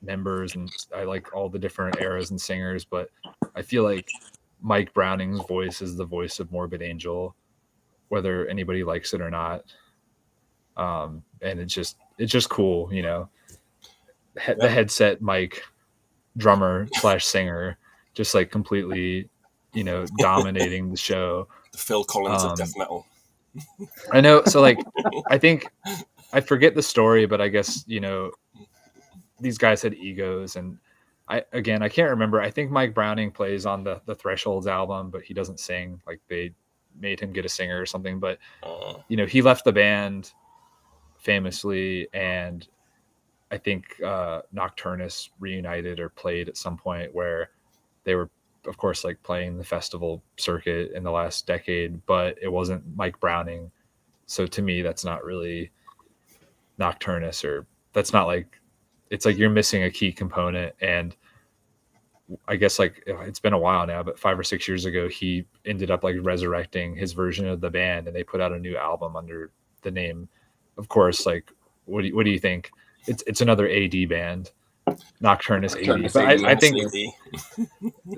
members and I like all the different eras and singers, but I feel like Mike Browning's voice is the voice of Morbid Angel, whether anybody likes it or not. And it's just cool, you know. The headset Mike, drummer / singer, just like completely, you know, dominating the show. The Phil Collins of death metal. I know. So like, I think I forget the story, but I guess, you know, these guys had egos, and I can't remember. I think Mike Browning plays on the Thresholds album, but he doesn't sing. Like they made him get a singer or something. But you know, he left the band famously, and I think Nocturnus reunited or played at some point where they were, of course, like playing the festival circuit in the last decade, but it wasn't Mike Browning. So to me, that's not really Nocturnus, or that's not like, it's like you're missing a key component. And I guess like it's been a while now, but 5 or 6 years ago, he ended up like resurrecting his version of the band, and they put out a new album under the name. Of course, like what do you think? It's another AD band, Nocturnus AD. But I think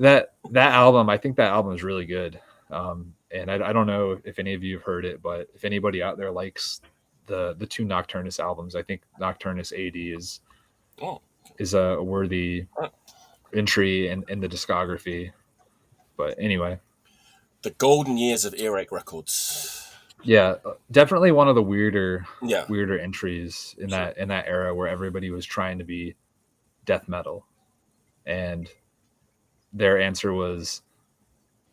that album, I think that album is really good. And I don't know if any of you have heard it, but if anybody out there likes the two Nocturnus albums, I think Nocturnus AD is a worthy entry in the discography. But anyway, the golden years of Earache Records. Yeah, definitely one of the weirder entries in that era where everybody was trying to be death metal, and their answer was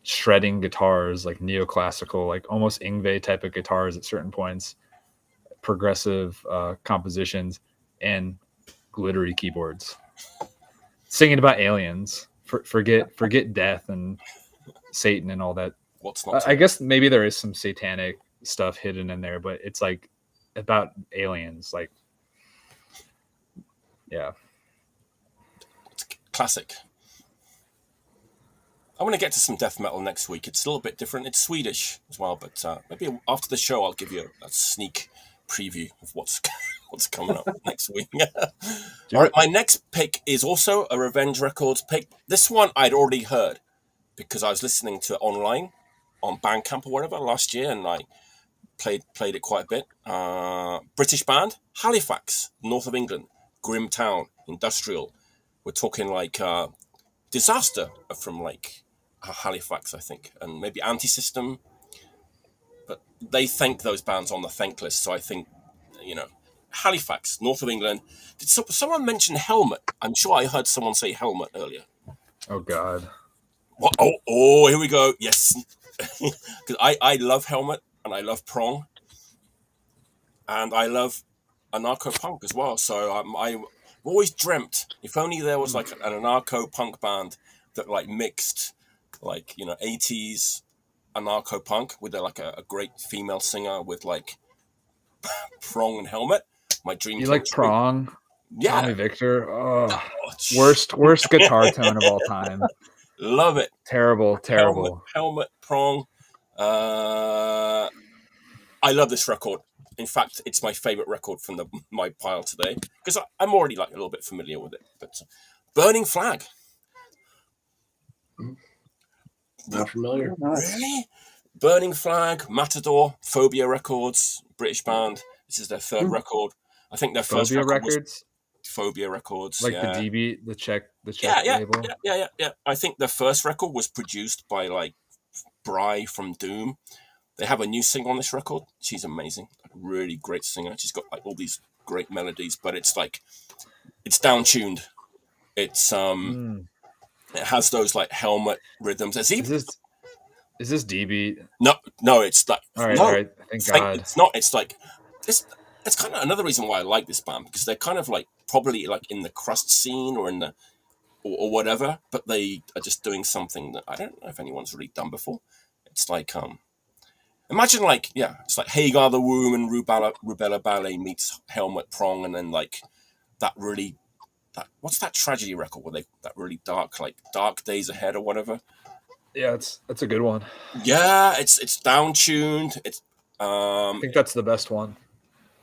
shredding guitars, like neoclassical, like almost Yngwie type of guitars at certain points, progressive compositions, and glittery keyboards. Singing about aliens, forget death and Satan and all that. What's not? I guess maybe there is some satanic stuff hidden in there, but it's like about aliens. Like, yeah, it's classic. I'm going to get to some death metal next week. It's a little bit different. It's Swedish as well, but maybe after the show I'll give you a sneak preview of what's coming up next week. All right, my next pick is also a Revenge Records pick. This one I'd already heard because I was listening to it online on Bandcamp or whatever last year, and I played it quite a bit. British band, Halifax, north of England, grim town, industrial. We're talking like Disaster from like Halifax, I think, and maybe Anti-System. But they thank those bands on the thank list, so I think, you know, Halifax, north of England. Did someone mention Helmet? I'm sure I heard someone say Helmet earlier. Oh God. What? Oh, here we go. Yes, because I love Helmet. And I love prong, and I love anarcho-punk as well. So I always dreamt if only there was like an anarcho-punk band that like mixed, like, you know, 80s anarcho-punk with like a great female singer with like prong and Helmet. My dream. You like prong? Yeah. Tommy Victor. Oh, worst guitar tone of all time. Love it. Terrible. Helmet, prong. I love this record. In fact, it's my favorite record from my pile today because I'm already like a little bit familiar with it. But Burning Flag. Not familiar. Really? Burning Flag, Matador, Phobia Records, British band. This is their third record. I think their first Phobia record Records. Phobia Records, like yeah. the DB, the Czech label. Yeah. I think their first record was produced by like Bry from Doom. They have a new singer on this record. She's amazing, like, really great singer. She's got like all these great melodies, but it's like it's down tuned. It's it has those like Helmet rhythms. Is this DB? No, it's like all right. Thank God. It's not. It's like it's kind of another reason why I like this band, because they're kind of like probably like in the crust scene or in the or whatever, but they are just doing something that I don't know if anyone's really done before. It's like imagine like it's like Hagar the Womb and Rubella Ballet meets Helmet Prong, and then like that what's that tragedy record where that really dark days ahead or whatever. Yeah, that's a good one. Yeah, it's down tuned. It's I think that's the best one.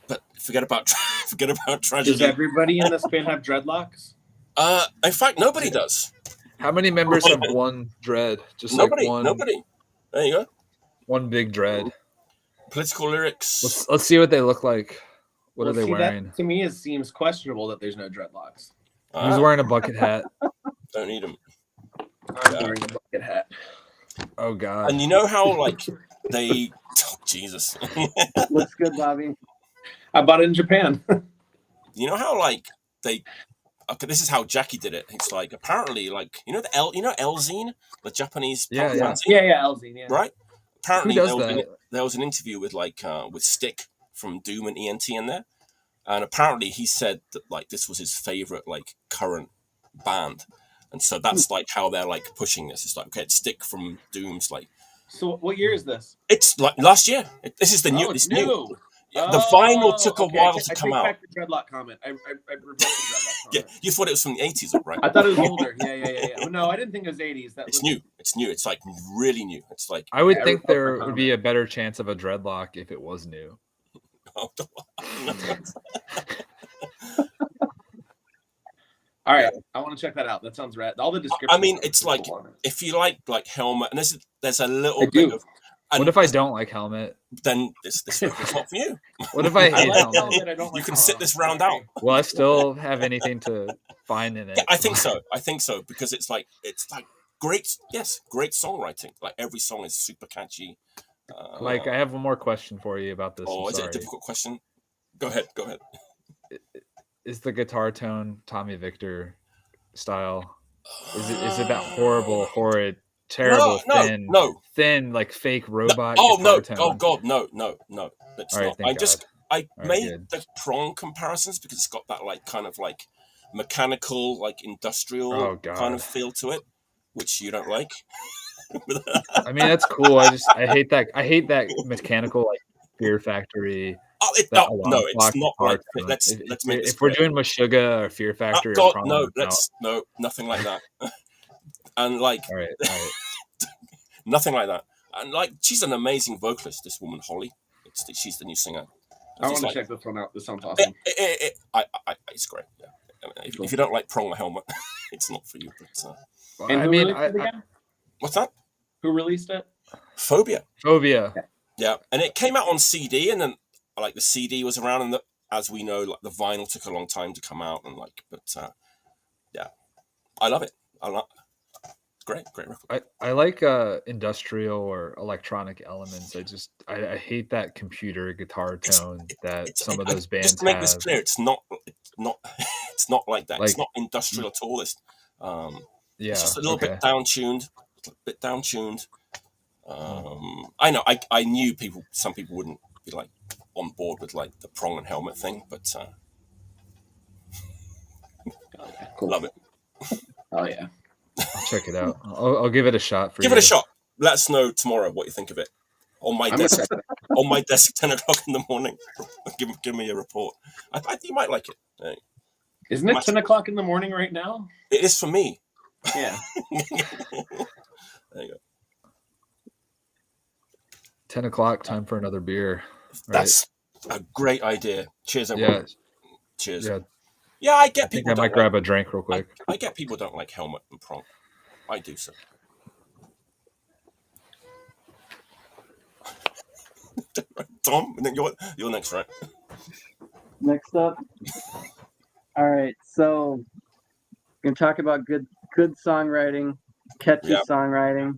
But forget about tragedy. Does everybody in this band have dreadlocks? In fact, nobody does. How many members have one dread? Just nobody. Like one. Nobody. There you go. One big dread. Political lyrics. Let's see what they look like. What are they wearing? That, to me, it seems questionable that there's no dreadlocks. He's wearing a bucket hat. Don't need them. I'm wearing a bucket hat. Oh God! And you know how like they? Oh, Jesus. Looks good, Bobby. I bought it in Japan. You know how like they? Okay, this is how Jackie did it. It's like apparently like Elzine, the Japanese fanzine? Yeah, Elzine, yeah. Right. Apparently Who does there was an interview with with Stick from Doom and ENT in there, and apparently he said that like this was his favorite like current band, and so that's like how they're like pushing this. It's like, okay, it's Stick from Doom's like. So what year is this? It's like last year. This is the new. It's new. Yeah, the vinyl took a while to come out. I take back the dreadlock comment. I revoked the dreadlock comment. Yeah, you thought it was from the 80s, right? I thought it was older. Yeah. No, I didn't think it was 80s. It's new. It's new. It's like really new. It's like I would think there would be a better chance of a dreadlock if it was new. All right, I want to check that out. That sounds rad. All the descriptions. I mean, it's like if you like Helmet, and there's a little bit of. What if I don't like Helmet? Then this is not for you. What if I hate Helmet? You can sit this round out. Will I still have anything to find in it? Yeah, I think so because it's like great songwriting. Like every song is super catchy. I have one more question for you about this. Oh, is it a difficult question? Go ahead. Is the guitar tone Tommy Victor style? Is it that horrible, horrid, terrible, thin, like fake robot? No! Tone? Oh God, no! It's right, not. I made good. the prong comparisons because it's got that like kind of like mechanical, like industrial kind of feel to it, which you don't like. I mean, that's cool. I hate that. I hate that mechanical like Fear Factory. It's not like let's make this if we're doing Meshuggah or Fear Factory. God, no, nothing like that. And like, all right. nothing like that. And like, she's an amazing vocalist. This woman, Holly. She's the new singer. I want to check this one out. This sounds awesome. It's great. Yeah. If you don't like Prong or Helmet, it's not for you. But, and what's that? Who released it? Phobia. Yeah, and it came out on CD, and then like the CD was around, and as we know, like the vinyl took a long time to come out, and like, but I love it. Great record. I like industrial or electronic elements. I hate that computer guitar tone that some of those bands just to make have. this clear, it's not like that. It's not industrial at all. It's just a little bit down tuned. I know. I knew some people wouldn't be like on board with like the Prong and Helmet thing, but cool. Love it. Oh yeah. I'll check it out. I'll give it a shot for you. Give it a shot. Let us know tomorrow what you think of it. On my desk, 10 o'clock in the morning. give me a report. I think you might like it. Isn't it 10 o'clock in the morning right now? It is for me. Yeah. There you go. 10 o'clock, time for another beer. That's a great idea. Cheers, everyone. Yeah. Cheers. Yeah, I get people. I might grab a drink real quick. I get people don't like Helmet and Prong. I do so. Tom, and then you're next, right? Next up. All right, so we're gonna talk about good songwriting, catchy songwriting.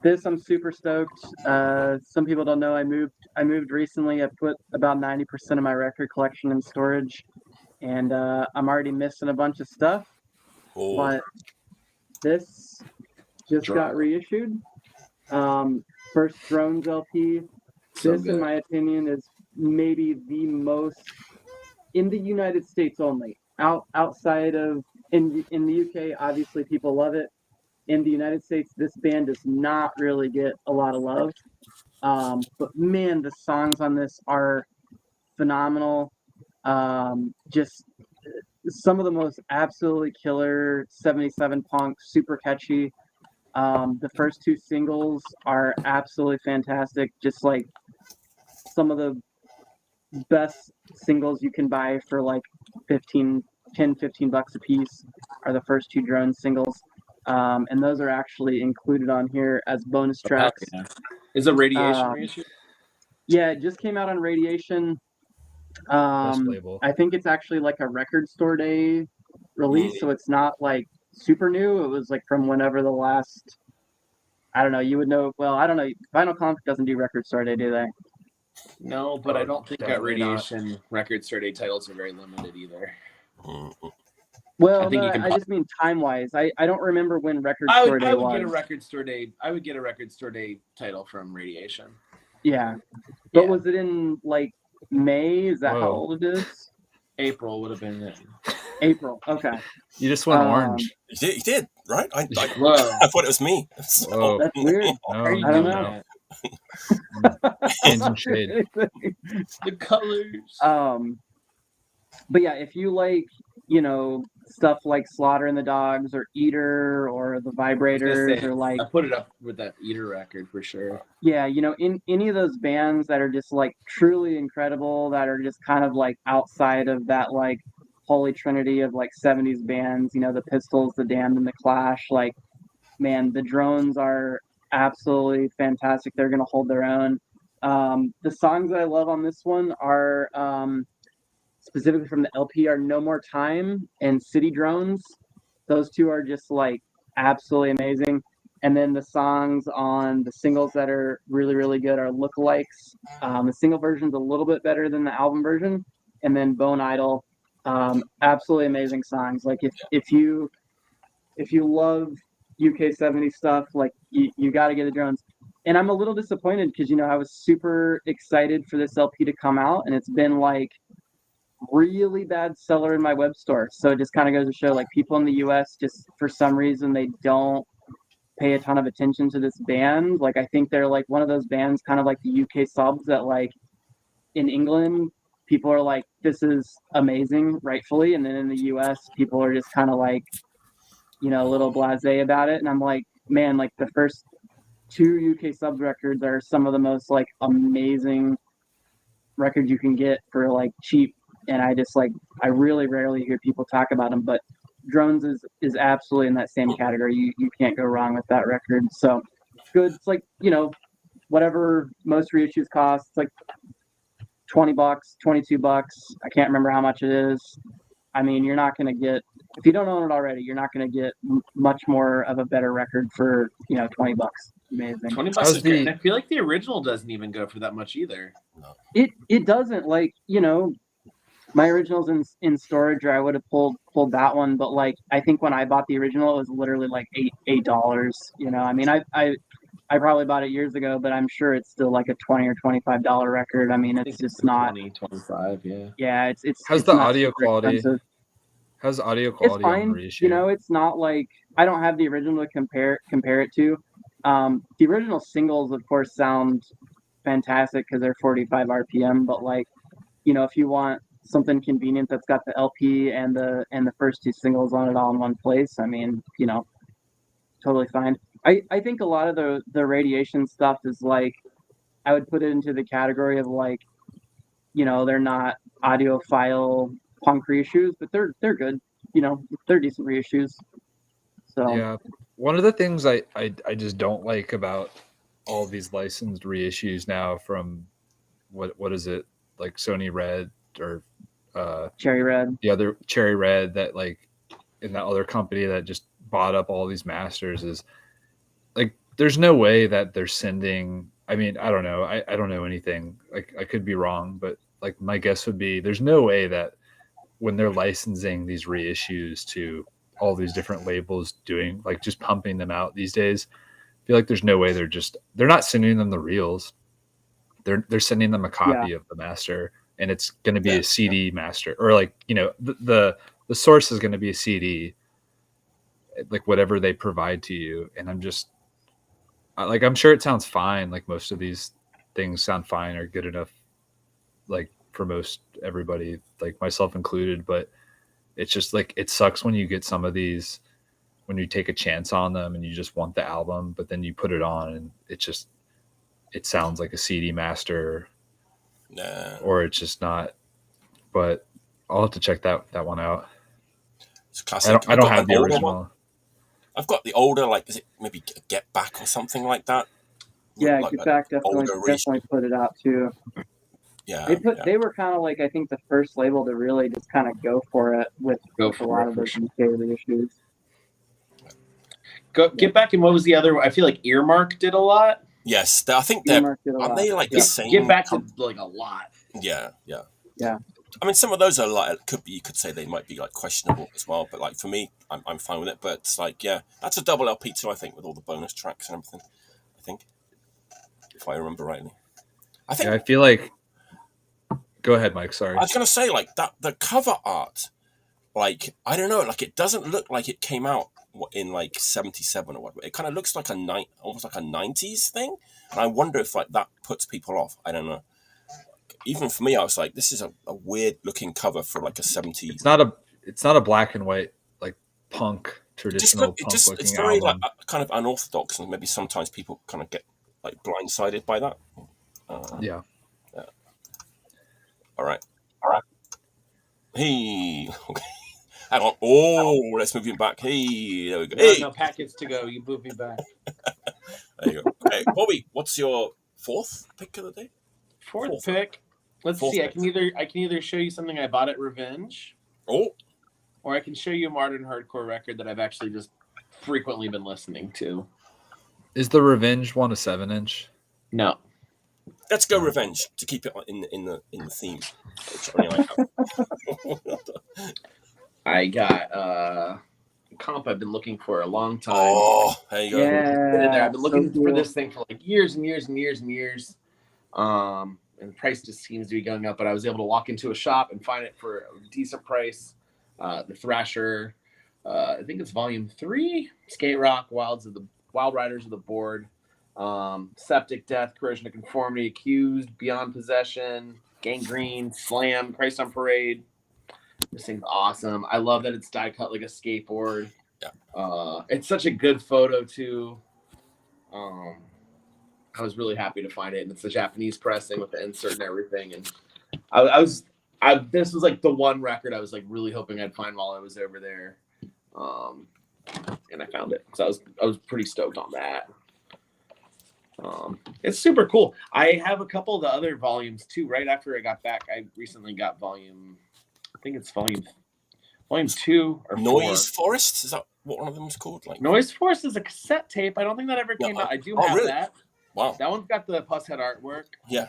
This I'm super stoked. Some people don't know I moved recently. I put about 90% of my record collection in storage, and I'm already missing a bunch of stuff. Oh. But this just got reissued. First Drones LP This, in my opinion, is maybe the most in the United States only. Outside of in the UK, obviously people love it. In the United States, this band does not really get a lot of love. But man, the songs on this are phenomenal. Just some of the most absolutely killer 77 punk, super catchy. The first two singles are absolutely fantastic. Just like some of the best singles you can buy for like 15 bucks a piece are the first two drone singles. And those are actually included on here as bonus tracks. Yeah. Is it Radiation reissue? Yeah, it just came out on Radiation. label. I think it's actually like a record store day release, so it's not like super new. It was like from whenever the last, I don't know, you would know. Well, I don't know. Vinyl Conflict doesn't do record store day, do they? No, but I don't think that definitely Radiation record store day titles are very limited either. Well, I think no, you can I just mean time-wise. I don't remember when record I store would, day I would was. get a record store day. I would get a record store day title from Radiation. Yeah. But Yeah. was it in like May? Is that how Whoa. old it is? April would have been it. April. Okay. You just went orange. You did, right? I Whoa. I thought it was me. Whoa. That's weird. No, How are you I don't doing know. that? Changing shade. The colors. But yeah, if you like, you know, stuff like Slaughter and the Dogs or Eater or the Vibrators or like, I put it up with that Eater record for sure. yeah, you know, in any of those bands that are just like truly incredible, that are just kind of like outside of that like holy trinity of like 70s bands, you know, the Pistols, the Damned, and the Clash, like, man, the Drones are absolutely fantastic. They're going to hold their own. The songs that I love on this one are specifically from the LP are No More Time and City Drones. Those two are just like absolutely amazing. And then the songs on the singles that are really, really good are Lookalikes. The single version's a little bit better than the album version. And then Bone Idol, absolutely amazing songs. Like if you love UK 70 stuff, like you got to get the Drones. And I'm a little disappointed because, you know, I was super excited for this LP to come out, and it's been like really bad seller in my web store. So it just kind of goes to show, like, people in the US just for some reason they don't pay a ton of attention to this band. Like, I think they're like one of those bands, kind of like the UK subs, that like in England people are like, this is amazing, rightfully, and then in the US people are just kind of like, you know, a little blasé about it. And I'm like, man, like the first two UK subs records are some of the most like amazing records you can get for like cheap. And I really rarely hear people talk about them, but Drones is absolutely in that same category. You can't go wrong with that record. So good. It's like, you know, whatever most reissues cost, it's like $20, $22. I can't remember how much it is. I mean, you're not going to get, if you don't own it already, you're not going to get much more of a better record for, you know, $20. Amazing. $20 is great. And I feel like the original doesn't even go for that much either. It doesn't, like, you know, my original's in storage, or I would have pulled that one, but like I think when I bought the original, it was literally like $8. You know, I mean, I probably bought it years ago, but I'm sure it's still like a $20 or $25 record. I mean, it's just not 20, 25, yeah. Yeah, it's How's it's the not audio super quality? expensive. How's the audio It's quality on fine. the reissue? You know, it's not like, I don't have the original to compare it to. The original singles, of course, sound fantastic because they're 45 RPM. But like, you know, if you want something convenient that's got the LP and the first two singles on it all in one place, I mean, you know, totally fine. I think a lot of the Radiation stuff is like, I would put it into the category of like, you know, they're not audiophile punk reissues, but they're good. You know, they're decent reissues. So yeah, one of the things I just don't like about all these licensed reissues now from what is it, like Sony Red or Cherry Red, the other Cherry Red, that like in that other company that just bought up all these masters, is like there's no way that they're sending. I mean, I don't know. I don't know anything. Like, I could be wrong, but like my guess would be there's no way that when they're licensing these reissues to all these different labels, doing like just pumping them out these days, I feel like there's no way they're not sending them the reels. they're sending them a copy of the master, and it's going to be a CD master, or like, you know, the source is going to be a CD, like whatever they provide to you. And I'm just like, I'm sure it sounds fine. Like most of these things sound fine or good enough, like for most everybody, like myself included. But it's just like, it sucks when you get some of these, when you take a chance on them and you just want the album, but then you put it on and it sounds like a CD master, or it's just not. But I'll have to check that one out. It's classic. I don't have the original one. I've got the older, like, is it maybe Get Back or something like that? Yeah, like Get Back definitely put it out too. Yeah, they were kind of like, I think, the first label to really just kind of go for it with a lot of those UK reissues. Get Back, and what was the other? I feel like Earmark did a lot. Yes, I think aren't they like the same? Get Back did like a lot. Yeah. I mean, some of those are like, you could say they might be like questionable as well, but like for me, I'm fine with it. But it's like, that's a double LP too, I think, with all the bonus tracks and everything. I think, if I remember rightly. I think. I feel like. Go ahead, Mike. Sorry. I was gonna say, like, that the cover art, like, I don't know, like it doesn't look like it came out in like 77 or whatever. It kind of looks like almost like a 90s thing, and I wonder if like that puts people off. I don't know. Even for me, I was like, this is a weird looking cover for like a 70s. It's not a black and white like punk traditional punk looking it's very album. like kind of unorthodox, and maybe sometimes people kind of get like blindsided by that. Yeah. All right. Hey, okay. Hang on. Oh, let's move him back. Hey, there we go. Hey, no packets to go. You move me back. There you go. Okay, Bobby, what's your fourth pick of the day? Fourth pick. Let's see. I can either show you something I bought at Revenge. Oh. Or I can show you a modern hardcore record that I've actually just frequently been listening to. Is the Revenge one a 7-inch? No. Let's go Revenge to keep it in the theme. I got a comp I've been looking for a long time. Oh, there you go. Yeah, I've been looking for this thing for like years and years and years and years. And the price just seems to be going up, but I was able to walk into a shop and find it for a decent price. The Thrasher, I think it's volume 3, Skate Rock, Wild Riders of the Board, Septic Death, Corrosion of Conformity, Accused, Beyond Possession, Gangrene, Slam, Christ on Parade. This thing's awesome. I love that it's die cut like a skateboard. Yeah. It's such a good photo too. I was really happy to find it, and it's the Japanese pressing with the insert and everything. And this was like the one record I was like really hoping I'd find while I was over there, and I found it. So I was pretty stoked on that. It's super cool. I have a couple of the other volumes too. Right after I got back, I recently got volume 2 or Noise 4. Forest, is that what one of them is called? Like Noise Forest is a cassette tape. I don't think that ever came out. I do have really? that. Wow. That one's got the Pusshead artwork. Yeah.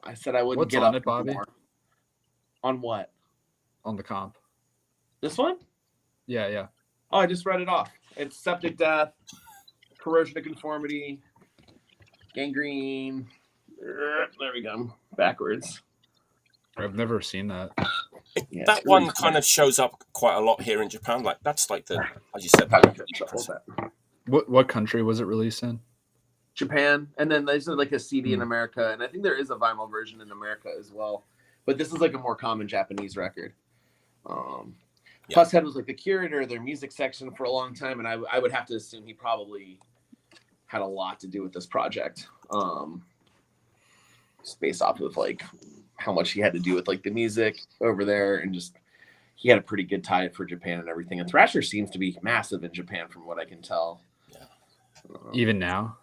I said I wouldn't What's get on up it, Bobby? more. On what? On the comp. This one? Yeah. Oh, I just read it off. It's Septic Death, Corrosion of Conformity, Gangrene. There we go. Backwards. I've never seen that. Yeah, that one kind of shows up quite a lot here in Japan. Like that's like the, as you said, What country was it released in? Japan, and then there's like a CD in America, and I think there is a vinyl version in America as well. But this is like a more common Japanese record. Pusshead was like the curator of their music section for a long time, and I would have to assume he probably had a lot to do with this project. Just based off of like how much he had to do with like the music over there, and just he had a pretty good tie for Japan and everything. And Thrasher seems to be massive in Japan from what I can tell. Yeah. Even now?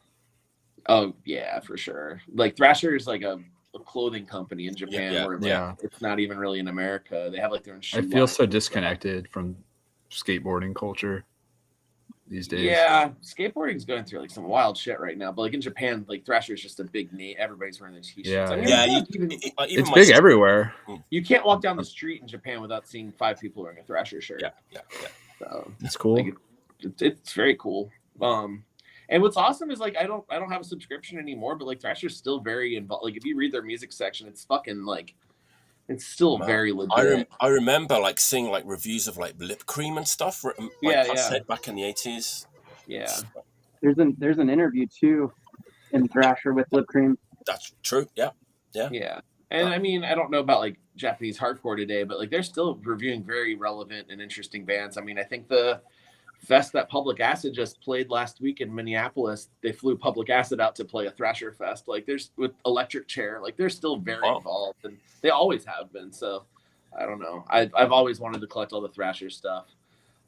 Oh yeah, for sure. Like Thrasher is like a clothing company in Japan where it's not even really in America. They have like their own shoe I feel line. so disconnected from skateboarding culture these days. Yeah, skateboarding's going through like some wild shit right now. But like in Japan, like Thrasher is just a big name. Everybody's wearing their t-shirts. Yeah, I mean, even it's big everywhere. You can't walk down the street in Japan without seeing 5 people wearing a Thrasher shirt. Yeah. So it's cool. like, it's very cool. And what's awesome is like I don't have a subscription anymore, but like Thrasher's still very involved. Like if you read their music section, it's fucking like it's still very legit. I remember like seeing like reviews of like Lip Cream and stuff, like cassette back in the 80s. Yeah. There's an interview too in Thrasher with Lip Cream. That's true. Yeah. And I mean, I don't know about like Japanese hardcore today, but like they're still reviewing very relevant and interesting bands. I mean, I think the fest that Public Acid just played last week in Minneapolis, they flew Public Acid out to play a Thrasher fest. Like there's with Electric Chair, like they're still very involved, and they always have been. So I don't know. I've always wanted to collect all the Thrasher stuff.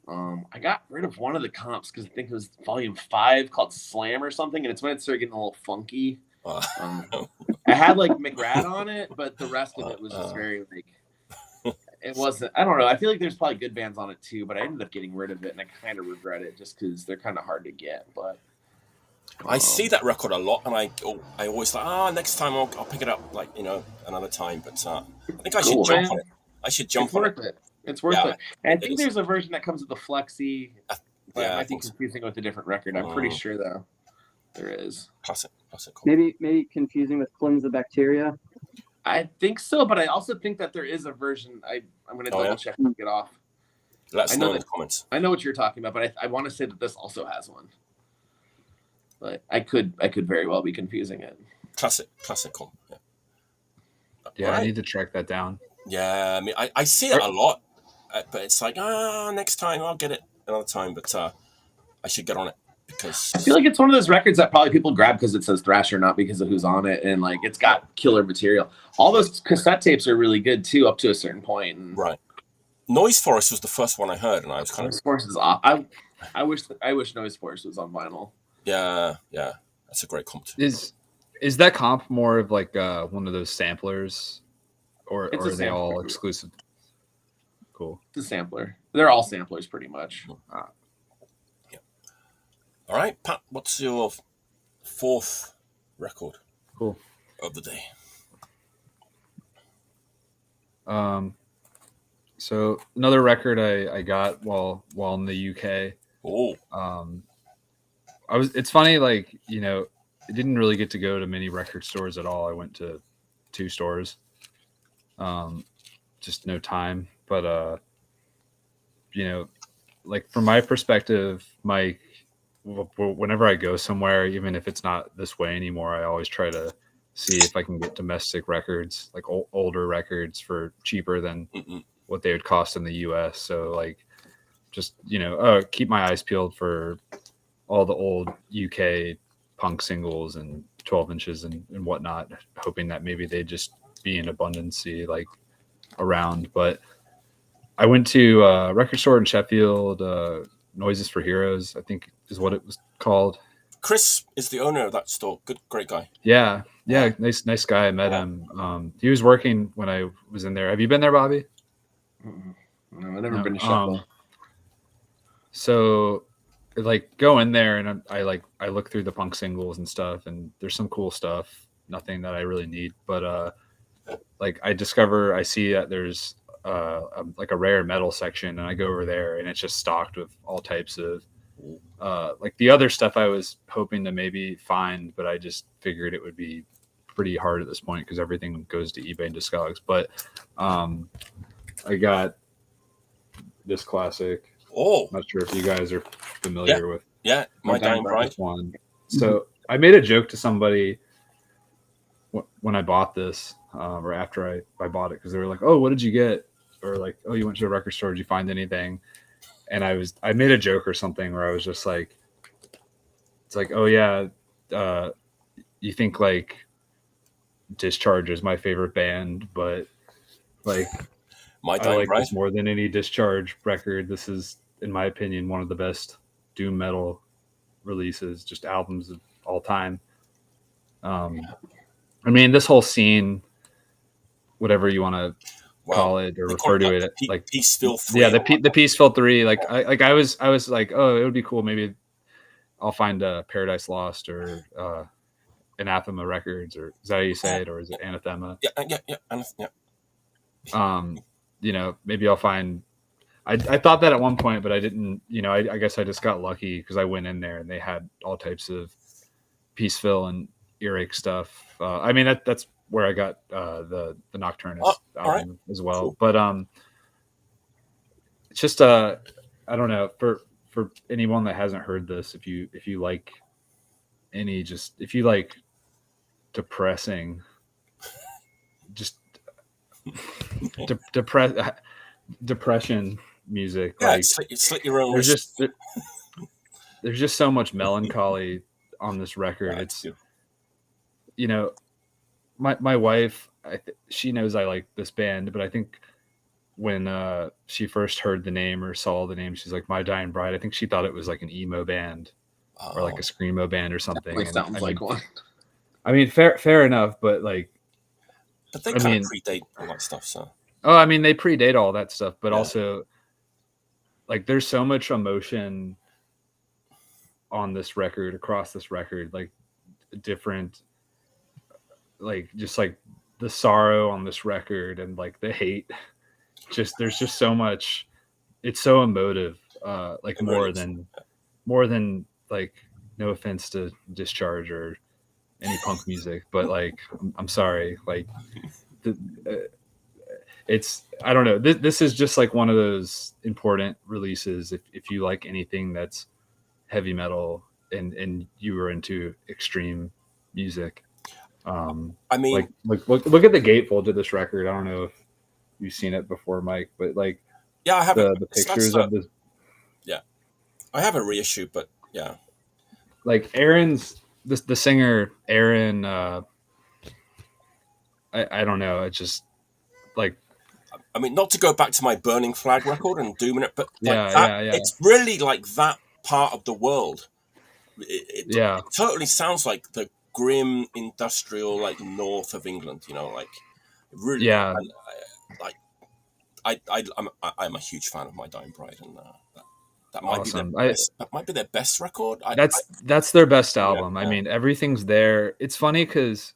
I got rid of one of the comps because I think it was volume 5 called Slam or something, and it's when it started getting a little funky. I had like McRad on it, but the rest of it was just very like it wasn't. I don't know. I feel like there's probably good bands on it too, but I ended up getting rid of it, and I kind of regret it just because they're kind of hard to get. But I see that record a lot, and I always like, next time I'll pick it up, like another time. But I think I should jump on it. I should jump on it. It's worth it. And I think there's a version that comes with the flexi. But I think confusing with a different record. I'm pretty sure though there is. Classic. Maybe confusing with Cleanse the Bacteria. I think so, but I also think that there is a version. I'm going to double check and get off. Let us know in the comments. I know what you're talking about, but I want to say that this also has one. But I could very well be confusing it. Classical. Yeah, right. I need to track that down. Yeah, I mean, I see it a lot, but it's like, next time I'll get it another time, but I should get on it. Because I feel like it's one of those records that probably people grab because it says Thrasher, not because of who's on it, and like it's got killer material. All those cassette tapes are really good too, up to a certain point. And right. Noise Forest was the first one I heard, and I was kind Noise Forest is off. I wish Noise Forest was on vinyl. Yeah, that's a great comp. Is that comp more of like one of those samplers, or are they all exclusive? Cool. It's a sampler. They're all samplers, pretty much. All right, Pat, what's your 4th record of the day? So another record I got while in the UK. It's funny, like, I didn't really get to go to many record stores at all. I went to 2 stores. Just no time. But like from my perspective, Mike, whenever I go somewhere, even if it's not this way anymore, I always try to see if I can get domestic records, like older records, for cheaper than what they would cost in the US. So like, just, keep my eyes peeled for all the old UK punk singles and 12 inches and whatnot, hoping that maybe they just be in abundancy, like around. But I went to a record store in Sheffield, Noises for Heroes, I think is what it was called. Chris is the owner of that store. Great guy. Yeah, nice guy. I met him. He was working when I was in there. Have you been there, Bobby? No, I've never been to Sheffield. So, like, go in there and I look through the punk singles and stuff, and there's some cool stuff. Nothing that I really need, but like I see that there's like a rare metal section, and I go over there and it's just stocked with all types of like the other stuff I was hoping to maybe find, but I just figured it would be pretty hard at this point because everything goes to eBay and Discogs. But I got this classic. I'm not sure if you guys are familiar with. Yeah, My Dying Bride one. So I made a joke to somebody when I bought this, or after I bought it, because they were like, "Oh, what did you get?" Or like, "Oh, you went to a record store. Did you find anything?" And I made a joke or something where I was just like, "It's like, oh yeah, you think like Discharge is my favorite band, but like My I Dying like Bride this more than any Discharge record. This is, in my opinion, one of the best doom metal releases, just albums of all time." I mean, this whole scene, whatever you want to call it or refer to it, like Peaceville 3. Yeah, the Peaceville 3. Like I was like, oh, it would be cool. Maybe I'll find Paradise Lost or Anathema Records, or is that how you say it, or is it Anathema? Yeah. Maybe I'll find I thought that at one point, but I didn't. You know, I guess I just got lucky because I went in there and they had all types of Peaceville and earache stuff. I mean, that's where I got the Nocturnus album as well. Cool. But it's just I don't know, for anyone that hasn't heard this, if you like if you like depressing, just depression music, yeah, like slit your own. There's just so much melancholy on this record. It's, you know, my wife, she knows I like this band, but I think when she first heard the name or saw the name, she's like, My Dying Bride. I think she thought it was like an emo band or like a screamo band or something. Definitely sounds like one. I mean, fair enough, but like, but they kind of predate all that stuff, so. Oh, I mean, they predate all that stuff, but also, like, there's so much emotion on this record, across this record, like different, like just like the sorrow on this record and like the hate. Just there's just so much. It's so emotive, like more than like, no offense to Discharge or any punk music, but like I'm sorry, like it's, I don't know. This is just like one of those important releases if you like anything that's heavy metal and you were into extreme music. I mean, like look at the gatefold to this record. I don't know if you've seen it before, Mike, but like, yeah, I have the pictures of this. Yeah, I have a reissue, but yeah, like Aaron's the singer Aaron. I don't know. It's just like, I mean, not to go back to my Burning Flag record and dooming it, but like yeah. It's really like that part of the world. It totally sounds like the grim industrial, like north of England. You know, like really. Yeah. I'm a huge fan of My Dying Bride, and that might awesome. be that might be their best record. That's their best album. Yeah. I mean, everything's there. It's funny because,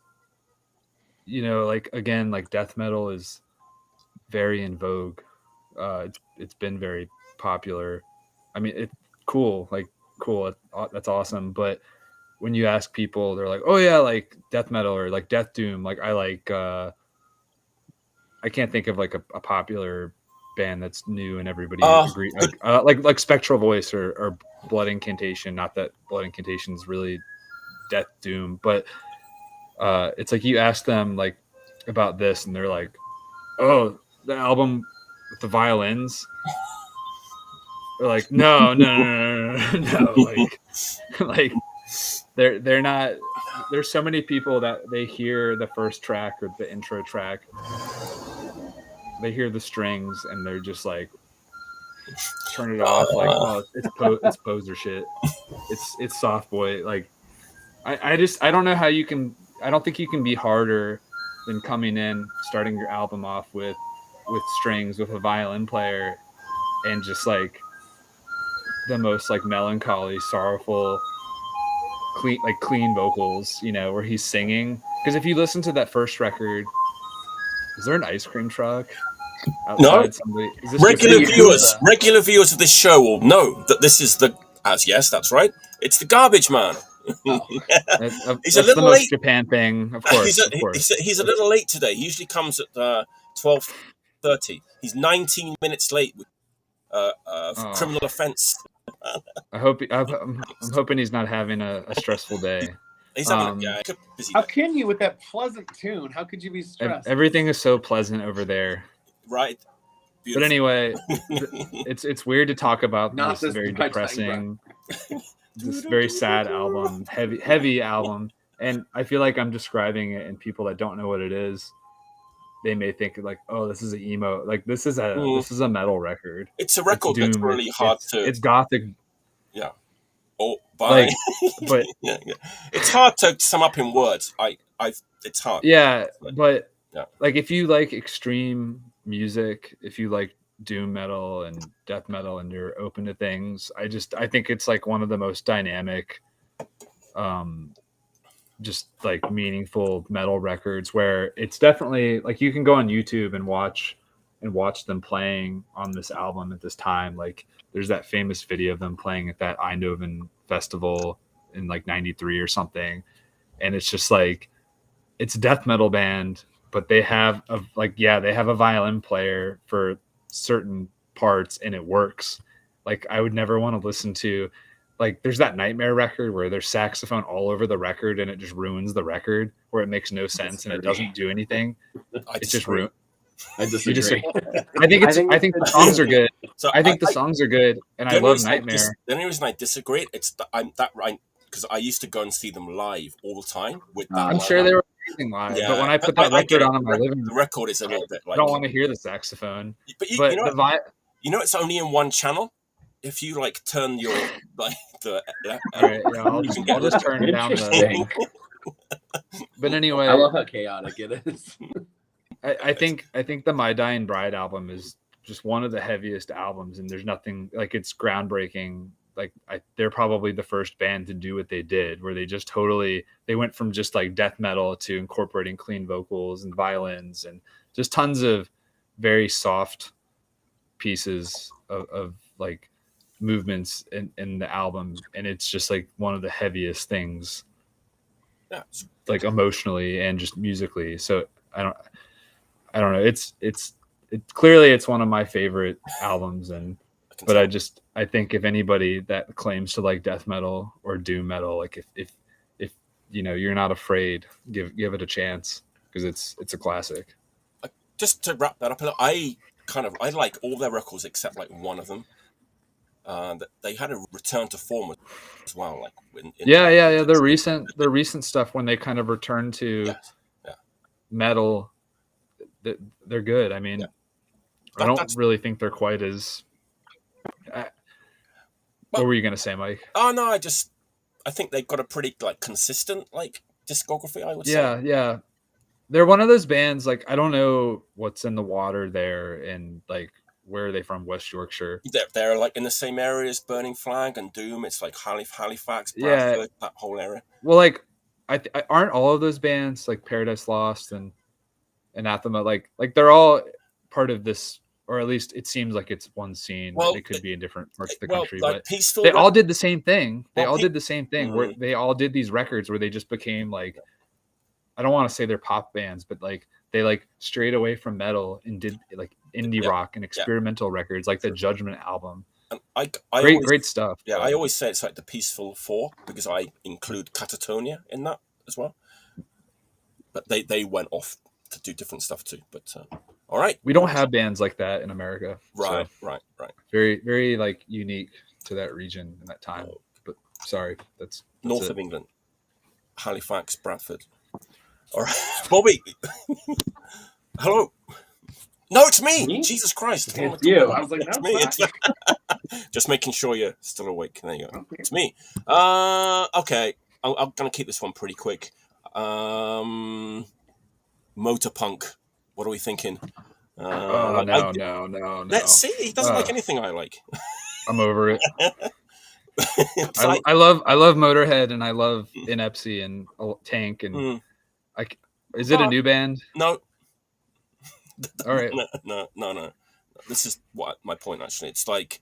you know, like again, like death metal is very in vogue. It's been very popular. I mean, it's cool. That's awesome. But when you ask people, they're like, "Oh yeah, like death metal or like death doom." Like I like. I can't think of like a popular band that's new and everybody agree. Like Spectral Voice or Blood Incantation. Not that Blood Incantation is really death doom, but it's like you ask them like about this, and they're like, "Oh, the album with the violins." They're like, no. Like they're not. There's so many people that they hear the first track or the intro track, they hear the strings and they're just like, turn it off. Like, oh, it's poser shit. It's soft boy. Like, I don't know how you can. I don't think you can be harder than coming in, starting your album off with strings, with a violin player, and just the most like melancholy, sorrowful, clean vocals, you know, where he's singing. Because if you listen to that first record, is there an ice cream truck outside? No. Regular viewers of this show will know that this is yes, that's right. It's the Garbage Man. He's a little late. Japan thing, of course. He's a little late today. He usually comes at 12:30. He's 19 minutes late with criminal offence. I'm hoping he's not having a stressful day. He's having a busy day. How can you with that pleasant tune? How could you be stressed? Everything is so pleasant over there. Right. Beautiful. But anyway, it's weird to talk about this very depressing, this very sad album, heavy album, and I feel like I'm describing it, and people that don't know what it is, they may think like, oh, this is an emo. Like this is a metal record. It's a record that's really hard to. It's gothic. Yeah. Oh, but yeah. It's hard to sum up in words. It's hard. Yeah, but like if you like extreme music, if you like doom metal and death metal, and you're open to things, I think it's like one of the most dynamic, just like meaningful metal records, where it's definitely like you can go on YouTube and watch and watched them playing on this album at this time. Like there's that famous video of them playing at that Eindhoven festival in like 93 or something. And it's just like, it's a death metal band, but they have they have a violin player for certain parts and it works. Like I would never want to listen to, like there's that Nightmare record where there's saxophone all over the record and it just ruins the record, where it makes no sense and it doesn't do anything. It's just ruined. I disagree. I think the songs are good. So I think the songs are good, and I love Nightmare. The only reason I disagree, I'm that right, because I used to go and see them live all the time with that. I'm sure they were amazing live, but when I put that record on in my living room, the record is a little bit like, I don't want to hear the saxophone. But you know it's only in one channel. If you like turn your like the all right, yeah, I'll just turn it down. But anyway, I love how chaotic it is. I think the My Dying Bride album is just one of the heaviest albums, and there's nothing like, it's groundbreaking. Like they're probably the first band to do what they did, where they just they went from just like death metal to incorporating clean vocals and violins and just tons of very soft pieces of like movements in the album, and it's just like one of the heaviest things, like emotionally and just musically. So I don't know. It's clearly it's one of my favorite albums, but I think if anybody that claims to like death metal or doom metal, like if you know you're not afraid, give it a chance, because it's a classic. Just to wrap that up, I like all their records except like one of them. They had a return to form as well, like the recent stuff, when they kind of returned to metal, they're good. I mean, I don't really think they're quite as. What were you gonna say, Mike? Oh no, I think they've got a pretty like consistent like discography, I would say. Yeah. They're one of those bands, like I don't know what's in the water there, and like where are they from? West Yorkshire. They're like in the same area as Burning Flag and Doom. It's like Halifax, Bradford, that whole area. Well, like I aren't all of those bands like Paradise Lost and Anathema, like they're all part of this, or at least it seems like it's one scene. Well, it could be in different parts of the country, like but they all did the same thing. Where they all did these records where they just became like, I don't want to say they're pop bands, but like they like strayed away from metal and did like indie rock and experimental records, like the Judgment album. And great stuff. Yeah, I always say it's like the Peaceful Four, because I include Catatonia in that as well. But they went off to do different stuff too. But all right, we don't have bands like that in America. Right. Very, very like unique to that region and that time. But sorry, that's north of England, Halifax, Bradford. All right, Bobby. Hello. No, it's me. Jesus Christ. It's you. I was like, it's me. Just making sure you're still awake. There you go. Okay. It's me. Okay. I'm going to keep this one pretty quick. Motorpunk. What are we thinking? No. Let's see. He doesn't like anything I like. I'm over it. I love Motorhead, and I love Inepsy and Tank, and is it a new band? No. All right. No. This is what my point, actually. It's like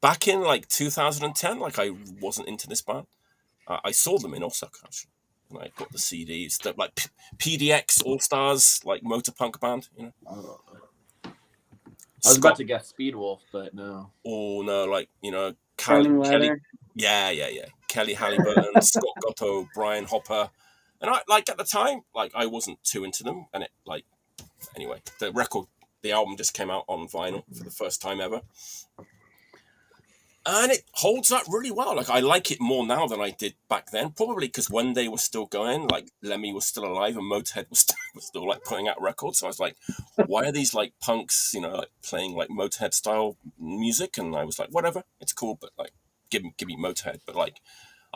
back in like 2010, like I wasn't into this band. I saw them in Osaka, actually. And I got the CDs. They're like PDX All Stars, like Motorpunk band, you know. I was about to guess Speedwolf, but no. Oh no, like, you know, Kelly. Yeah. Kelly Halliburton, Scott Gatto, Brian Hopper. And I like at the time, like I wasn't too into them, and it like anyway, the album just came out on vinyl for the first time ever. And it holds up really well. Like I like it more now than I did back then. Probably because when they were still going, like Lemmy was still alive and Motorhead was still like putting out records. So I was like, why are these like punks, you know, like playing like Motorhead style music? And I was like, whatever, it's cool, but like give me Motorhead. But like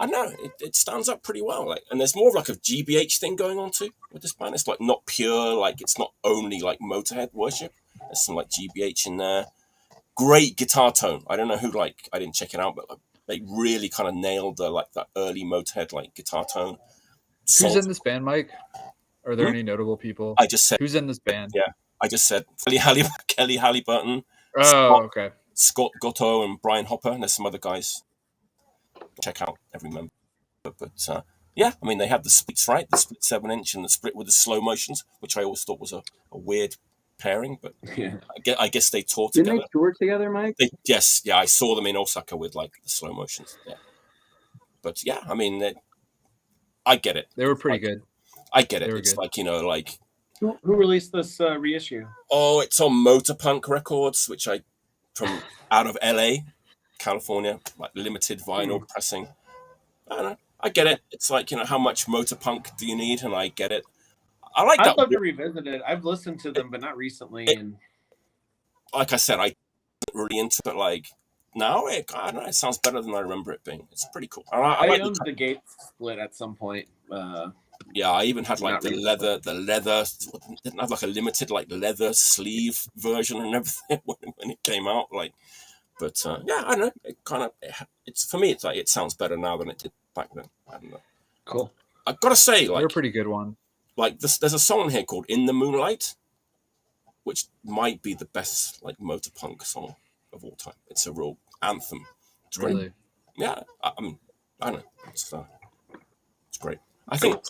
I don't know, it stands up pretty well. Like, and there's more of like a GBH thing going on too with this band. It's like not pure, like it's not only like Motorhead worship. There's some like GBH in there. Great guitar tone. I don't know who I didn't check it out, but they really kind of nailed that early Motorhead like guitar tone. Who's in this band, Mike? Are there any notable people? I just said who's in this band? Yeah. I just said Kelly Halliburton, Oh, okay. Scott Gotto, and Brian Hopper, and there's some other guys. Check out every member. But yeah, I mean, they had the splits, right? The split 7-inch and the split with the slow motions, which I always thought was a weird pairing, but Yeah. I guess they toured Didn't together. they tour together, Mike? Yes, I saw them in Osaka with like the slow motions. Yeah, but yeah, I mean, I get it. They were pretty good. I get it. They were It's good. like, like Who released this reissue? oh, it's on Motorpunk Records, which from out of LA, California, like limited vinyl pressing. I don't know. I get it. It's like, how much Motorpunk do you need? And I get it. I like that. I'd love to revisit it. I've listened to them, but not recently. And like I said, I wasn't really into it. Like now, I don't know. It sounds better than I remember it being. It's pretty cool. I like owned the Gate split at some point. Yeah, I even had like Not the really. leather. Didn't have like a limited like leather sleeve version and everything when it came out. Like, but yeah, I don't know. It kind of it's for me. It's like it sounds better now than it did back then. I don't know. Cool. I've got to say, They're like, a pretty good one. like there's a song here called "In the Moonlight," which might be the best like Motorpunk song of all time. It's a real anthem. It's great. Really. Yeah, I mean, I don't know. It's great. I think,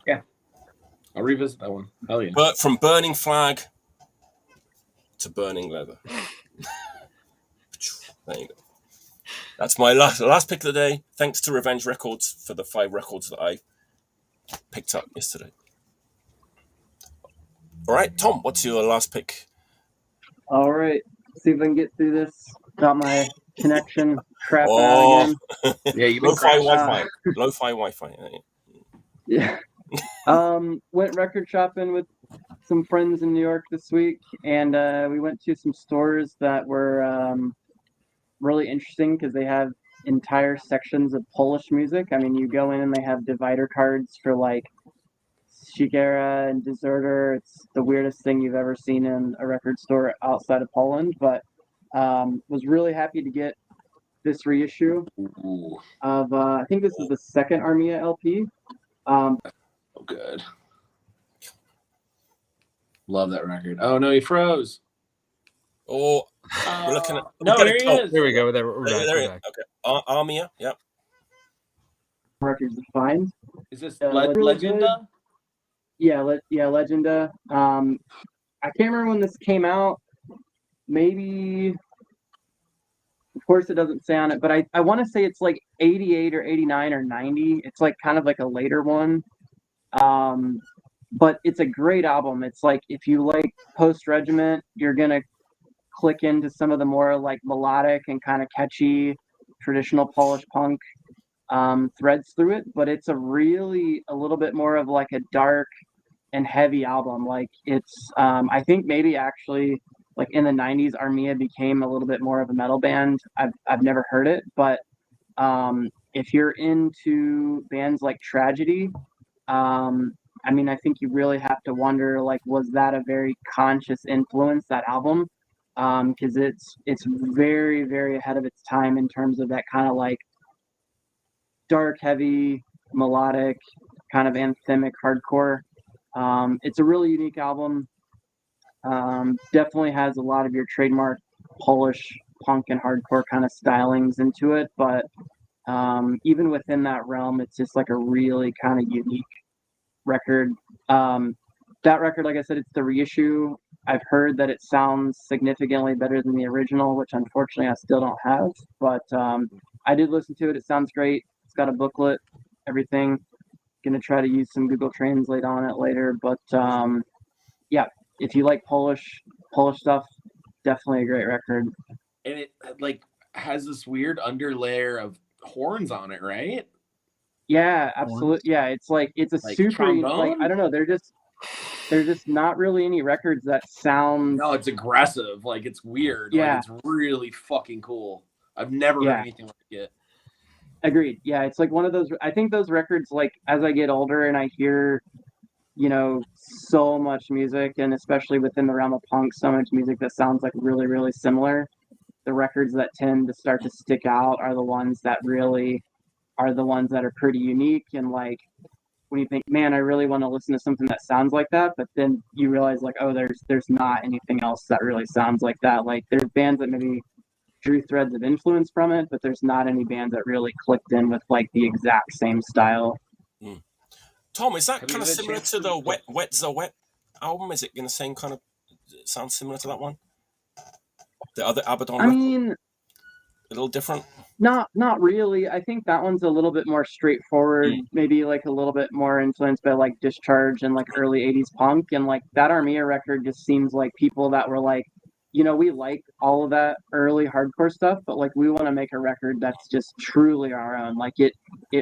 yeah. I'll revisit that one. Hell yeah. But from Burning Flag to Burning Leather. There you go. That's my last pick of the day. Thanks to Revenge Records for the 5 records that I picked up yesterday. All right, Tom, what's your last pick? All right. See if I can get through this. Got my connection crap out again. Yeah, you've been Lo-fi crashing. Wi-Fi. Lo-fi Wi-Fi. Yeah. Went record shopping with some friends in New York this week, and we went to some stores that were really interesting because they have entire sections of Polish music. I mean, you go in and they have divider cards for like Shigera and Deserter. It's the weirdest thing you've ever seen in a record store outside of Poland, but was really happy to get this reissue Ooh, of I think this is the second Armia LP. oh, good. Love that record. Oh no, he froze. Oh, we're looking at. No, we're there he gonna- is. There we go. We're back. There We're he is. back. Okay. Armia. Yep. Records to find. Is this really Legenda? Yeah, Legenda. I can't remember when this came out. Maybe, of course, it doesn't say on it, but I want to say it's like 88 or 89 or 90. It's like kind of like a later one. But it's a great album. It's like if you like Post Regiment, you're gonna click into some of the more like melodic and kind of catchy traditional Polish punk threads through it. But it's a little bit more of like a dark and heavy album. Like it's I think maybe actually like in the 90s Armia became a little bit more of a metal band. I've never heard it, but if you're into bands like Tragedy, I mean, I think you really have to wonder, like, was that a very conscious influence, that album? Because it's very, very ahead of its time in terms of that kind of like dark, heavy, melodic, kind of anthemic hardcore. It's a really unique album. Definitely has a lot of your trademark Polish punk and hardcore kind of stylings into it, but even within that realm, it's just like a really kind of unique record. That record, like I said, it's the reissue. I've heard that it sounds significantly better than the original, which unfortunately I still don't have, but I did listen to it. It sounds great. It's got a booklet, everything. Gonna try to use some Google Translate on it later, but yeah, if you like Polish stuff, definitely a great record. And it like has this weird underlayer of horns on it, right? Yeah, absolutely. Yeah, it's like it's a Like super trombone? like I don't know. They're just not really any records that sound. No, it's aggressive. Like it's weird. Yeah. Like it's really fucking cool. I've never heard anything like it. Agreed. Yeah, it's like one of those. I think those records, like as I get older and I hear, so much music, and especially within the realm of punk, so much music that sounds like really, really similar. The records that tend to start to stick out are the ones that really are the ones that are pretty unique and like when you think, man, I really want to listen to something that sounds like that, but then you realize like, oh, there's not anything else that really sounds like that. Like there's bands that maybe drew threads of influence from it, but there's not any bands that really clicked in with like the exact same style. Tom, is that Have you kind of had a similar chance to to- the Wet the Wet album? Is it in the same kind of sound similar to that one? The other Abaddon I record? mean, A little different? not really. I think that one's a little bit more straightforward, maybe like a little bit more influenced by like Discharge and like early 80s punk. And like that Armia record just seems like people that were like, you know, we like all of that early hardcore stuff, but like we want to make a record that's just truly our own. Like it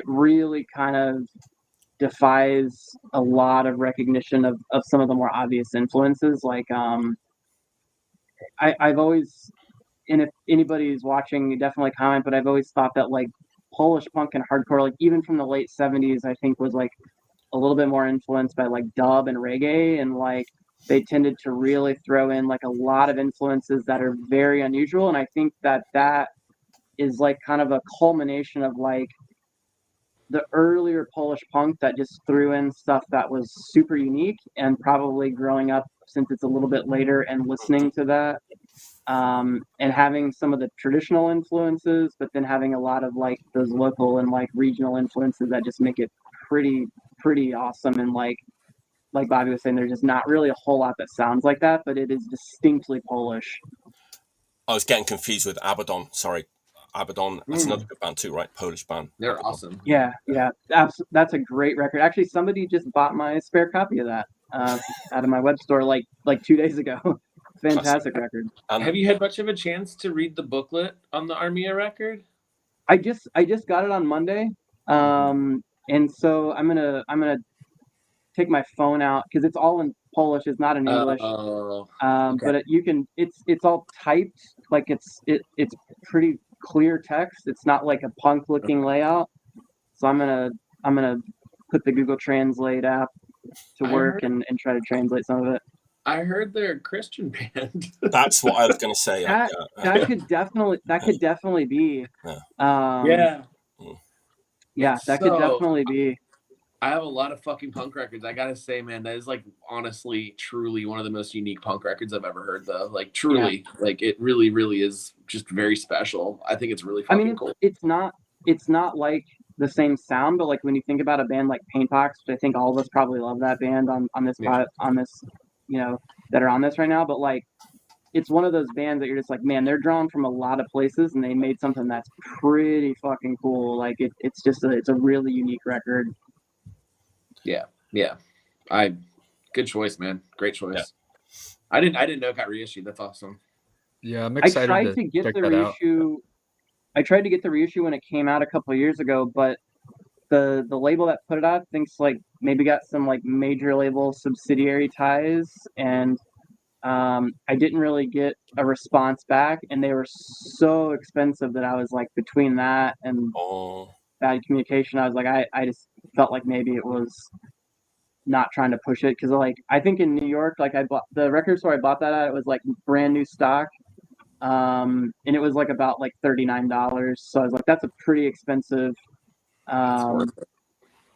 really kind of defies a lot of recognition of some of the more obvious influences. Like I've always, and if anybody's watching, definitely comment, but I've always thought that like Polish punk and hardcore, like even from the late 70s, I think was like a little bit more influenced by like dub and reggae, and like they tended to really throw in like a lot of influences that are very unusual. And I think that is like kind of a culmination of like the earlier Polish punk that just threw in stuff that was super unique, and probably growing up since it's a little bit later and listening to that, and having some of the traditional influences, but then having a lot of like those local and like regional influences that just make it pretty awesome. And like Bobby was saying, there's just not really a whole lot that sounds like that, but it is distinctly Polish. I was getting confused with Abaddon. Sorry. Abaddon, that's another good band too, right? Polish band. They're Abaddon. awesome. Yeah. That's a great record. Actually, somebody just bought my spare copy of that out of my web store like 2 days ago. Fantastic record. Have you had much of a chance to read the booklet on the Armia record? I just got it on Monday, and so I'm gonna take my phone out because it's all in Polish. It's not in English. Okay. But it's all typed. Like it's pretty clear text. It's not like a punk looking layout. So I'm gonna put the Google Translate app to work and try to translate some of it. I heard they're a Christian band. That's what I was going to say. That could definitely be. Yeah. That could definitely be. I have a lot of fucking punk records. I gotta say, man, that is like honestly, truly one of the most unique punk records I've ever heard. Though, like truly, like it really, really is just very special. I think it's really fucking cool. It's not like the same sound, but like when you think about a band like Paintbox, which I think all of us probably love that band on this you know, that are on this right now, but like it's one of those bands that you're just like, man, they're drawn from a lot of places and they made something that's pretty fucking cool. Like it's a really unique record. Yeah. Good choice, man. Great choice. Yeah. I didn't know it got reissued. That's awesome. Yeah, I'm excited I tried to get the reissue. I tried to get the reissue when it came out a couple of years ago, but the label that put it out thinks like maybe got some like major label subsidiary ties, and I didn't really get a response back, and they were so expensive that I was like, between that and bad communication, I was like, I just felt like maybe it was not trying to push it, because like I think in New York, like I bought the record store I bought that at, it was like brand new stock, and it was like about like $39. So I was like, that's a pretty expensive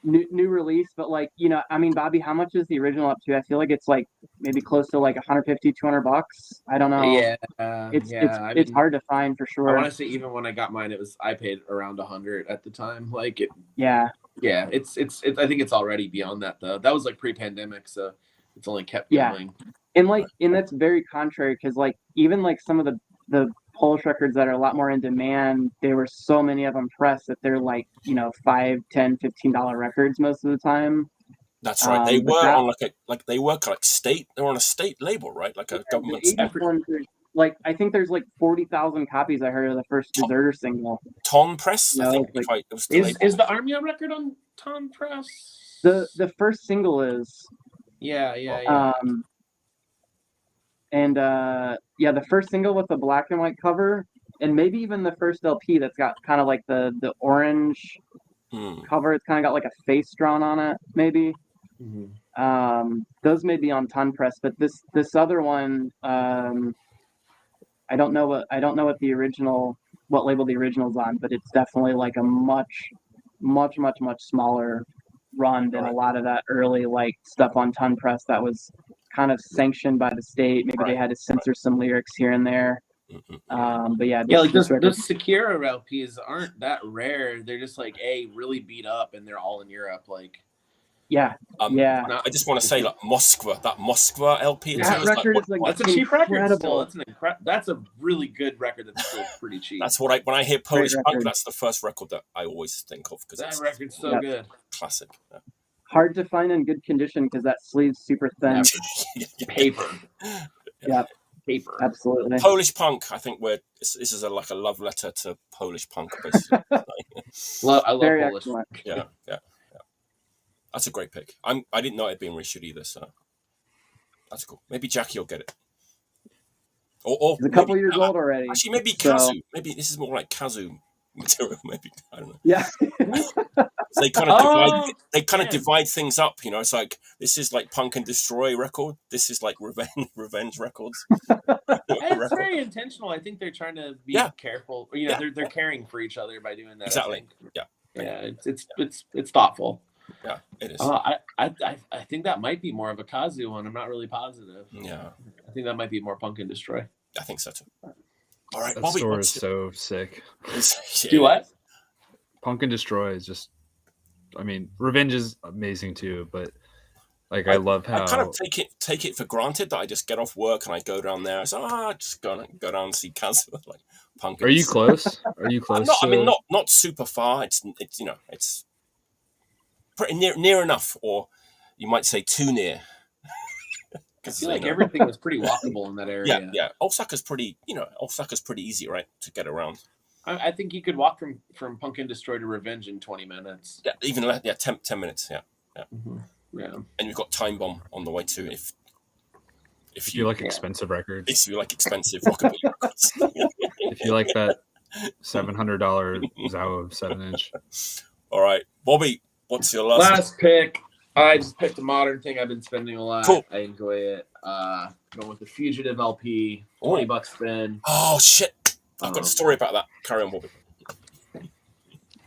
new release. But like, you know, I mean, Bobby, how much is the original up to? I feel like it's like maybe close to like $150-$200. I don't know. It's hard to find for sure. I want to say even when I got mine, I paid around $100 at the time. Like it. Yeah. It's I think it's already beyond that though. That was like pre-pandemic, so it's only kept going. And that's very contrary, because like even like some of the Polish records that are a lot more in demand, there were so many of them pressed that they're like, you know, $5, $10, $15 records most of the time. That's right. They were on they were like state. They were on a state label, right? Like a government. Like I think there's like 40,000 copies I heard of the first Deserter single. Ton Press, I think. Like, is the Armia record on Ton Press? The first single is. Yeah. The first single with the black and white cover, and maybe even the first LP that's got kind of like the orange cover. It's kind of got like a face drawn on it, maybe. Those may be on Ton Press, but this other one, I don't know what label the original's on, but it's definitely like a much smaller run than a lot of that early like stuff on Ton Press that was kind of sanctioned by the state. Maybe they had to censor some lyrics here and there. But yeah, like this the record, Secura LPs aren't that rare. They're just like really beat up, and they're all in Europe. Like, yeah. I just want to say, like that Moskva LP. That record is like that's a cheap record. Still, incredible. that's a really good record. That's still pretty cheap. That's what when I hear Polish Great punk, record. that's the first record that I always think of because that it's record's so good. classic. Yeah. Hard to find in good condition because that sleeve's super thin. Paper. Yeah. Paper. Absolutely. Polish punk. I think this is like a love letter to Polish punk. Basically. I love Very Polish. excellent. Yeah. That's a great pick. I didn't know it had been reissued either, so that's cool. Maybe Jackie will get it. Or He's a couple years old already. Actually, maybe so... Kazu. Maybe this is more like Kazu material. Maybe I don't know. Yeah. So they kind of divide things up. You know, it's like this is like Punk and Destroy record. This is like Revenge Records. It's very intentional. I think they're trying to be careful. You know, they're caring for each other by doing that. Exactly. Yeah. It's thoughtful. Yeah, it is. I think that might be more of a Kazu one. I'm not really positive. Yeah, I think that might be more Punk and Destroy. I think so too. All right, that Bobby, store is so sick. Do what? Punk and Destroy is just. I mean, Revenge is amazing too, but like I love how I kind of take it for granted that I just get off work and I go down there. So just go down and see Kazu like Punk. Are you close? Are you close? I mean, not super far. It's you know it's pretty near enough, or you might say too near. I feel like everything was pretty walkable in that area. Yeah. Osaka's pretty easy, right, to get around. I think you could walk from Punk and Destroy to Revenge in 20 minutes. Yeah, even less. Yeah, 10 minutes. Yeah. Mm-hmm. Yeah. And you've got Time Bomb on the way too. If you like expensive records. If you like expensive rockabilly records. If you like that $700 Zawo 7-inch. All right, Bobby. What's your last pick? I just picked a modern thing I've been spending a lot. Cool. I enjoy it. Going with the Fugitive LP, $20 spin. Oh shit! I've got a story about that. Carry on, Bobby.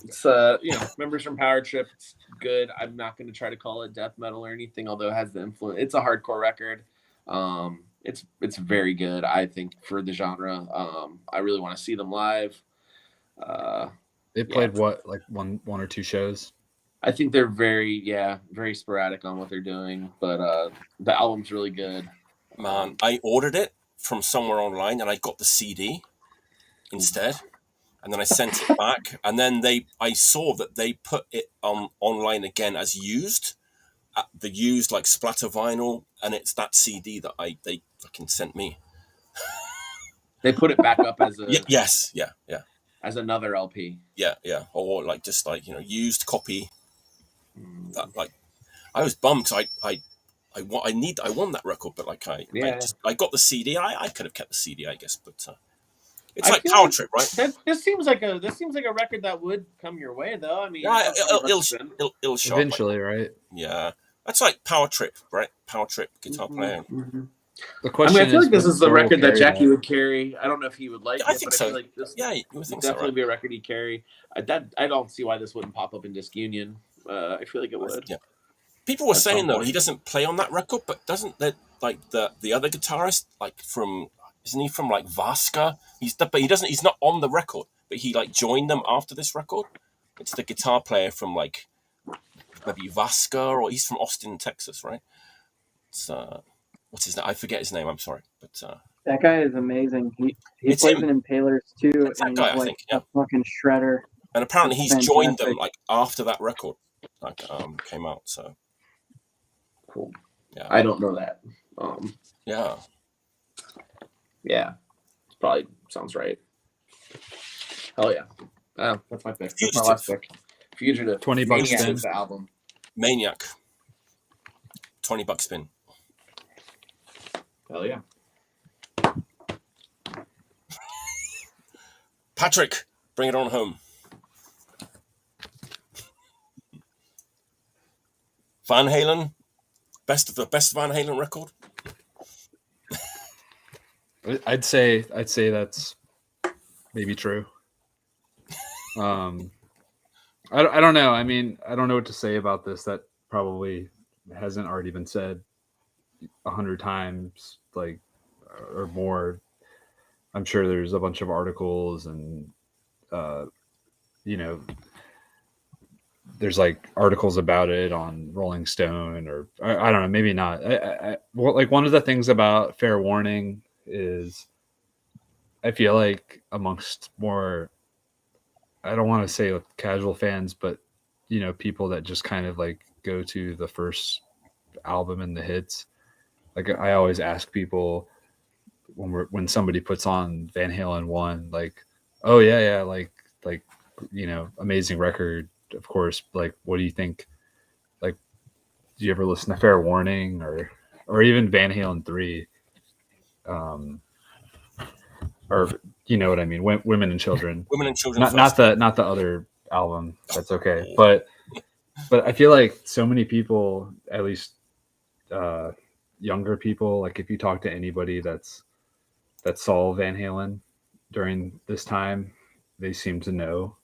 It's members from Power Trip. It's good. I'm not going to try to call it death metal or anything, although it has the influence. It's a hardcore record. It's very good, I think, for the genre. I really want to see them live. They played what, like one or two shows? I think they're very sporadic on what they're doing, but the album's really good. Man, I ordered it from somewhere online and I got the CD instead, and then I sent it back, and then I saw that they put it online again as used, the used like splatter vinyl, and it's that CD that they fucking sent me. They put it back up as a yes, as another LP. Yeah, or like just like used copy. That like I was bummed because I won that record, but like I got the CD. I could have kept the CD, I guess, but it's like Power Trip, right? This seems like a record that would come your way, though. I mean, it'll show eventually, up, right? Yeah, that's like Power Trip, right? Power Trip guitar player. Mm-hmm. The question I feel like this is the record that Jackie would carry. I don't know if he would like it, I think but so. I feel like this would think definitely so, right? be a record he'd carry. I don't see why this wouldn't pop up in Disc Union. I feel like it would. Yeah. People were saying though he doesn't play on that record, but doesn't the other guitarist isn't he from like Vaska? He's not on the record, but he like joined them after this record. It's the guitar player from like maybe Vaska, or he's from Austin, Texas, right? It's what's his name? I forget his name. I'm sorry, but that guy is amazing. He plays in Impalers too. It's that guy, I think. Yeah. A fucking shredder. And apparently he's joined them like after that record came out. So cool. Yeah, I don't know that. Yeah, probably sounds right. Hell yeah! That's my pick. That's my last pick. Fugitive. $20 spin. spin. The album. Maniac. $20 spin. Hell yeah! Patrick, bring it on home. Van Halen, best Van Halen record. I'd say that's maybe true. I don't know. I mean, I don't know what to say about this. That probably hasn't already been said 100 times, like, or more. I'm sure there's a bunch of articles and, you know, there's like articles about it on Rolling Stone, or I don't know, maybe not. Well, like one of the things about Fair Warning is I feel like amongst more, I don't want to say casual fans, but you know, people that just kind of like go to the first album and the hits. Like I always ask people when somebody puts on Van Halen 1, like, oh yeah, like you know, amazing record, of course. Like, what do you think? Like, do you ever listen to Fair Warning or even Van Halen 3? Or you know what I mean? Women and Children. Women and Children. Not the other album. That's okay. But I feel like so many people, at least younger people, like if you talk to anybody that saw Van Halen during this time, they seem to know.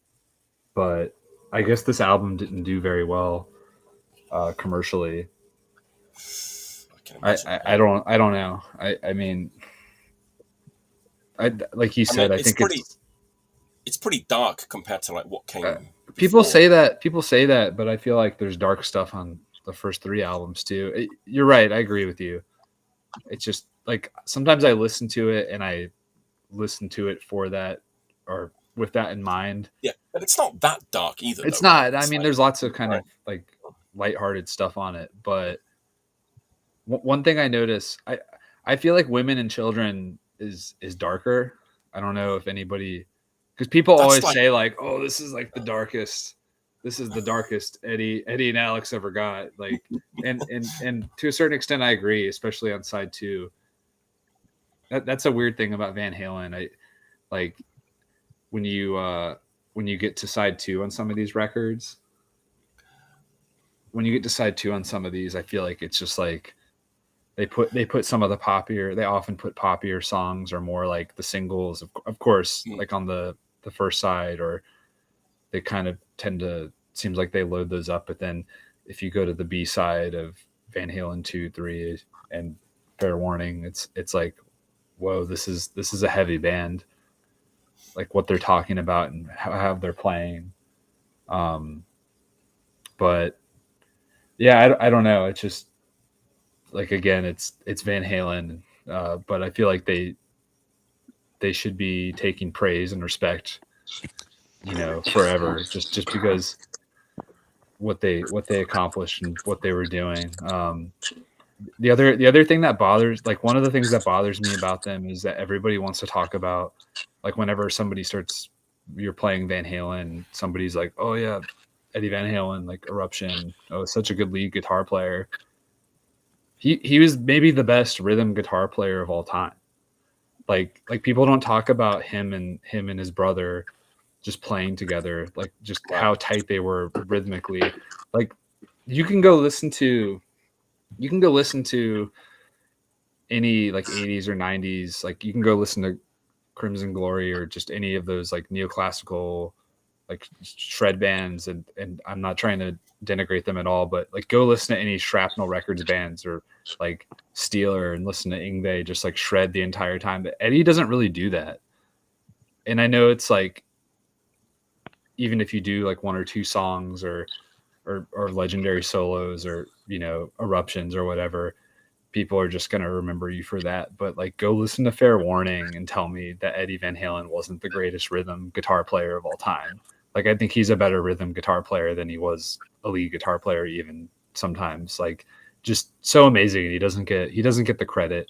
But I guess this album didn't do very well commercially. I don't know. I mean, like you said, I think it's pretty dark compared to like what came. People say that, but I feel like there's dark stuff on the first 3 albums too. You're right. I agree with you. It's just like sometimes I listen to it and I listen to it for that or with that in mind. Yeah, but it's not that dark either. It's not. I mean, there's lots of kind of like lighthearted stuff on it, but one thing I notice, I feel like Women and Children is darker. I don't know if anybody, because people always say like, oh, this is like the darkest. This is the darkest Eddie and Alex ever got. Like, and to a certain extent, I agree, especially on side 2. That's a weird thing about Van Halen. I like when you get to side 2 on some of these records. When you get to side 2 on some of these, I feel like it's just like they put some of the poppier. They often put poppier songs or more like the singles, of course, like on the first side, or they kind of tend to, seems like they load those up. But then if you go to the B side of Van Halen 2, 3, and Fair Warning, it's like, whoa, this is a heavy band, like what they're talking about and how they're playing. But yeah, I don't know. It's just like, again, it's Van Halen, but I feel like they should be taking praise and respect, you know, forever, just because what they accomplished and what they were doing. The other thing that bothers, like one of the things that bothers me about them is that everybody wants to talk about, like whenever somebody starts, you're playing Van Halen, somebody's like, oh yeah, Eddie Van Halen, like Eruption, oh, such a good lead guitar player. He was maybe the best rhythm guitar player of all time. Like people don't talk about him and his brother just playing together, like just how tight they were rhythmically. Like you can go listen to any like 80s or 90s, like you can go listen to Crimson Glory or just any of those like neoclassical like shred bands, and I'm not trying to denigrate them at all, but like go listen to any Shrapnel Records bands or like Steeler and listen to Yngwie just like shred the entire time. But Eddie doesn't really do that. And I know it's like, even if you do like 1 or 2 songs or legendary solos or, you know, eruptions or whatever, people are just going to remember you for that. But like, go listen to Fair Warning and tell me that Eddie Van Halen wasn't the greatest rhythm guitar player of all time. Like, I think he's a better rhythm guitar player than he was a lead guitar player, even sometimes. Like, just so amazing. And he doesn't get the credit.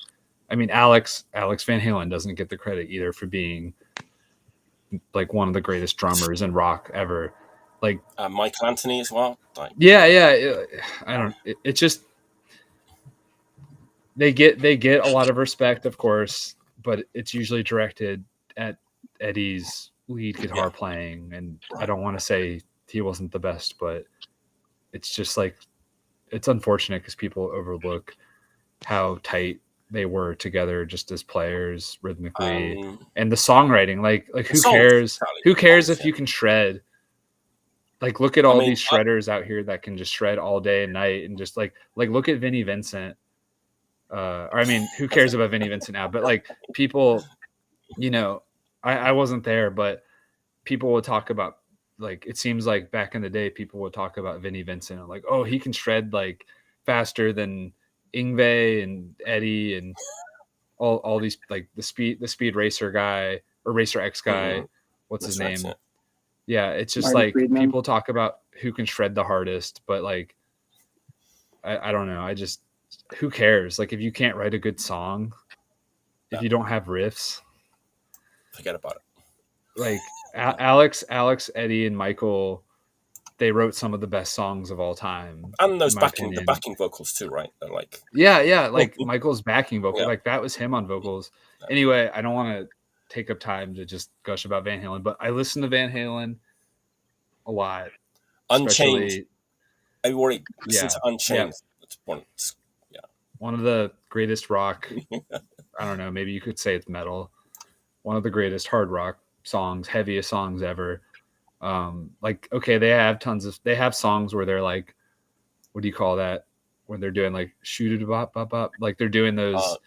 I mean, Alex Van Halen doesn't get the credit either for being like one of the greatest drummers in rock ever. Like Michael Anthony as well. Like, yeah. I don't. It's just they get a lot of respect, of course, but it's usually directed at Eddie's lead guitar playing. And I don't want to say he wasn't the best, but it's just like, it's unfortunate because people overlook how tight they were together just as players rhythmically, and the songwriting. Like who cares if you can shred Like, look at all these shredders out here that can just shred all day and night, and just like look at Vinnie Vincent. Or I mean, who cares about Vinnie Vincent now? But like people, you know, I wasn't there, but people would talk about, like, it seems like back in the day, people would talk about Vinnie Vincent and like, oh, he can shred like faster than Yngwie and Eddie and all these, like the speed racer guy or Racer X guy. What's his name? Right. Yeah, it's just Marty like Friedman. People talk about who can shred the hardest, but like I don't know. I just, who cares? Like, if you can't write a good song, if you don't have riffs, forget about it. Like Alex, Eddie, and Michael, they wrote some of the best songs of all time. And those the backing vocals too, right? They're like, yeah, like Michael's backing vocal, like that was him on vocals. Yeah. Anyway, I don't want to take up time to just gush about Van Halen, but I listen to Van Halen a lot. Unchained. Everybody listen to Unchained. Yeah. One of the greatest rock. I don't know. Maybe you could say it's metal. One of the greatest hard rock songs, heaviest songs ever. Like, okay, they have songs where they're like, what do you call that? When they're doing like shoot it bop bop bop, like they're doing those,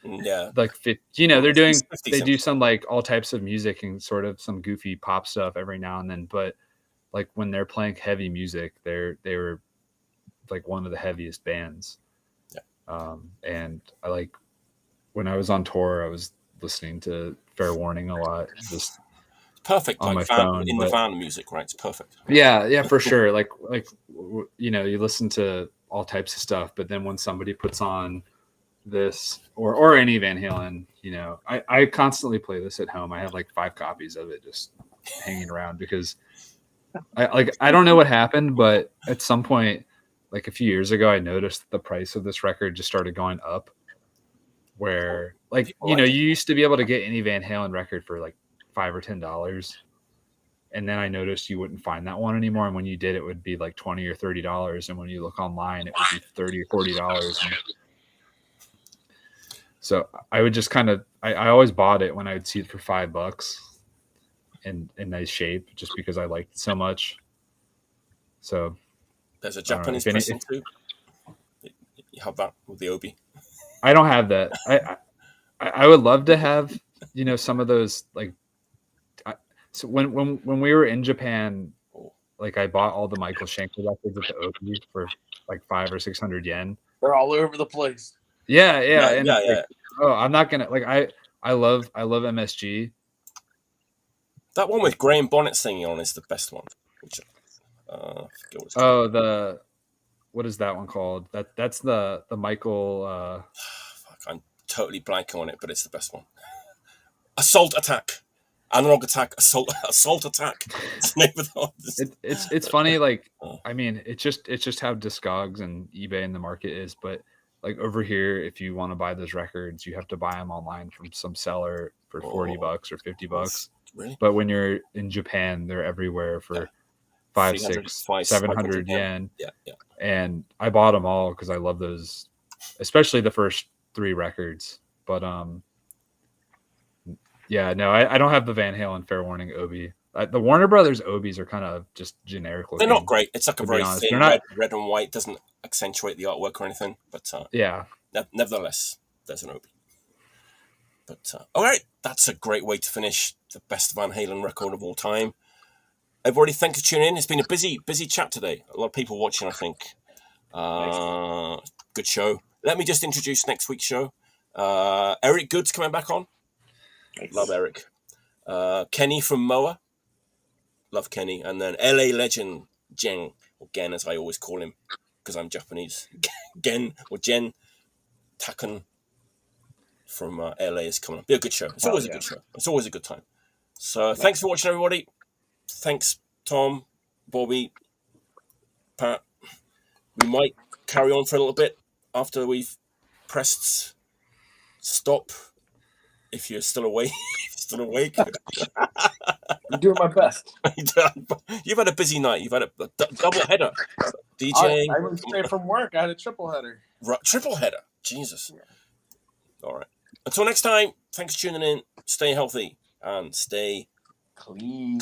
like, you know, they do some like all types of music and sort of some goofy pop stuff every now and then. But like when they're playing heavy music, they were like one of the heaviest bands. Yeah. And I like, when I was on tour, I was listening to Fair Warning a lot, just perfect on like my phone. The van music, right? It's perfect. Yeah, for sure. Like you know, you listen to all types of stuff, but then when somebody puts on this or any Van Halen, you know, I constantly play this at home. I have like 5 copies of it just hanging around because I don't know what happened, but at some point, like a few years ago, I noticed that the price of this record just started going up. Where, like, you know, you used to be able to get any Van Halen record for like $5 or $10, and then I noticed you wouldn't find that one anymore. And when you did, it would be like $20 or $30, and when you look online, it would be $30 or $40. So I would just kind of, I always bought it when I would see it for $5 in nice shape, just because I liked it so much. So there's a Japanese pressing too. You have that with the Obi. I don't have that. I would love to have, you know, some of those, like, so when we were in Japan, like I bought all the Michael Schenker records at the Obi for like 500 or 600 yen. They're all over the place. Yeah. Like, oh, I'm not gonna, like, I love MSG. That one with Graham Bonnet singing on is the best one. Which, what is that one called? That's the Michael. Fuck, I'm totally blanking on it, but it's the best one. Assault Attack, Analog Attack, Assault Attack. It's the name of it's funny. Like, I mean, it's just how Discogs and eBay and the market is. But like over here, if you want to buy those records, you have to buy them online from some seller for $40 or $50. Really? But when you're in Japan, they're everywhere for 500, 600, 700 yen. Yeah. And I bought them all because I love those, especially the first 3 records. But yeah, no, I don't have the Van Halen Fair Warning Obi. The Warner Brothers Obies are kind of just generic looking. They're not great. It's like a very thin red and white. Doesn't accentuate the artwork or anything. But yeah, nevertheless, there's an Obi. But all right, that's a great way to finish the best Van Halen record of all time. Everybody, thanks for tuning in. It's been a busy check today. A lot of people watching, I think. Good show. Let me just introduce next week's show. Eric Good's coming back on. Nice. Love Eric. Kenny from Moa. Love Kenny. And then LA legend Jen, or Gen as I always call him, because I'm Japanese. Gen or Jen Taken from LA is coming up. Be a good show. It's always a good show. It's always a good time. So thanks for watching, everybody. Thanks, Tom, Bobby, Pat. We might carry on for a little bit after we've pressed stop. If you're still awake, I'm doing my best. You've had a busy night. You've had a double header. DJing. I went straight from work. I had a triple header. Triple header. Jesus. Yeah. All right. Until next time, thanks for tuning in. Stay healthy and stay clean.